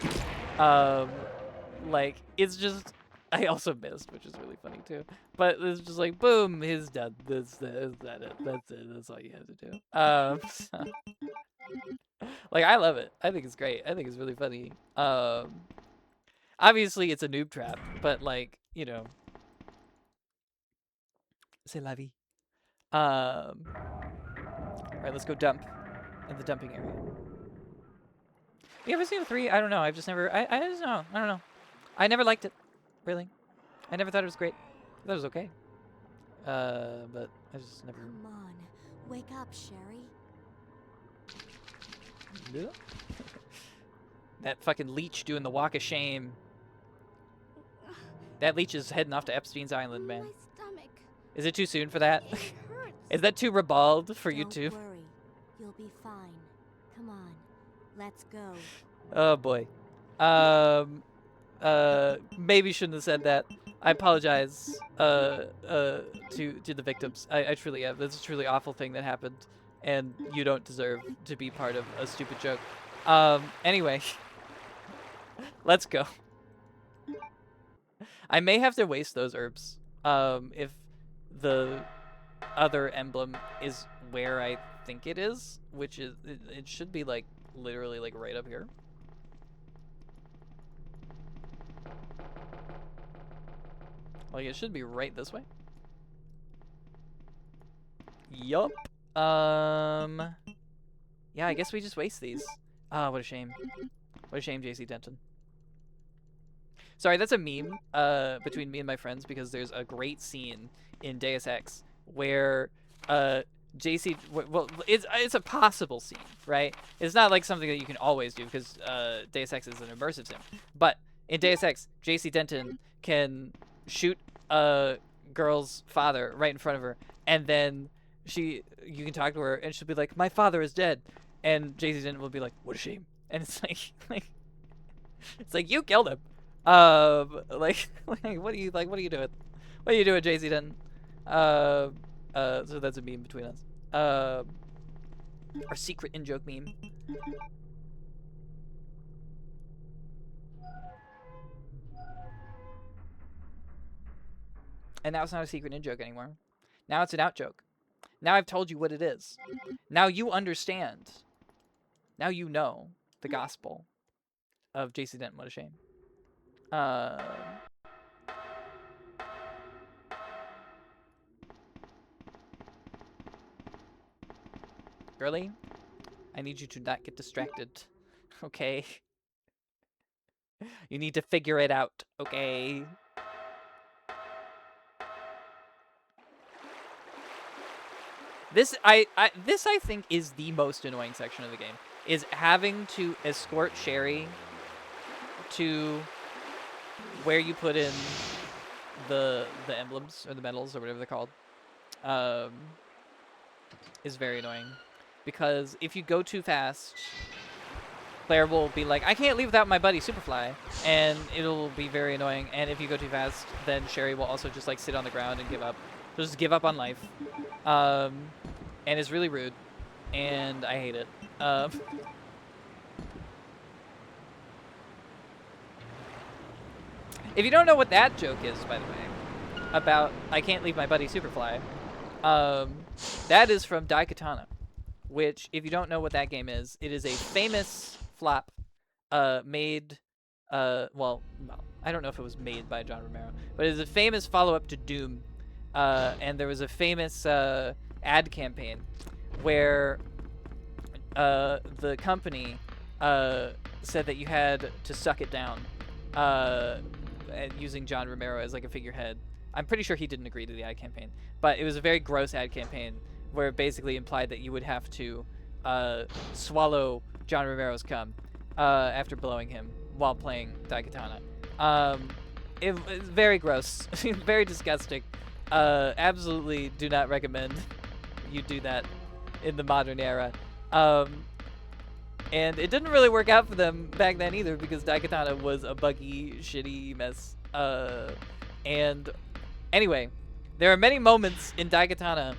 Like, it's just, I also missed, which is really funny too. But it's just like, boom, he's done. That's it. That's all you have to do. Like, I love it. I think it's great. I think it's really funny. Obviously, it's a noob trap, but like, you know, c'est la vie. All right, let's go dump in the dumping area. You ever seen 3? I don't know. I've just never. I just know. I don't know. I never liked it. Really. I never thought it was great. I thought it was okay. But I just never. Come on, wake up, Sherry. That fucking leech doing the walk of shame. That leech is heading off to Epstein's Island, man. My stomach. Is it too soon for that? It hurts. Is that too ribald for you Don't too? worry, you'll be fine. Come on, let's go. Oh boy. Maybe shouldn't have said that. I apologize to the victims. I truly am. This is a truly awful thing that happened, and you don't deserve to be part of a stupid joke. Anyway, let's go. I may have to waste those herbs if the other emblem is where I think it is, which is it should be like literally like right up here. Like, it should be right this way. Yup. Yeah, I guess we just waste these. Ah, what a shame. What a shame, JC Denton. Sorry, that's a meme between me and my friends, because there's a great scene in Deus Ex where JC, well, it's a possible scene, right? It's not like something that you can always do, because Deus Ex is an immersive sim. But in Deus Ex, JC Denton can shoot a girl's father right in front of her, and then you can talk to her, and she'll be like, "My father is dead," and JC Denton will be like, "What a shame," and it's like you killed him. Like what are you doing? What are you doing, JC Denton? So that's a meme between us. Our secret in-joke meme. And now it's not a secret in-joke anymore. Now it's an out-joke. Now I've told you what it is. Now you understand. Now you know the gospel of JC Denton. What a shame. Girly, I need you to not get distracted, okay? You need to figure it out, okay? This I think is the most annoying section of the game, is having to escort Sherry to where you put in the emblems or the medals or whatever they're called. Is very annoying, because if you go too fast, Claire will be like, "I can't leave without my buddy Superfly," and it'll be very annoying. And if you go too fast, then Sherry will also just like sit on the ground and give up. She'll just give up on life. And it's really rude, and I hate it. If you don't know what that joke is, by the way, about I can't leave my buddy Superfly, that is from Daikatana, which, if you don't know what that game is, it is a famous flop made, well, I don't know if it was made by John Romero, but it's a famous follow-up to Doom. And there was a famous ad campaign where the company said that you had to suck it down using John Romero as like a figurehead. I'm pretty sure he didn't agree to the ad campaign, but it was a very gross ad campaign where it basically implied that you would have to swallow John Romero's cum after blowing him while playing Daikatana. It's very gross, very disgusting. Absolutely do not recommend you do that in the modern era. And it didn't really work out for them back then either, because Daikatana was a buggy, shitty mess. And anyway, there are many moments in Daikatana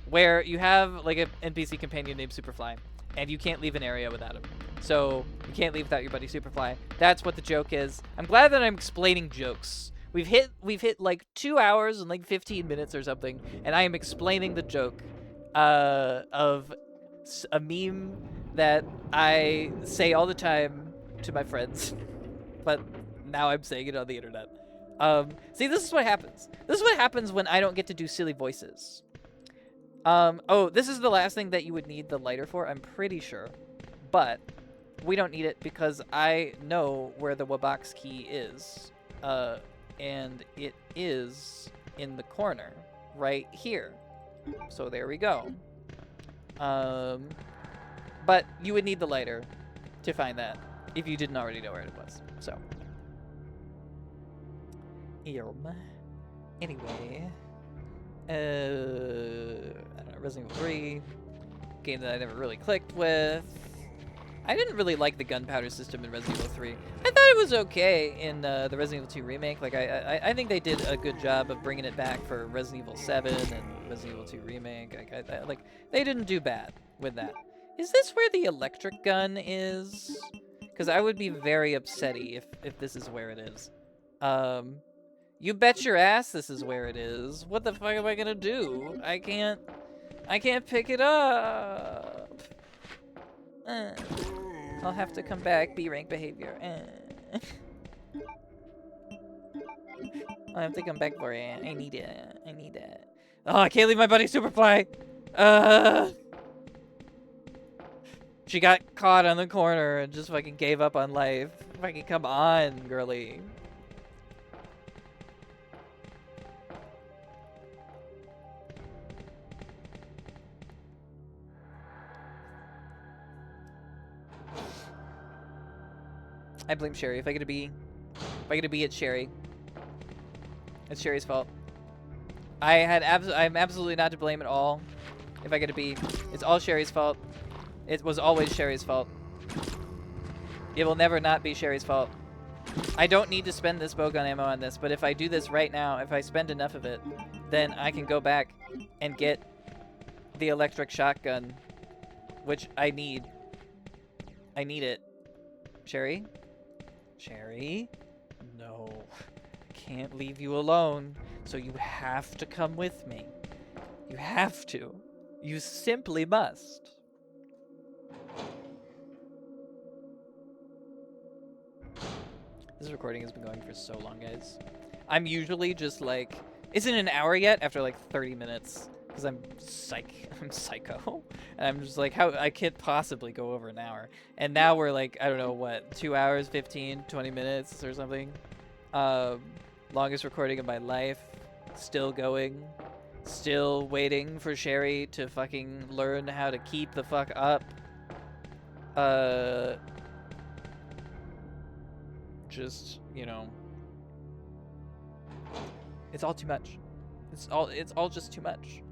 where you have like an NPC companion named Superfly, and you can't leave an area without him. So you can't leave without your buddy Superfly. That's what the joke is. I'm glad that I'm explaining jokes. We've hit like 2 hours and like 15 minutes or something, and I am explaining the joke of a meme that I say all the time to my friends, but now I'm saying it on the internet. See, this is what happens. This is what happens when I don't get to do silly voices. Oh, this is the last thing that you would need the lighter for, I'm pretty sure. But we don't need it because I know where the Wabox key is. And it is in the corner right here. So there we go. But you would need the lighter to find that if you didn't already know where it was. So. Anyway. I don't know, Resident Evil 3. Game that I never really clicked with. I didn't really like the gunpowder system in Resident Evil 3. I thought it was okay in the Resident Evil 2 remake. Like, I think they did a good job of bringing it back for Resident Evil 7 and Resident Evil 2 remake. Like, they didn't do bad with that. Is this where the electric gun is? Because I would be very upsetty if this is where it is. You bet your ass this is where it is. What the fuck am I gonna do? I can't pick it up. I'll have to come back, B rank behavior. I'll have to come back for it. I need it. I need it. Oh, I can't leave my buddy Superfly. She got caught on the corner and just fucking gave up on life. Fucking come on, girly. I blame Sherry. If I get a B, it's Sherry. It's Sherry's fault. I'm absolutely not to blame at all. If I get a B, it's all Sherry's fault. It was always Sherry's fault. It will never not be Sherry's fault. I don't need to spend this bowgun ammo on this, but if I do this right now, if I spend enough of it, then I can go back and get the electric shotgun, which I need. I need it. Sherry? Sherry? No. I can't leave you alone, so you have to come with me. You have to. You simply must. This recording has been going for so long, guys. I'm usually just like, isn't it an hour yet? After like 30 minutes. Because I'm psycho. And I'm just like, how I can't possibly go over an hour. And now we're like, I don't know what, 2 hours, 15, 20 minutes or something. Longest recording of my life. Still going. Still waiting for Sherry to fucking learn how to keep the fuck up. Just, you know. It's all too much. It's all just too much.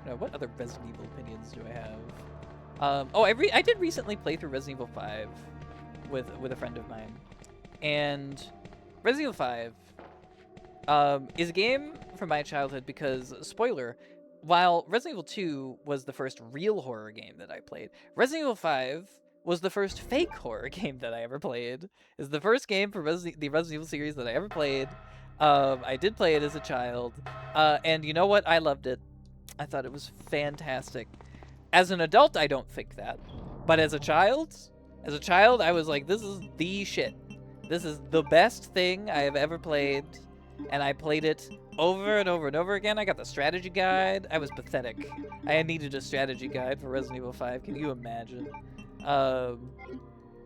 Now, what other Resident Evil opinions do I have? Oh, I did recently play through Resident Evil 5 with a friend of mine, and Resident Evil 5 is a game from my childhood because, spoiler, while Resident Evil 2 was the first real horror game that I played, Resident Evil 5 was the first fake horror game that I ever played. It's the first game for the Resident Evil series that I ever played. I did play it as a child, and you know what? I loved it. I thought it was fantastic. As an adult, I don't think that. But as a child, I was like, this is the shit. This is the best thing I have ever played. And I played it over and over and over again. I got the strategy guide. I was pathetic. I needed a strategy guide for Resident Evil 5. Can you imagine? But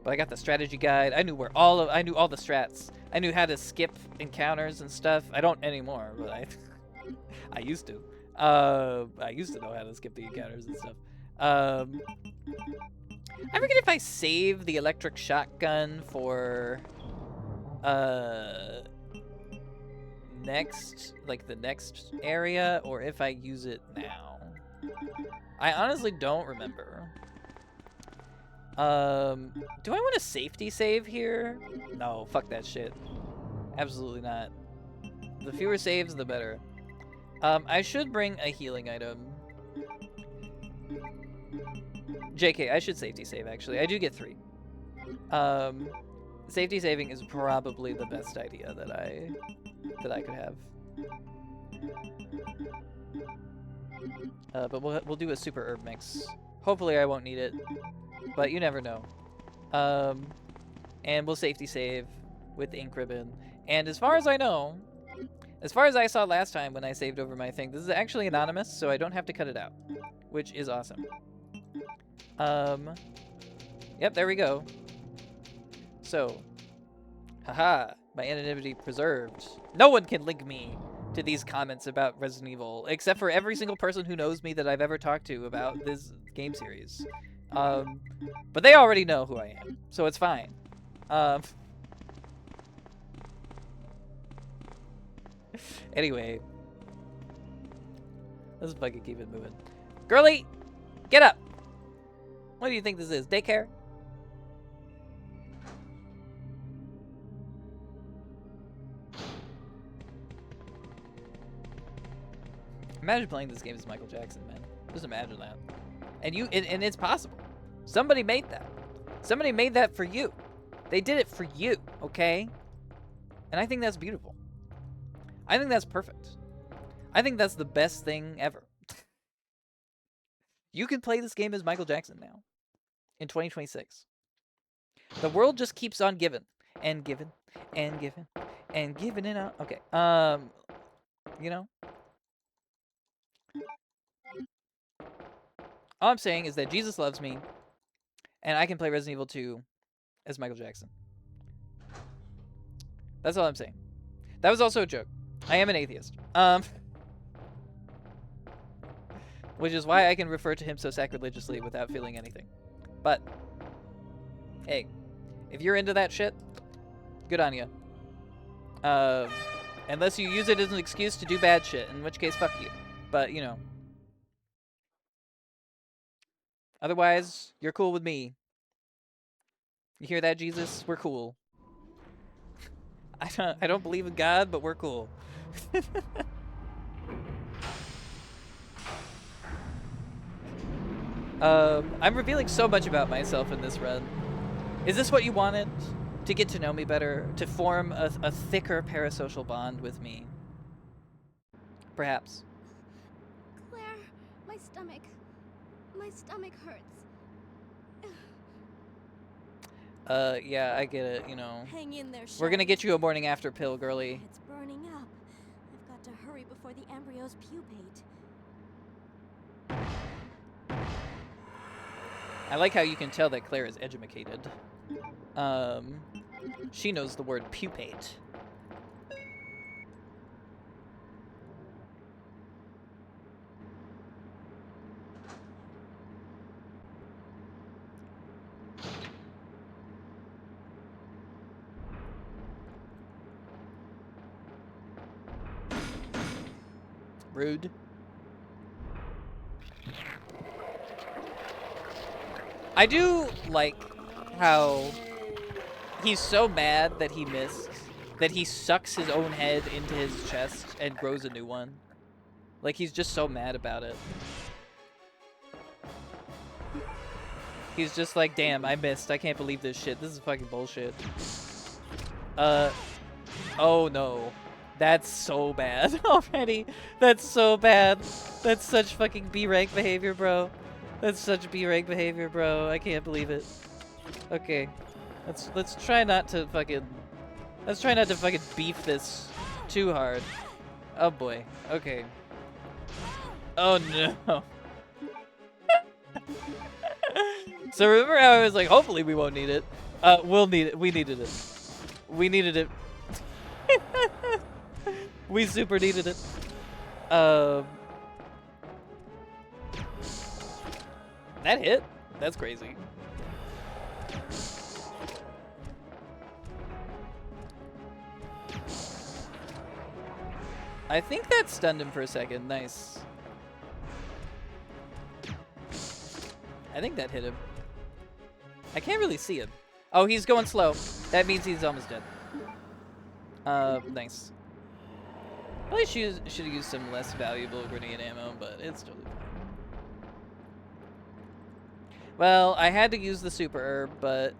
But I got the strategy guide. I knew I knew all the strats. I knew how to skip encounters and stuff. I don't anymore, but I used to. I used to know how to skip the encounters and stuff. I forget if I save the electric shotgun for the next area, or if I use it now. I honestly don't remember. Do I want a safety save here? No, fuck that shit. Absolutely not. The fewer saves, the better. I should bring a healing item. JK, I should safety save, actually. I do get 3. Safety saving is probably the best idea that I could have. But we'll do a super herb mix. Hopefully I won't need it, but you never know. And we'll safety save with ink ribbon. And as far as I know, as far as I saw last time when I saved over my thing, this is actually anonymous, so I don't have to cut it out, which is awesome. Yep, there we go. So, haha, my anonymity preserved. No one can link me to these comments about Resident Evil, except for every single person who knows me that I've ever talked to about this game series. But they already know who I am, so it's fine. Anyway, let's fucking keep it moving. Girly, get up! What do you think this is? Daycare? Imagine playing this game as Michael Jackson, man. Just imagine that. And and it's possible. Somebody made that. Somebody made that for you. They did it for you, okay? And I think that's beautiful. I think that's perfect. I think that's the best thing ever. You can play this game as Michael Jackson now. In 2026. The world just keeps on giving. And giving. And giving. And giving it out. Okay. You know? All I'm saying is that Jesus loves me. And I can play Resident Evil 2 as Michael Jackson. That's all I'm saying. That was also a joke. I am an atheist. Which is why I can refer to him so sacrilegiously without feeling anything. But, hey, if you're into that shit, good on you. Unless you use it as an excuse to do bad shit, in which case, fuck you. But, you know. Otherwise, you're cool with me. You hear that, Jesus? We're cool. I don't believe in God, but we're cool. I'm revealing so much about myself in this run. Is this what you wanted? To get to know me better? To form a thicker parasocial bond with me? Perhaps. Claire, my stomach hurts. Yeah, I get it, you know. Hang in there, We're gonna Shelley. get you a morning after pill, girly. It's burning up. I've got to hurry before the embryos pupate. I like how you can tell that Claire is edumacated. She knows the word pupate. Rude. I do like how he's so mad that he missed, that he sucks his own head into his chest and grows a new one. Like, he's just so mad about it. He's just like, damn, I missed. I can't believe this shit. This is fucking bullshit. Oh no. That's so bad already. That's so bad. That's such fucking B-rank behavior, bro. That's such B-rank behavior, bro. I can't believe it. Okay. Let's try not to fucking beef this too hard. Oh boy. Okay. Oh no. So remember how I was like, hopefully we won't need it. We'll need it. We needed it. We needed it. We super needed it. That hit? That's crazy. I think that stunned him for a second. Nice. I think that hit him. I can't really see him. Oh, he's going slow. That means he's almost dead. Nice. Probably should have used some less valuable grenade ammo, but it's totally fine. Well, I had to use the super herb, but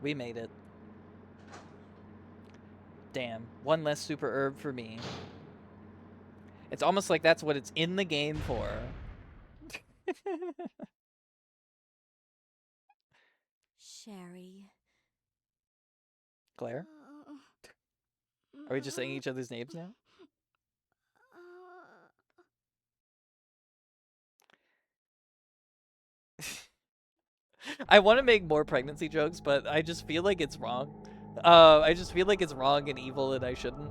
we made it. Damn, one less super herb for me. It's almost like that's what it's in the game for. Sherry. Claire? Are we just saying each other's names now? I want to make more pregnancy jokes, but I just feel like it's wrong. I just feel like it's wrong and evil and I shouldn't.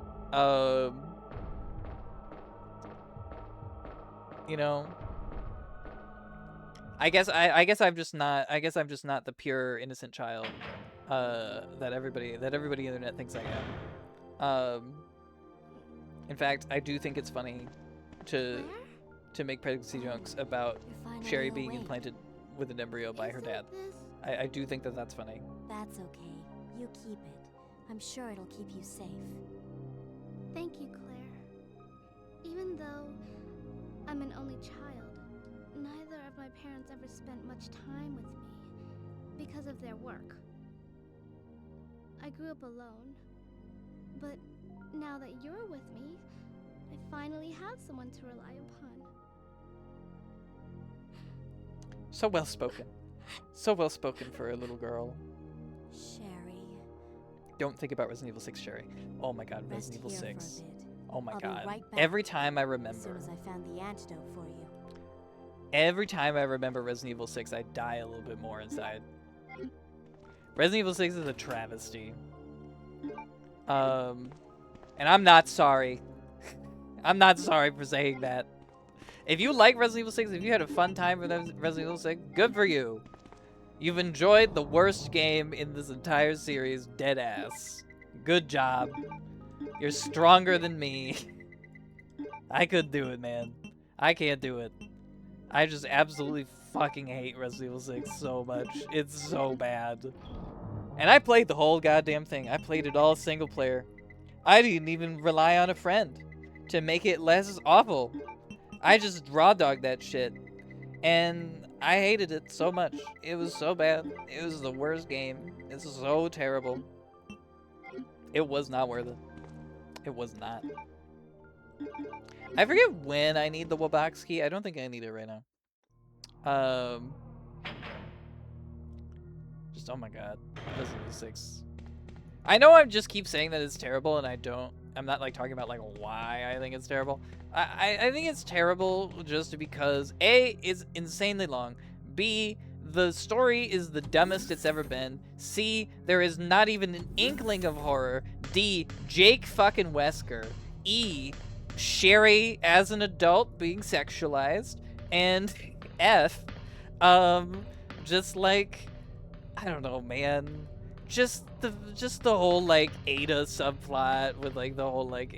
You know, I guess I'm just not the pure innocent child that everybody on the internet thinks I am. In fact, I do think it's funny to make pregnancy jokes about Sherry being implanted with an embryo by her dad. I do think that that's funny. That's okay. You keep it. I'm sure it'll keep you safe. Thank you, Claire. Even though I'm an only child, neither of my parents ever spent much time with me because of their work. I grew up alone, but now that you're with me, I finally have someone to rely upon. So well spoken. So well spoken for a little girl. Sherry. Don't think about Resident Evil 6, Sherry. Oh my god, Resident Evil 6. Oh my I'll god. be right back Every time I remember. As soon as I found the antidote for you. Every time I remember Resident Evil 6, I die a little bit more inside. Resident Evil 6 is a travesty. And I'm not sorry. I'm not sorry for saying that. If you like Resident Evil 6, if you had a fun time with Resident Evil 6, good for you. You've enjoyed the worst game in this entire series, dead ass. Good job. You're stronger than me. I could do it, man. I can't do it. I just absolutely fucking hate Resident Evil 6 so much. It's so bad. And I played the whole goddamn thing. I played it all single player. I didn't even rely on a friend to make it less awful. I just raw dogged that shit. And I hated it so much. It was so bad. It was the worst game. It's so terrible. It was not worth it. It was not. I forget when I need the Wabox key. I don't think I need it right now. Just, oh my god. Resident Evil 6. I know I just keep saying that it's terrible, and I'm not, like, talking about, like, why I think it's terrible. I think it's terrible just because, A, it's insanely long. B, the story is the dumbest it's ever been. C, there is not even an inkling of horror. D, Jake fucking Wesker. E, Sherry as an adult being sexualized. And F, just like, I don't know, man. Just the whole like Ada subplot with like the whole like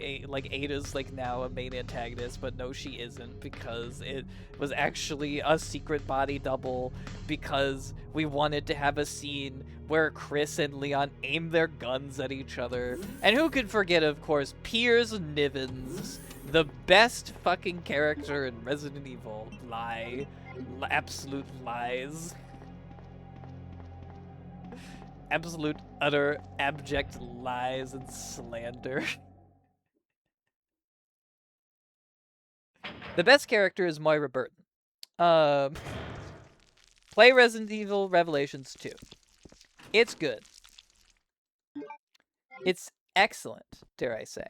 Ada's like now a main antagonist, but no, she isn't, because it was actually a secret body double because we wanted to have a scene where Chris and Leon aim their guns at each other. And who could forget, of course, Piers Nivens, the best fucking character in Resident Evil. Absolute lies. Absolute, utter, abject lies and slander. The best character is Moira Burton. Play Resident Evil Revelations 2. It's good. It's excellent, dare I say.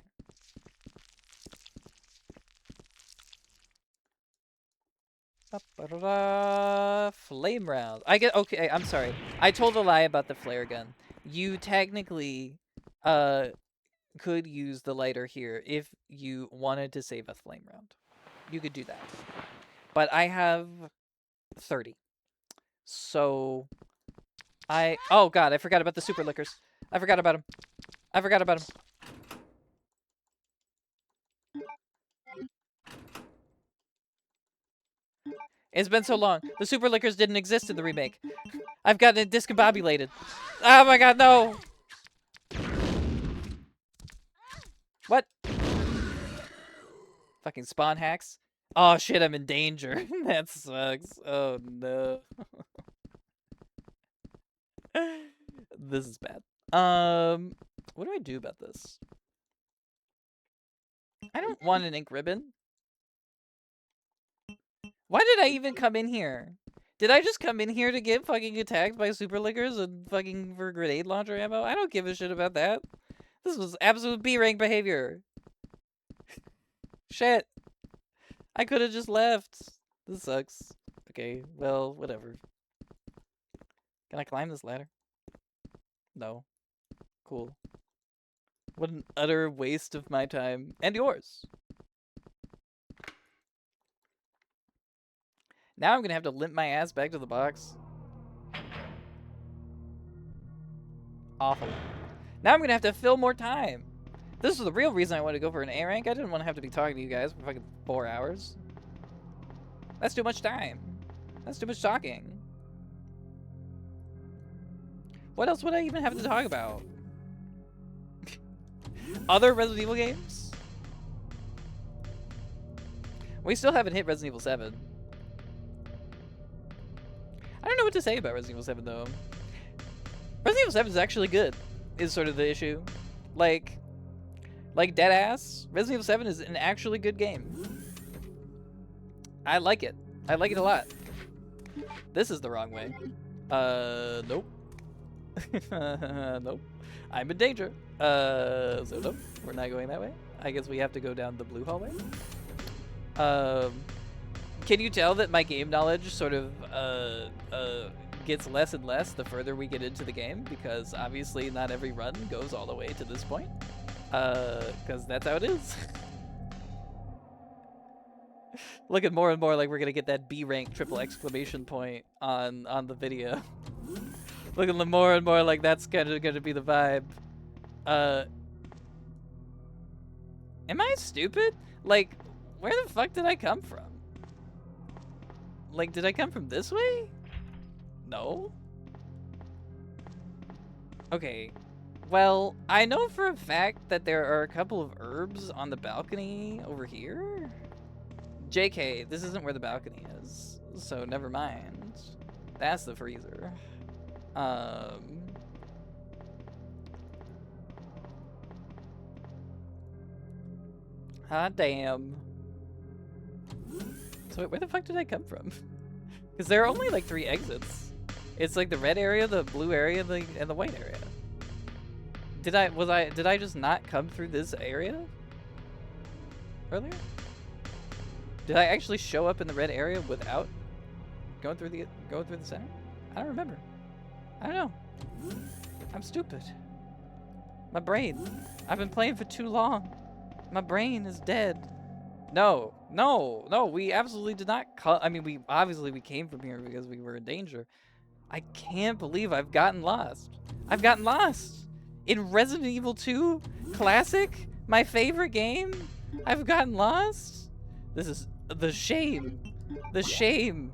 Flame round. I get okay. I'm sorry. I told a lie about the flare gun. You technically, could use the lighter here if you wanted to save a flame round. You could do that. But I have 30. So oh god, I forgot about the super lickers. I forgot about them. I forgot about them. It's been so long. The super lickers didn't exist in the remake. I've gotten it discombobulated. Oh my god, no! What? Fucking spawn hacks. Oh shit, I'm in danger. That sucks. Oh no. This is bad. What do I do about this? I don't want an ink ribbon. Why did I even come in here? Did I just come in here to get fucking attacked by super lickers and fucking for grenade launcher ammo? I don't give a shit about that. This was absolute B-rank behavior. Shit. I could have just left. This sucks. Okay, well, whatever. Can I climb this ladder? No. Cool. What an utter waste of my time. And yours. Now I'm gonna have to limp my ass back to the box. Awful. Now I'm gonna have to fill more time. This is the real reason I wanted to go for an A rank. I didn't want to have to be talking to you guys for fucking 4 hours. That's too much time. That's too much talking. What else would I even have to talk about? Other Resident Evil games? We still haven't hit Resident Evil 7. I don't know what to say about Resident Evil 7 though. Resident Evil 7 is actually good, is sort of the issue. Like deadass, Resident Evil 7 is an actually good game. I like it. I like it a lot. This is the wrong way. Nope. Nope. I'm in danger. So nope, we're not going that way. I guess we have to go down the blue hallway. Can you tell that my game knowledge sort of gets less and less the further we get into the game? Because obviously not every run goes all the way to this point. Because that's how it is. Looking more and more like we're gonna get that B rank triple exclamation point on the video. Looking more and more like that's kind of gonna be the vibe. Am I stupid? Like, where the fuck did I come from? Like, did I come from this way? No? Okay. Well, I know for a fact that there are a couple of herbs on the balcony over here. JK, this isn't where the balcony is, so never mind. That's the freezer. Hot damn. So wait, where the fuck did I come from? Because there are only like 3 exits. It's like the red area, the blue area, and the white area. Did I just not come through this area earlier? Did I actually show up in the red area without going through the center? I don't remember. I don't know. I'm stupid. My brain. I've been playing for too long. My brain is dead. No, we absolutely did not I mean, we came from here because we were in danger. I can't believe I've gotten lost. I've gotten lost! In Resident Evil 2 Classic, my favorite game, I've gotten lost? This is the shame. The shame.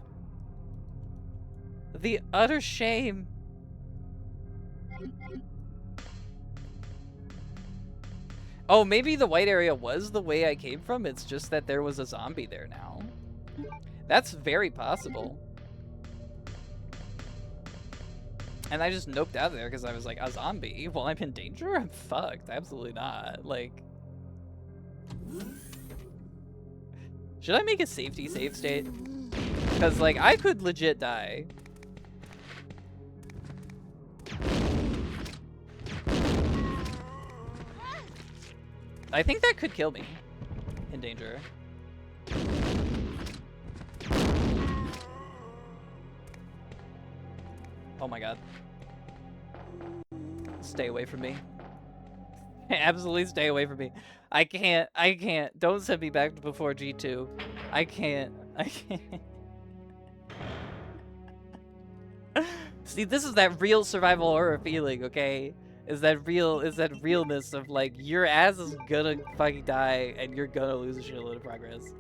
The utter shame. Oh, maybe the white area was the way I came from. It's just that there was a zombie there now. That's very possible. And I just noped out of there because I was like, a zombie? Well, I'm in danger? I'm fucked. Absolutely not. Like... Should I make a safety save state? Because, like, I could legit die. I think that could kill me in danger. Oh my god. Stay away from me. Absolutely stay away from me. I can't. Don't send me back to before G2. I can't. See, this is that real survival horror feeling, okay? Is that realness of like your ass is gonna fucking die and you're gonna lose a shitload of progress.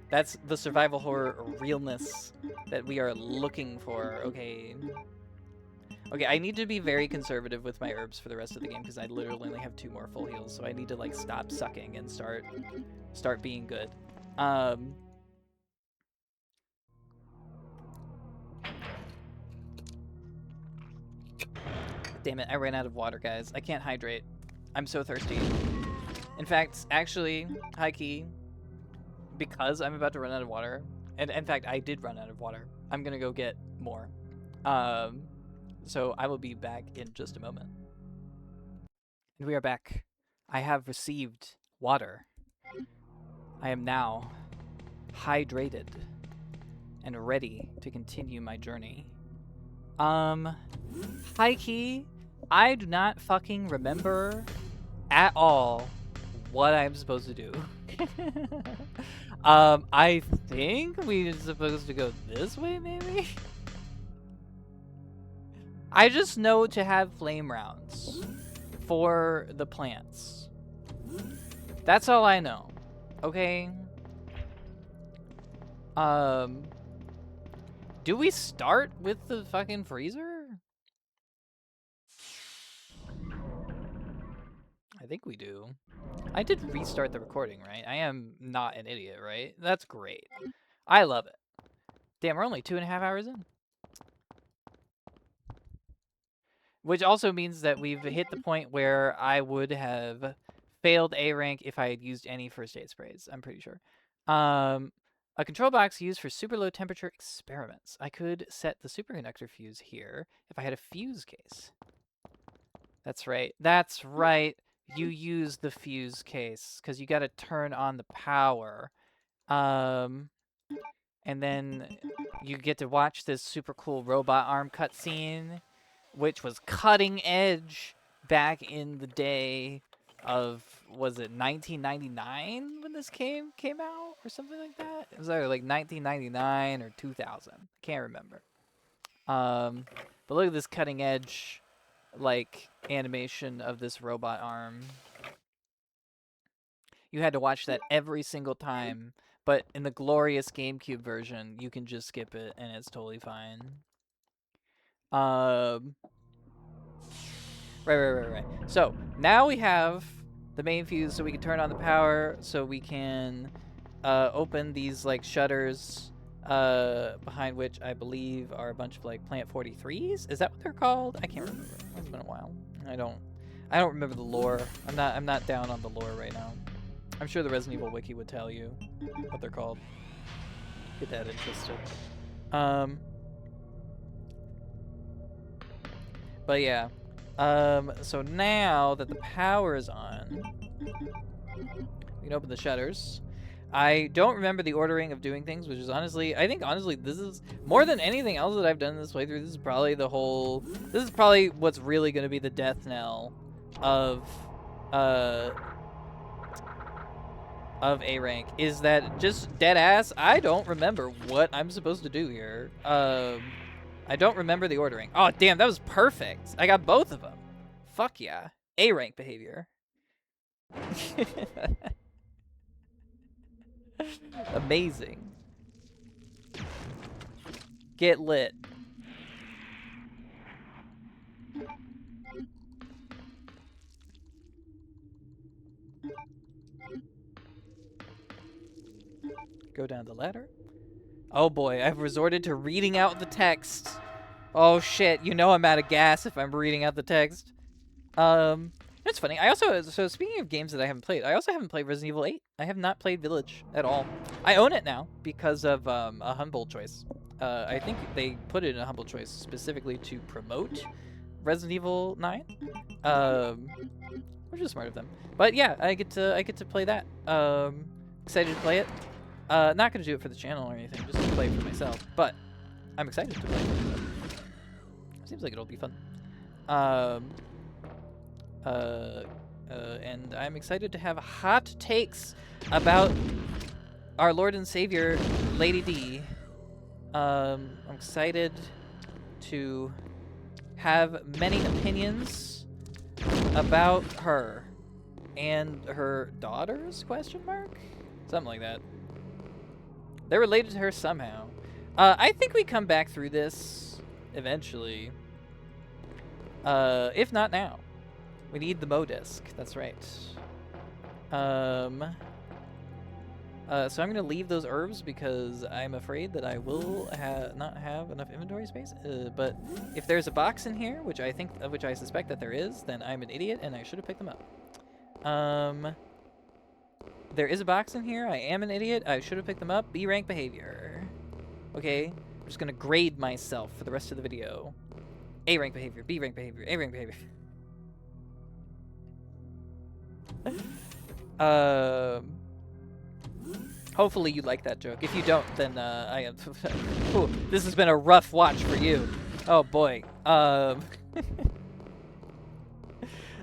That's the survival horror realness that we are looking for, okay? Okay, I need to be very conservative with my herbs for the rest of the game because I literally only have 2 more full heals, so I need to like stop sucking and start being good. Damn it, I ran out of water, guys. I can't hydrate. I'm so thirsty. In fact, actually, high key, because I'm about to run out of water, and in fact, I did run out of water, I'm gonna go get more. So I will be back in just a moment. And we are back. I have received water. I am now hydrated and ready to continue my journey. High key, I do not fucking remember at all what I'm supposed to do. I think we're supposed to go this way, maybe? I just know to have flame rounds for the plants. That's all I know. Okay? Do we start with the fucking freezer? I think we do. I did restart the recording, right? I am not an idiot, right? That's great. I love it. Damn, we're only 2.5 hours in. Which also means that we've hit the point where I would have failed A rank if I had used any first aid sprays, I'm pretty sure. A control box used for super low temperature experiments. I could set the superconductor fuse here if I had a fuse case. That's right. That's right. You use the fuse case because you got to turn on the power. And then you get to watch this super cool robot arm cutscene, which was cutting edge back in the day of, was it 1999 when this game came out or something like that? It was either like 1999 or 2000. Can't remember. But look at this cutting edge like animation of this robot arm. You had to watch that every single time, but in the glorious GameCube version, you can just skip it and it's totally fine. Right. So now we have the main fuse, so we can turn on the power, so we can open these like shutters, behind which I believe are a bunch of like Plant 43s. Is that what they're called? I can't remember. It's been a while. I don't remember the lore. I'm not down on the lore right now. I'm sure the Resident Evil wiki would tell you what they're called. Get that interested. But yeah. So now that the power is on, we can open the shutters. I don't remember the ordering of doing things, which is honestly, I think honestly, this is more than anything else that I've done in this playthrough. This is probably what's really going to be the death knell of A rank, is that just dead ass, I don't remember what I'm supposed to do here. I don't remember the ordering. Oh, damn, that was perfect. I got both of them. Fuck yeah. A rank behavior. Amazing. Get lit. Go down the ladder. Oh boy, I've resorted to reading out the text. Oh shit, you know I'm out of gas if I'm reading out the text. It's funny. So speaking of games that I haven't played, I also haven't played Resident Evil 8. I have not played Village at all. I own it now because of a Humble Choice. I think they put it in a Humble Choice specifically to promote Resident Evil 9. Which is smart of them. But yeah, I get to play that. Excited to play it. Not gonna do it for the channel or anything, just to play it for myself. But I'm excited to play it. Seems like it'll be fun. And I'm excited to have hot takes about our Lord and Savior, Lady D. I'm excited to have many opinions about her and her daughters, question mark? Something like that. They're related to her somehow. I think we come back through this eventually. If not now. We need the Mo disc. That's right. So I'm going to leave those herbs because I'm afraid that I will not have enough inventory space. But if there's a box in here, which I suspect that there is, then I'm an idiot and I should have picked them up. There is a box in here. I am an idiot. I should have picked them up. B rank behavior. Okay. I'm just going to grade myself for the rest of the video. A rank behavior, B rank behavior, A rank behavior. Hopefully you like that joke. If you don't, then I am. Ooh, this has been a rough watch for you. Oh boy. I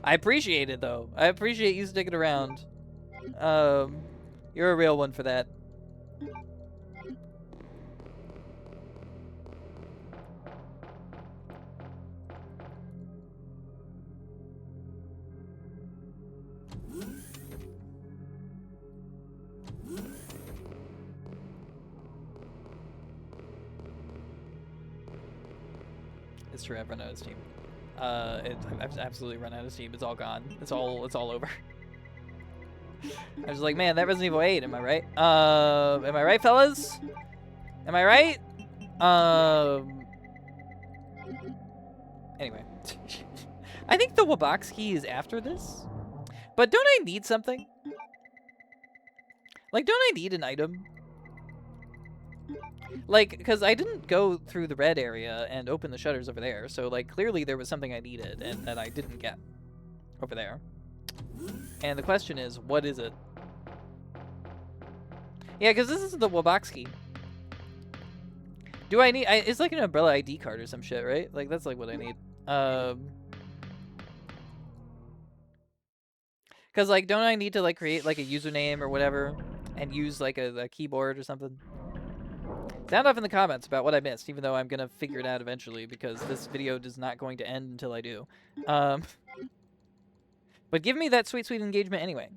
appreciate it though. I appreciate you sticking around. You're a real one for that. It's true, I've run out of steam. I've absolutely run out of steam. It's all gone. It's all over. I was like, man, that Resident Evil 8, am I right? Am I right, fellas? Am I right? Anyway. I think the Waboxki is after this. But don't I need something? Like, don't I need an item? Like, because I didn't go through the red area and open the shutters over there, so, like, clearly there was something I needed and that I didn't get over there. And the question is, what is it? Yeah, because this is the Waboxki. Do I need... it's like an Umbrella ID card or some shit, right? Like, that's, like, what I need. Because, like, don't I need to, like, create, like, a username or whatever and use, like, a keyboard or something? Sound off in the comments about what I missed, even though I'm going to figure it out eventually, because this video is not going to end until I do. But give me that sweet, sweet engagement anyway.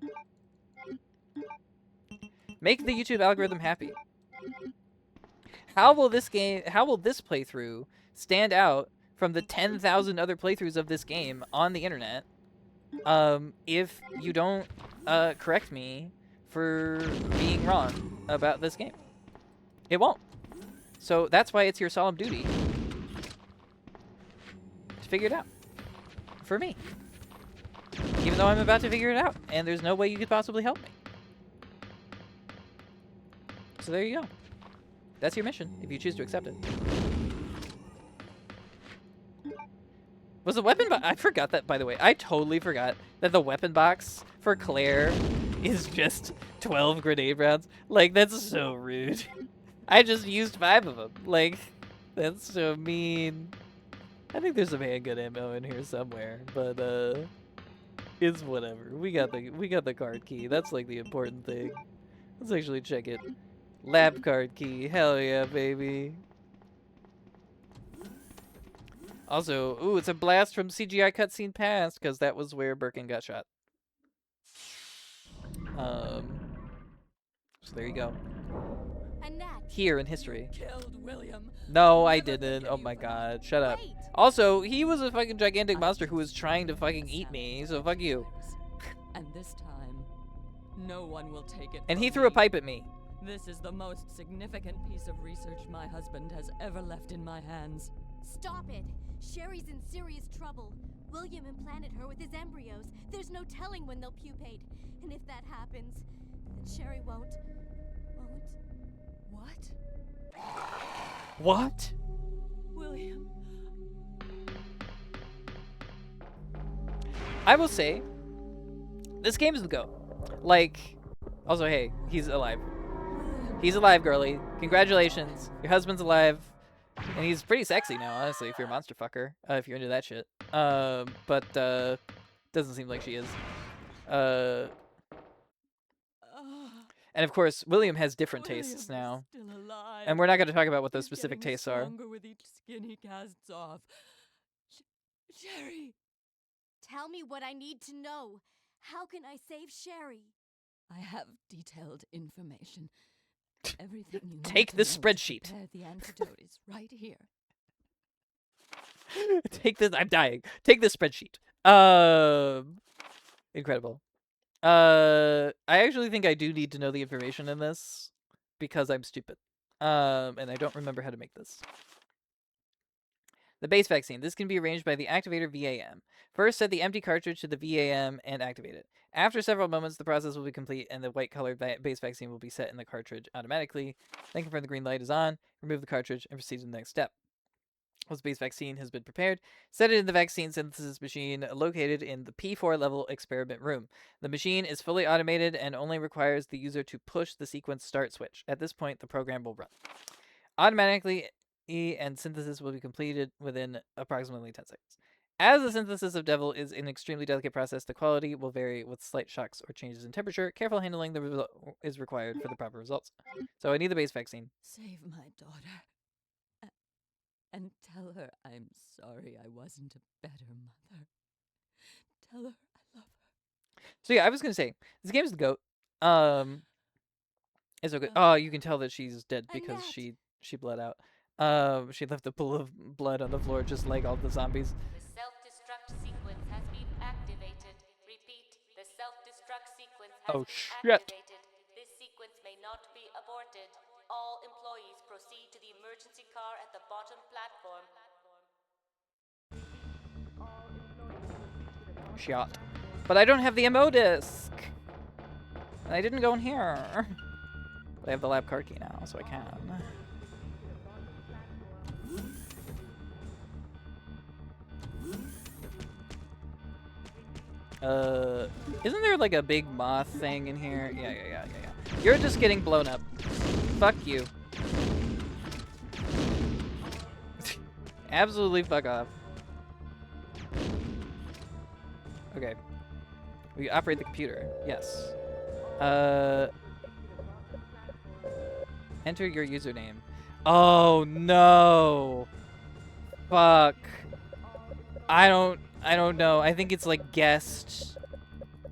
Make the YouTube algorithm happy. How will this playthrough stand out from the 10,000 other playthroughs of this game on the internet if you don't correct me for being wrong about this game? It won't. So that's why it's your solemn duty to figure it out. For me. Even though I'm about to figure it out, and there's no way you could possibly help me. So there you go. That's your mission, if you choose to accept it. Was the weapon box... I forgot that, by the way. I totally forgot that the weapon box for Claire is just 12 grenade rounds. Like, that's so rude. I just used 5 of them. Like, that's so mean. I think there's some handgun ammo in here somewhere, but it's whatever. We got the card key. That's like the important thing. Let's actually check it. Lab card key. Hell yeah, baby. Also, ooh, it's a blast from CGI cutscene past, because that was where Birkin got shot. So there you go. Here in history. Killed William. No, I didn't. Oh my god. Shut up. Also, he was a fucking gigantic monster who was trying to fucking eat me, so fuck you. And this time, no one will take it. And from he threw a me. pipe at me. This is the most significant piece of research my husband has ever left in my hands. Stop it! Sherry's in serious trouble. William implanted her with his embryos. There's no telling when they'll pupate. And if that happens, then Sherry won't... What? What? William. I will say, this game is the go. Like, also, hey, he's alive. He's alive, girly. Congratulations. Your husband's alive. And he's pretty sexy now, honestly, if you're a monster fucker. If you're into that shit. But doesn't seem like she is. And of course, William has different tastes now. Still alive. And we're not going to talk about what those He's specific getting tastes are. stronger with each skin he casts off. Sherry! Tell me what I need to know. How can I save Sherry? I have detailed information. Everything you need Take to this know to spreadsheet. prepare the antidote is right here. Take this. I'm dying. Take this spreadsheet. Incredible. I actually think I do need to know the information in this because I'm stupid. And I don't remember how to make this. The base vaccine. This can be arranged by the activator VAM. First, set the empty cartridge to the VAM and activate it. After several moments, the process will be complete and the white-colored base vaccine will be set in the cartridge automatically. Then confirm the green light is on, remove the cartridge, and proceed to the next step. Once the base vaccine has been prepared, set it in the vaccine synthesis machine located in the P4 level experiment room. The machine is fully automated and only requires the user to push the sequence start switch. At this point, the program will run. Automatically, and synthesis will be completed within approximately 10 seconds. As the synthesis of Devil is an extremely delicate process, the quality will vary with slight shocks or changes in temperature. Careful handling is required for the proper results. So I need the base vaccine. Save my daughter. And tell her I'm sorry I wasn't a better mother. Tell her I love her. So yeah, I was gonna say this game is the GOAT. It's okay. Oh, you can tell that she's dead because she bled out. She left a pool of blood on the floor, just like all the zombies. The self-destruct sequence has been activated. Repeat, the self-destruct sequence has been activated. This sequence may not be aborted. All employees proceed to the emergency car at the bottom platform. Shot. But I don't have the ammo disc. And I didn't go in here. But I have the lab card key now, so I can. Isn't there like a big moth thing in here? Yeah. You're just getting blown up. Fuck you. Absolutely fuck off. Okay. We operate the computer. Yes. Enter your username. Oh no. Fuck. I don't know. I think it's like guest.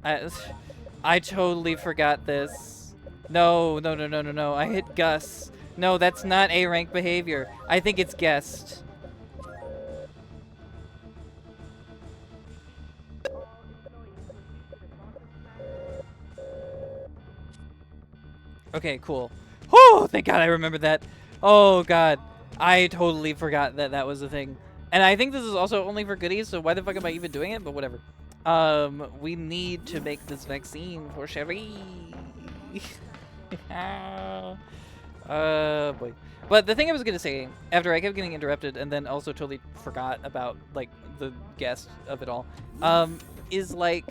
I totally forgot this. No. I hit Gus. No, that's not A rank behavior. I think it's guest. Okay, cool. Whew, thank God I remembered that. Oh God, I totally forgot that that was a thing. And I think this is also only for goodies, so why the fuck am I even doing it? But whatever. We need to make this vaccine for Sherry. Boy. But the thing I was gonna say, after I kept getting interrupted and then also totally forgot about, like, the guest of it all, is, like,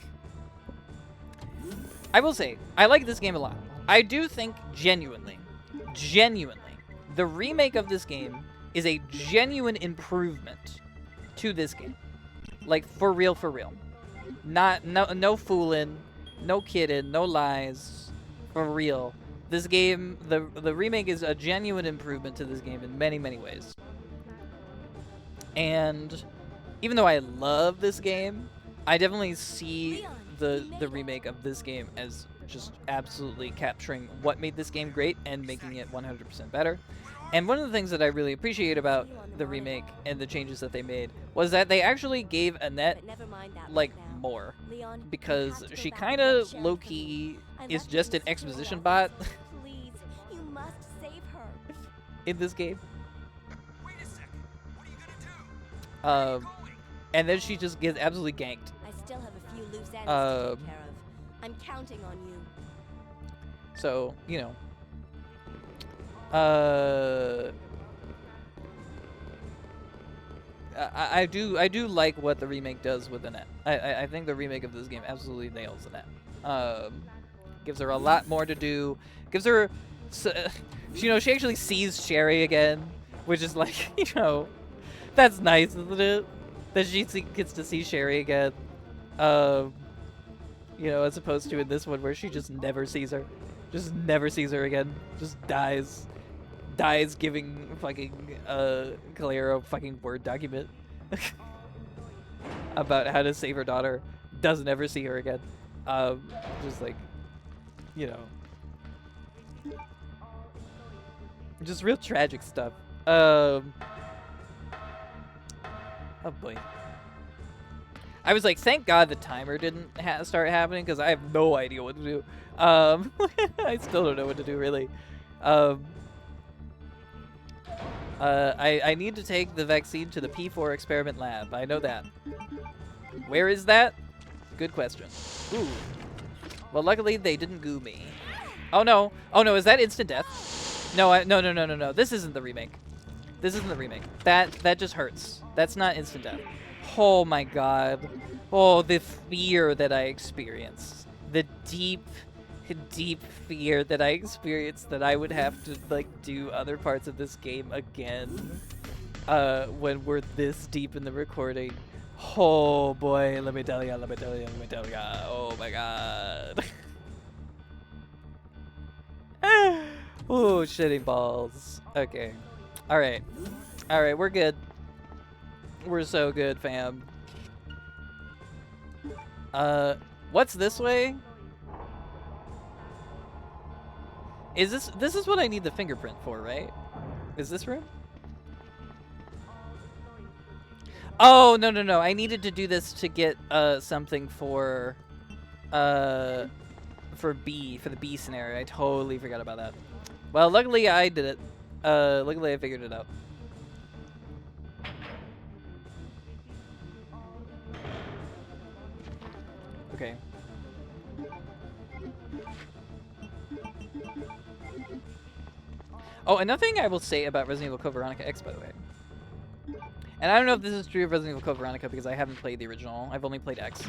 I will say, I like this game a lot. I do think, genuinely, the remake of this game is a genuine improvement to this game. Like, for real. No fooling, no kidding, no lies. For real. This game, the remake is a genuine improvement to this game in many, many ways. And even though I love this game, I definitely see the remake of this game as just absolutely capturing what made this game great and making it 100% better. And one of the things that I really appreciate about the remake and the changes that they made was that they actually gave Annette, like, more. Because she kind of, low-key, is just an exposition bot Please, you must save her. in this game. Wait a second. What are you gonna do? And then she just gets absolutely ganked. I still have a few loose ends to take care of. I'm counting on you. So, you know. I do like what the remake does with Annette. I think the remake of this game absolutely nails Annette. Gives her a lot more to do. Gives her, you know, she actually sees Sherry again. which is like, you know, that's nice, isn't it? That she gets to see Sherry again. You know, as opposed to in this one where she just never sees her. Just never sees her again. Just dies. Dies giving fucking Claire a fucking Word document about how to save her daughter. Doesn't ever see her again. Just like, you know. Just real tragic stuff. Oh boy. I was like, thank God the timer didn't start happening, because I have no idea what to do. I still don't know what to do, really. I need to take the vaccine to the P4 experiment lab. I know that. Where is that? Good question. Ooh. Well, luckily they didn't goo me. Oh no. Oh no, is that instant death? No, no. This isn't the remake. This isn't the remake. That just hurts. That's not instant death. Oh my god. Oh, the fear that I experienced. The deep fear that I experienced that I would have to, like, do other parts of this game again. When we're this deep in the recording. Oh boy, let me tell ya. Oh my god. Oh, shitty balls. Okay. Alright. Alright, we're good. We're so good, fam. What's this way? Is this is what I need the fingerprint for, right? Is this room? Oh, no. I needed to do this to get something for B, for the B scenario. I totally forgot about that. Well, luckily I did it. Luckily I figured it out. Okay. Oh, another thing I will say about Resident Evil Code Veronica X, by the way. And I don't know if this is true of Resident Evil Code Veronica because I haven't played the original. I've only played X.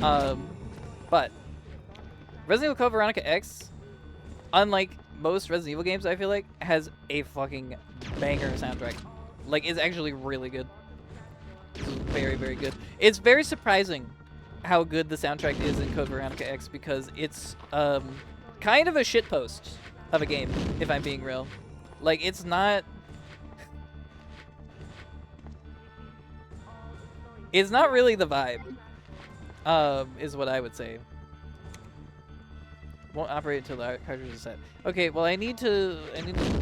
But Resident Evil Code Veronica X, unlike most Resident Evil games, I feel like, has a fucking banger soundtrack. Like, it's actually really good. It's very, very good. It's very surprising how good the soundtrack is in Code Veronica X because it's kind of a shitpost of a game, if I'm being real. Like, it's not... It's not really the vibe, is what I would say. Won't operate until the cartridge is set. Okay, well I need to,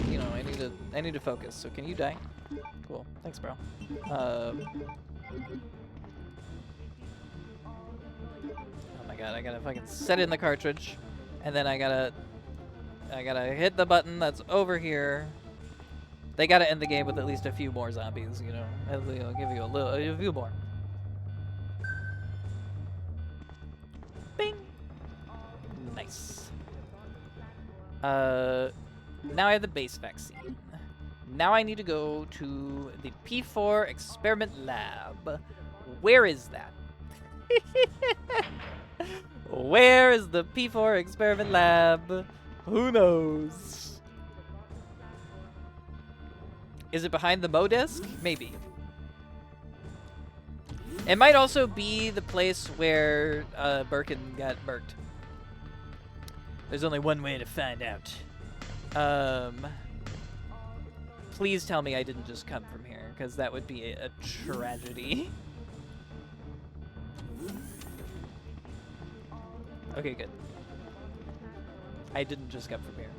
you know, I need to focus. So can you die? Cool, thanks, bro. Oh my god, I gotta fucking set in the cartridge, and then I gotta hit the button that's over here. They gotta end the game with at least a few more zombies, you know. I'll give you a few more. Bing. Nice. Now I have the base vaccine. Now I need to go to the P4 experiment lab. Where is that? Where is the P4 experiment lab? Who knows? Is it behind the Mo desk? Maybe. It might also be the place where Birkin got murked. There's only one way to find out. Please tell me I didn't just come from here, because that would be a tragedy. Okay, good. I didn't just come from here.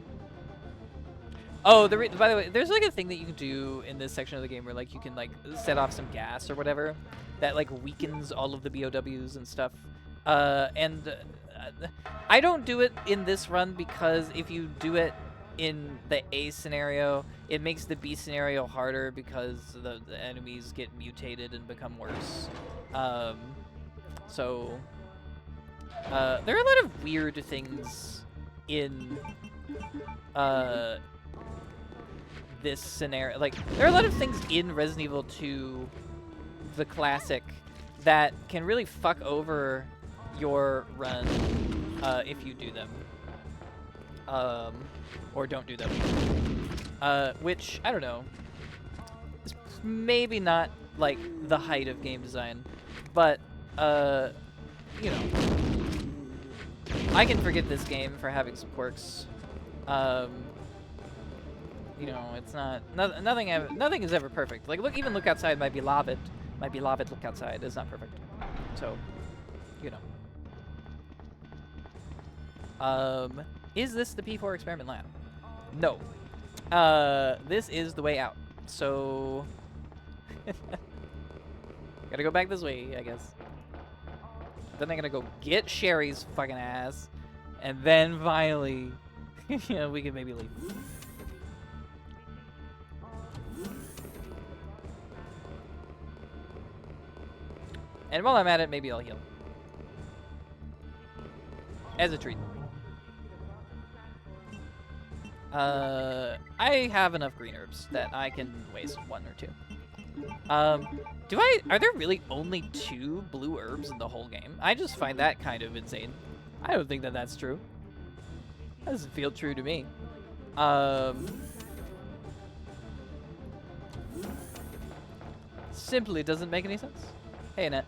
Oh, by the way, there's like a thing that you can do in this section of the game where like you can like set off some gas or whatever that like weakens all of the BOWs and stuff. I don't do it in this run because if you do it in the A scenario, it makes the B scenario harder because the enemies get mutated and become worse. So there are a lot of weird things in this scenario. Like, there are a lot of things in Resident Evil 2, the classic, that can really fuck over your run if you do them. Or don't do them. Which, I don't know. maybe not like the height of game design, but you know, I can forgive this game for having some quirks. You know, it's not nothing is ever perfect. Like look outside, my beloved look outside is not perfect. So, you know. Is this the P4 experiment lab? No. This is the way out. So gotta go back this way, I guess. Then I'm gonna go get Sherry's fucking ass, and then finally, you know, we can maybe leave. And while I'm at it, maybe I'll heal. As a treat. I have enough green herbs that I can waste 1 or 2. Are there really only 2 blue herbs in the whole game? I just find that kind of insane. I don't think that that's true. That doesn't feel true to me. Simply doesn't make any sense. Hey, Annette.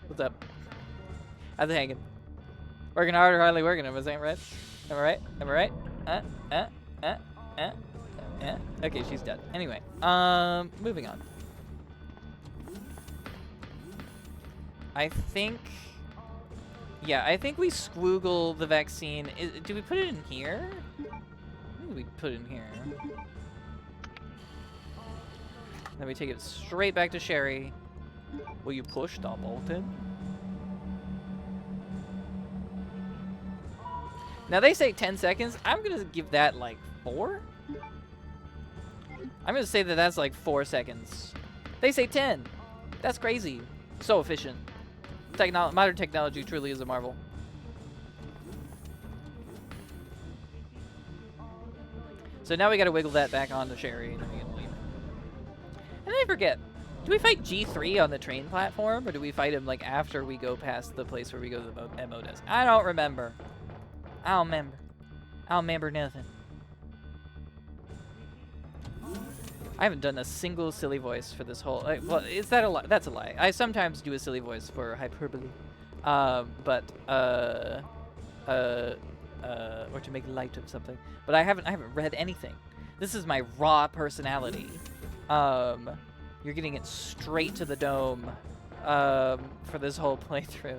What's up? How's it hanging? Working hard or hardly working, am I saying right? Am I right? Am I right? Yeah. Okay, she's dead. Anyway, moving on. I think we squoogle the vaccine. Do we put it in here? I think we put it in here. Then we take it straight back to Sherry. Will you push the button? Now they say 10 seconds. I'm gonna give that like 4. I'm gonna say that that's like 4 seconds. They say 10. That's crazy. So efficient. Modern technology truly is a marvel. So now we gotta wiggle that back onto Sherry and then we can leave. And I forget. Do we fight G3 on the train platform, or do we fight him like after we go past the place where we go to the MO desk? I don't remember. I don't remember nothing. I haven't done a single silly voice for this whole. Well, is that a lie? That's a lie. I sometimes do a silly voice for hyperbole, or to make light of something. But I haven't read anything. This is my raw personality. You're getting it straight to the dome for this whole playthrough.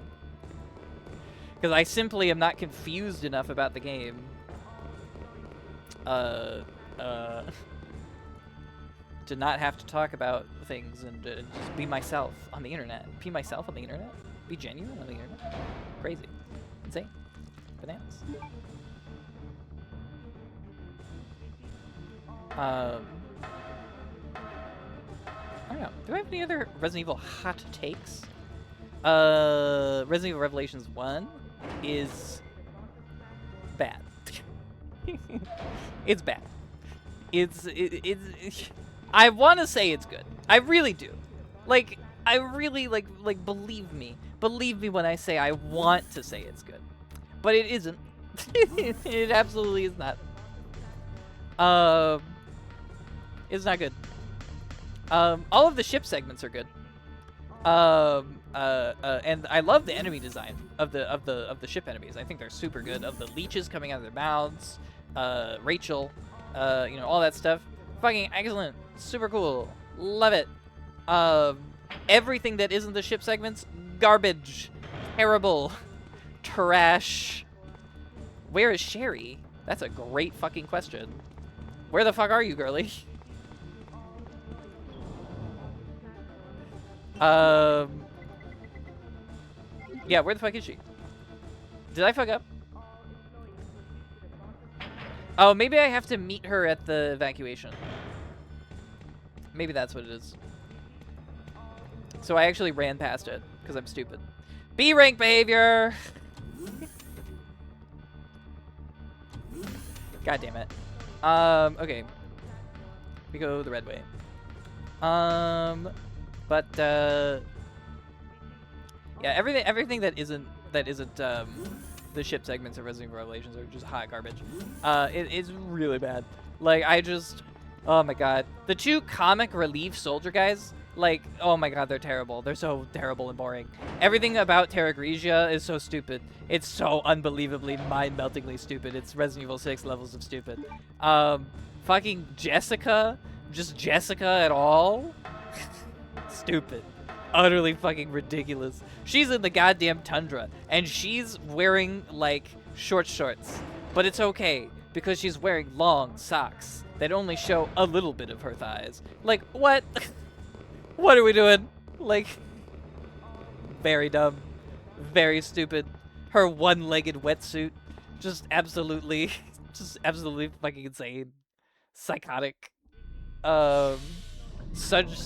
Because I simply am not confused enough about the game. To not have to talk about things and just be myself on the internet. Be myself on the internet? Be genuine on the internet? Crazy. Insane. Bananas. I don't know. Do I have any other Resident Evil hot takes? Resident Evil Revelations 1 is bad. It's bad. It's I want to say it's good. I really do. Like, I really, like, believe me. Believe me when I say I want to say it's good. But it isn't. It absolutely is not. It's not good. All of the ship segments are good. And I love the enemy design of the ship enemies. I think they're super good. Of the leeches coming out of their mouths, Rachel, you know, all that stuff. Fucking excellent. Super cool. Love it. Everything that isn't the ship segments, garbage. Terrible. Trash. Where is Sherry? That's a great fucking question. Where the fuck are you, girly? Yeah, where the fuck is she? Did I fuck up? Oh, maybe I have to meet her at the evacuation. Maybe that's what it is. So I actually ran past it, because I'm stupid. B-rank behavior! God damn it. Okay. We go the red way. Yeah, everything that isn't the ship segments of Resident Evil Revelations are just hot garbage. It's really bad. Like, Oh my god. The 2 comic relief soldier guys, like, oh my god, they're terrible. They're so terrible and boring. Everything about Terra Grigia is so stupid. It's so unbelievably mind-meltingly stupid. It's Resident Evil 6 levels of stupid. Fucking Jessica, just Jessica at all? Stupid. Utterly fucking ridiculous. She's in the goddamn tundra, and she's wearing, like, short shorts. But it's okay, because she's wearing long socks that only show a little bit of her thighs. Like, what? What are we doing? Like, very dumb. Very stupid. Her one-legged wetsuit. Just absolutely fucking insane. Psychotic. So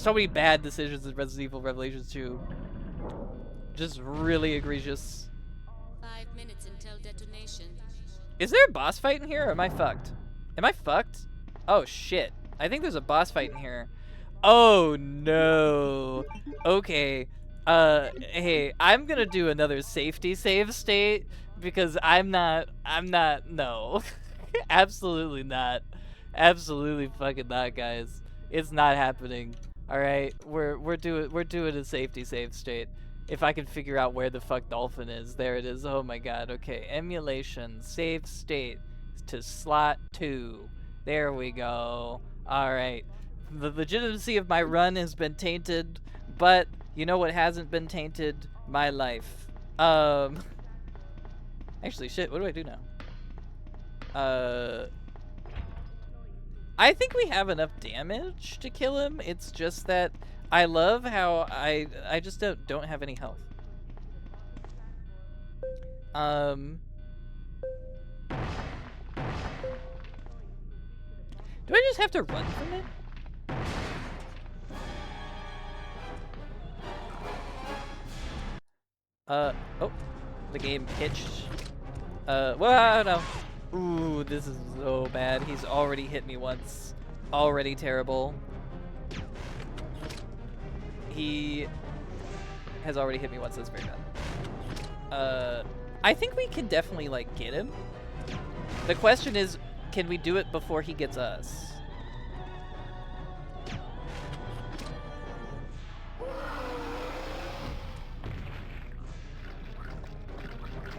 many bad decisions in Resident Evil Revelations 2. Just really egregious. 5 minutes until detonation. Is there a boss fight in here, or am I fucked? Am I fucked? Oh shit. I think there's a boss fight in here. Oh no. Okay. Hey, I'm gonna do another safety save state because I'm not, no. Absolutely not. Absolutely fucking not, guys. It's not happening. Alright, we're doing a safety save state. If I can figure out where the fuck Dolphin is. There it is. Oh my god. Okay, emulation, save state to slot 2. There we go. Alright. The legitimacy of my run has been tainted, but you know what hasn't been tainted? My life. Actually, shit, what do I do now? I think we have enough damage to kill him. It's just that I love how I just don't have any health. Do I just have to run from it? Oh, the game hitched. Well, no. Ooh, this is so bad. He's already hit me once. Already terrible. He has already hit me once. That's very bad. I think we can definitely, like, get him. The question is, can we do it before he gets us?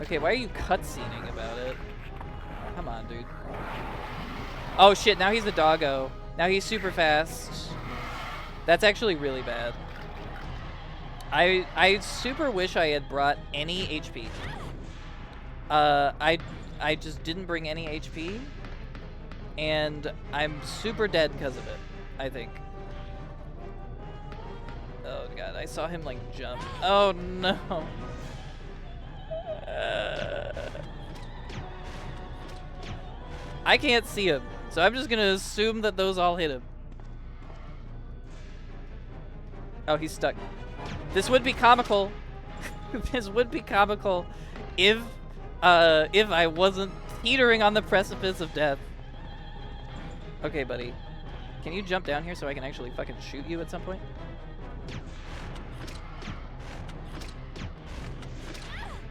Okay, why are you cutscening about it? Come on, dude. Oh shit, now he's a doggo. Now he's super fast. That's actually really bad. I super wish I had brought any HP. I just didn't bring any HP. And I'm super dead because of it, I think. Oh god, I saw him like jump. Oh no. I can't see him, so I'm just gonna assume that those all hit him. Oh, he's stuck. This would be comical. This would be comical if I wasn't teetering on the precipice of death. Okay, buddy. Can you jump down here so I can actually fucking shoot you at some point?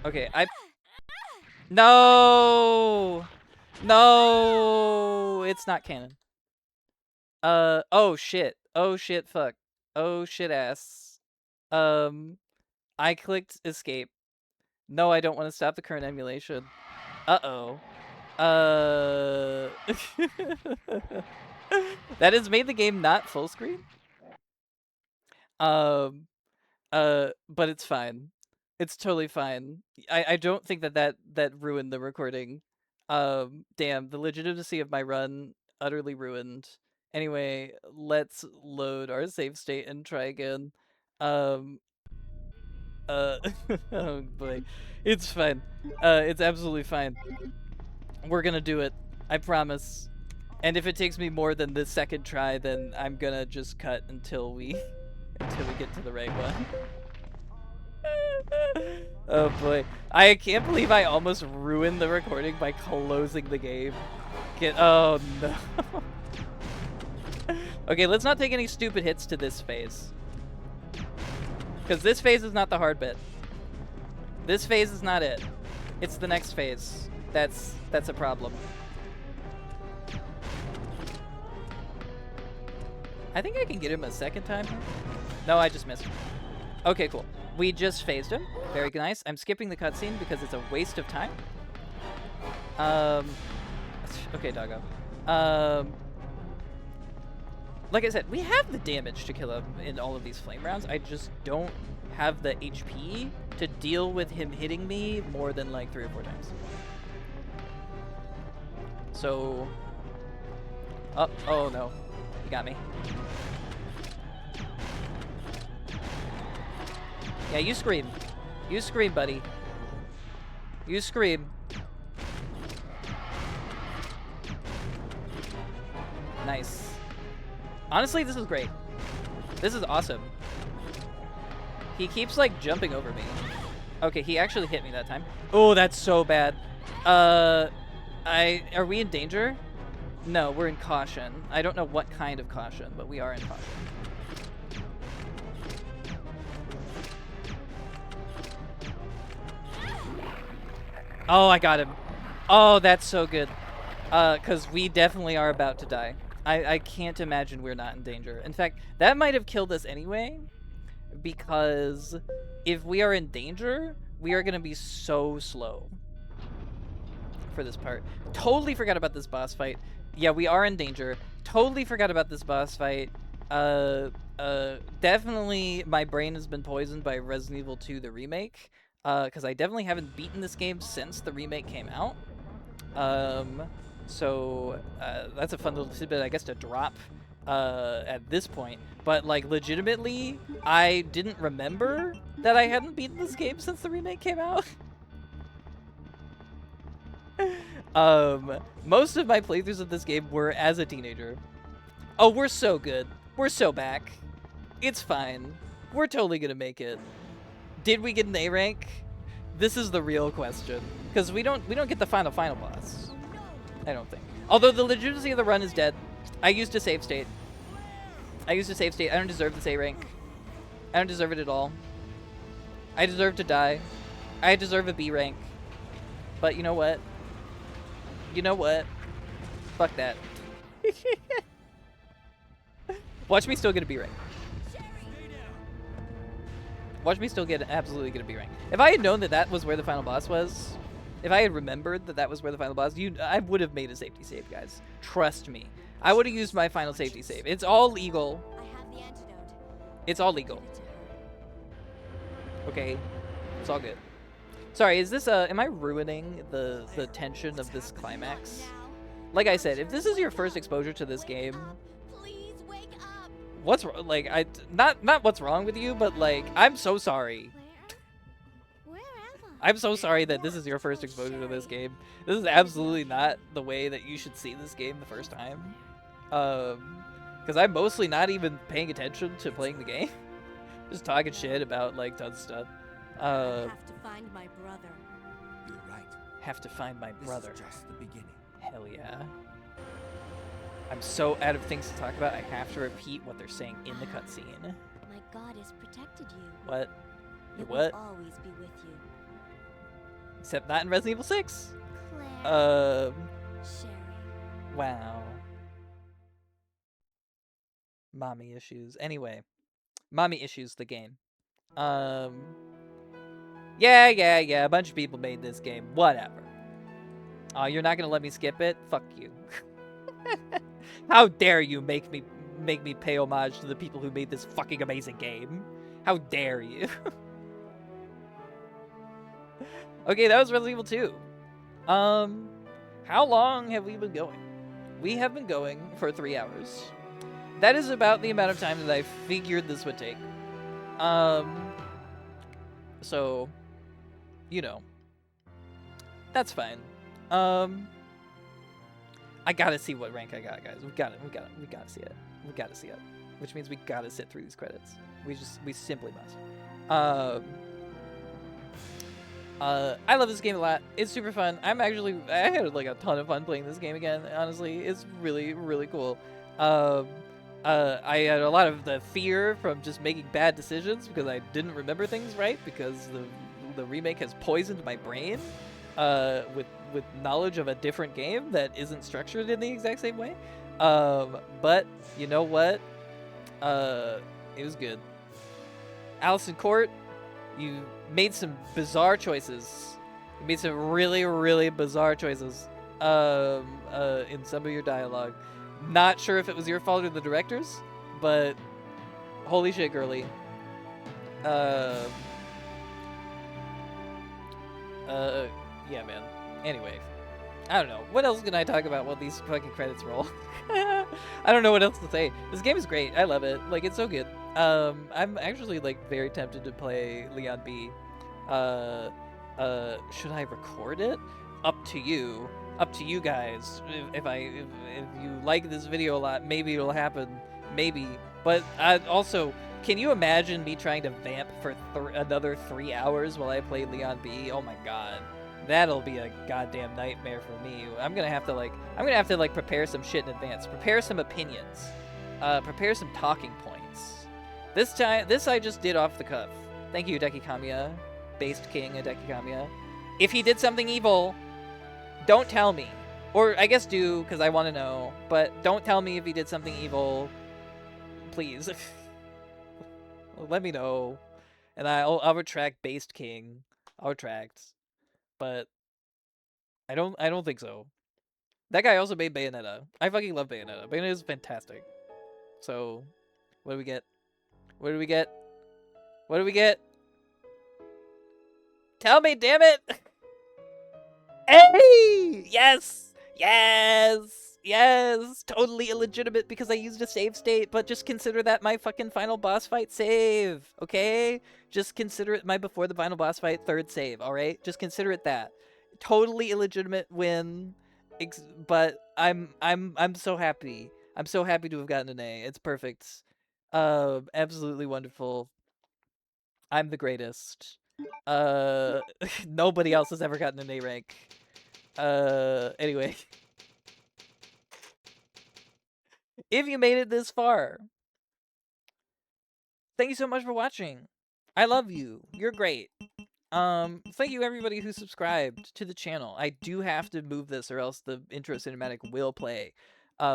Okay, No! No! It's not canon. Oh shit. Oh shit, fuck. Oh shit ass. I clicked escape. No, I don't want to stop the current emulation. Uh-oh. That has made the game not full screen. But it's fine. It's totally fine. I don't think that ruined the recording. Damn, the legitimacy of my run utterly ruined. Anyway, let's load our save state and try again. Oh boy. It's fine. It's absolutely fine. We're gonna do it. I promise. And if it takes me more than the second try, then I'm gonna just cut until we get to the right one. Oh boy. I can't believe I almost ruined the recording by closing the game. Oh no. Okay, let's not take any stupid hits to this phase. Because this phase is not the hard bit. This phase is not it. It's the next phase. That's a problem. I think I can get him a second time. No, I just missed. Okay, cool. We just phased him. Very nice. I'm skipping the cutscene because it's a waste of time. Okay, doggo. Like I said, we have the damage to kill him in all of these flame rounds. I just don't have the HP to deal with him hitting me more than like 3 or 4 times. So... Oh no. He got me. Yeah, you scream. You scream, buddy. You scream. Nice. Honestly, this is great. This is awesome. He keeps, like, jumping over me. Okay, he actually hit me that time. Oh, that's so bad. Are we in danger? No, we're in caution. I don't know what kind of caution, but we are in caution. Oh, I got him. Oh, that's so good. Because we definitely are about to die. I can't imagine we're not in danger. In fact, that might have killed us anyway. Because if we are in danger, we are going to be so slow for this part. Totally forgot about this boss fight. Yeah, we are in danger. Totally forgot about this boss fight. Definitely my brain has been poisoned by Resident Evil 2, the remake. Because I definitely haven't beaten this game since the remake came out. So that's a fun little tidbit, I guess, to drop at this point. But, like, legitimately, I didn't remember that I hadn't beaten this game since the remake came out. Most of my playthroughs of this game were as a teenager. Oh, we're so good. We're so back. It's fine. We're totally gonna make it. Did we get an A rank? This is the real question. Because we don't get the final boss. I don't think. Although the legitimacy of the run is dead. I used a save state. I don't deserve this A rank. I don't deserve it at all. I deserve to die. I deserve a B rank. But you know what? You know what? Fuck that. Watch me still get a B rank. Watch me still absolutely get a B rank. If I had known that that was where the final boss was, if I had remembered that that was where the final boss, I would have made a safety save, guys. Trust me. I would have used my final safety save. It's all legal. I have the antidote. It's all legal. Okay. It's all good. Sorry, is this am I ruining the tension of this climax? Like I said, if this is your first exposure to this game, Please wake up. what's like not what's wrong with you, but like I'm so sorry. Where am I? I'm so sorry that this is your first exposure to this game. This is absolutely not the way that you should see this game the first time. Because I'm mostly not even paying attention to playing the game. Just talking shit about like tons of stuff. I have to find my brother. You're right. Have to find my brother. This is just the beginning. Hell yeah. I'm so out of things to talk about, I have to repeat what they're saying in the cutscene. My God has protected you. What? It What? will always be with you. Except not in Resident Evil 6. Claire. Sherry. Wow. Mommy issues. Anyway. Mommy issues, the game. Yeah, a bunch of people made this game. Whatever. Oh, you're not gonna let me skip it? Fuck you. How dare you make me pay homage to the people who made this fucking amazing game? How dare you? Okay, that was Resident Evil 2. How long have we been going? We have been going for 3 hours. That is about the amount of time that I figured this would take. So, you know, that's fine. I gotta see what rank I got, guys. We gotta see it. We gotta see it. Which means we gotta sit through these credits. We simply must. I love this game a lot. It's super fun. I had like a ton of fun playing this game again. Honestly, it's really, really cool. I had a lot of the fear from just making bad decisions because I didn't remember things right because the remake has poisoned my brain with knowledge of a different game that isn't structured in the exact same way. But you know what? It was good. Allison Court, you made some bizarre choices. You made some really, really bizarre choices in some of your dialogue. Not sure if it was your fault or the director's, but holy shit, girly. Yeah, man. Anyway, I don't know. What else can I talk about while these fucking credits roll? I don't know what else to say. This game is great. I love it. Like, it's so good. I'm actually, like, very tempted to play Leon B. Should I record it? Up to you. Up to you guys. If you like this video a lot, maybe it'll happen. Maybe. But also, can you imagine me trying to vamp for another 3 hours while I play Leon B? Oh my god. That'll be a goddamn nightmare for me. I'm gonna have to prepare some shit in advance. Prepare some opinions. Prepare some talking points. This I just did off the cuff. Thank you, Deki Kamiya. Based King Deki Kamiya. If he did something evil, don't tell me. Or I guess do, because I want to know. But don't tell me if he did something evil. Please. Let me know. And I'll retract Based King. I'll retract. But I don't think so. That guy also made Bayonetta. I fucking love Bayonetta. Bayonetta is fantastic. So, what do we get? What do we get? What do we get? Tell me, damn it! Hey! Yes! Yes! Yes! Totally illegitimate because I used a save state, but just consider that my fucking final boss fight save, okay? Just consider it my before the final boss fight third save, alright? Just consider it that. Totally illegitimate win, but I'm so happy. I'm so happy to have gotten an A. It's perfect. Absolutely wonderful. I'm the greatest. Nobody else has ever gotten an A rank. Anyway. If you made it this far, thank you so much for watching. I love you. You're great. Thank you everybody who subscribed to the channel. I do have to move this or else the intro cinematic will play.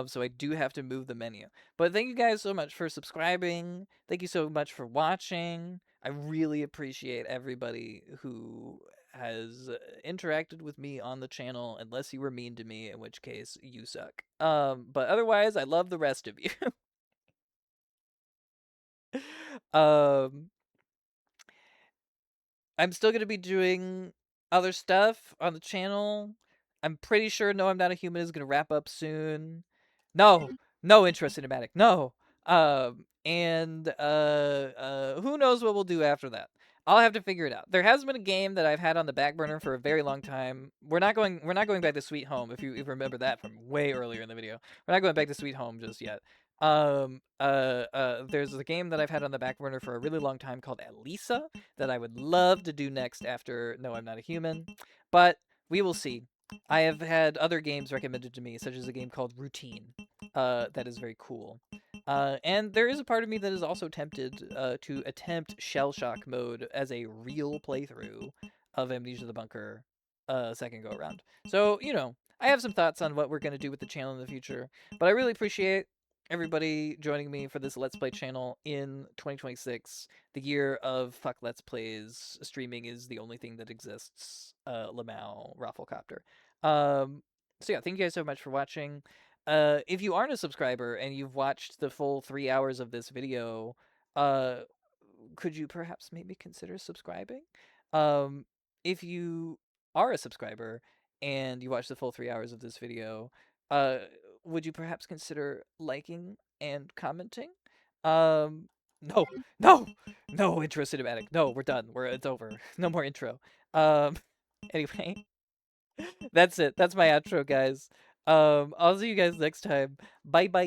So I do have to move the menu. But thank you guys so much for subscribing. Thank you so much for watching. I really appreciate everybody who has interacted with me on the channel, unless you were mean to me, in which case you suck. But otherwise, I love the rest of you. I'm still going to be doing other stuff on the channel. I'm pretty sure No, I'm Not a Human is going to wrap up soon. No intro cinematic. No. Who knows what we'll do after that. I'll have to figure it out. There has been a game that I've had on the back burner for a very long time. We're not going back to Sweet Home, if you remember that from way earlier in the video. We're not going back to Sweet Home just yet. There's a game that I've had on the back burner for a really long time called Elisa that I would love to do next after No, I'm Not a Human. But we will see. I have had other games recommended to me, such as a game called Routine. That is very cool. And there is a part of me that is also tempted to attempt Shell Shock mode as a real playthrough of Amnesia the Bunker second go around. So, you know, I have some thoughts on what we're going to do with the channel in the future, but I really appreciate everybody joining me for this Let's Play channel in 2026, the year of fuck Let's Plays. Streaming is the only thing that exists. Lamau Rafflecopter. So yeah, thank you guys so much for watching. If you aren't a subscriber and you've watched the full 3 hours of this video, could you perhaps maybe consider subscribing? If you are a subscriber and you watched the full 3 hours of this video, would you perhaps consider liking and commenting? No intro cinematic. No, we're done. It's over. No more intro. Anyway, that's it. That's my outro, guys. I'll see you guys next time. Bye bye.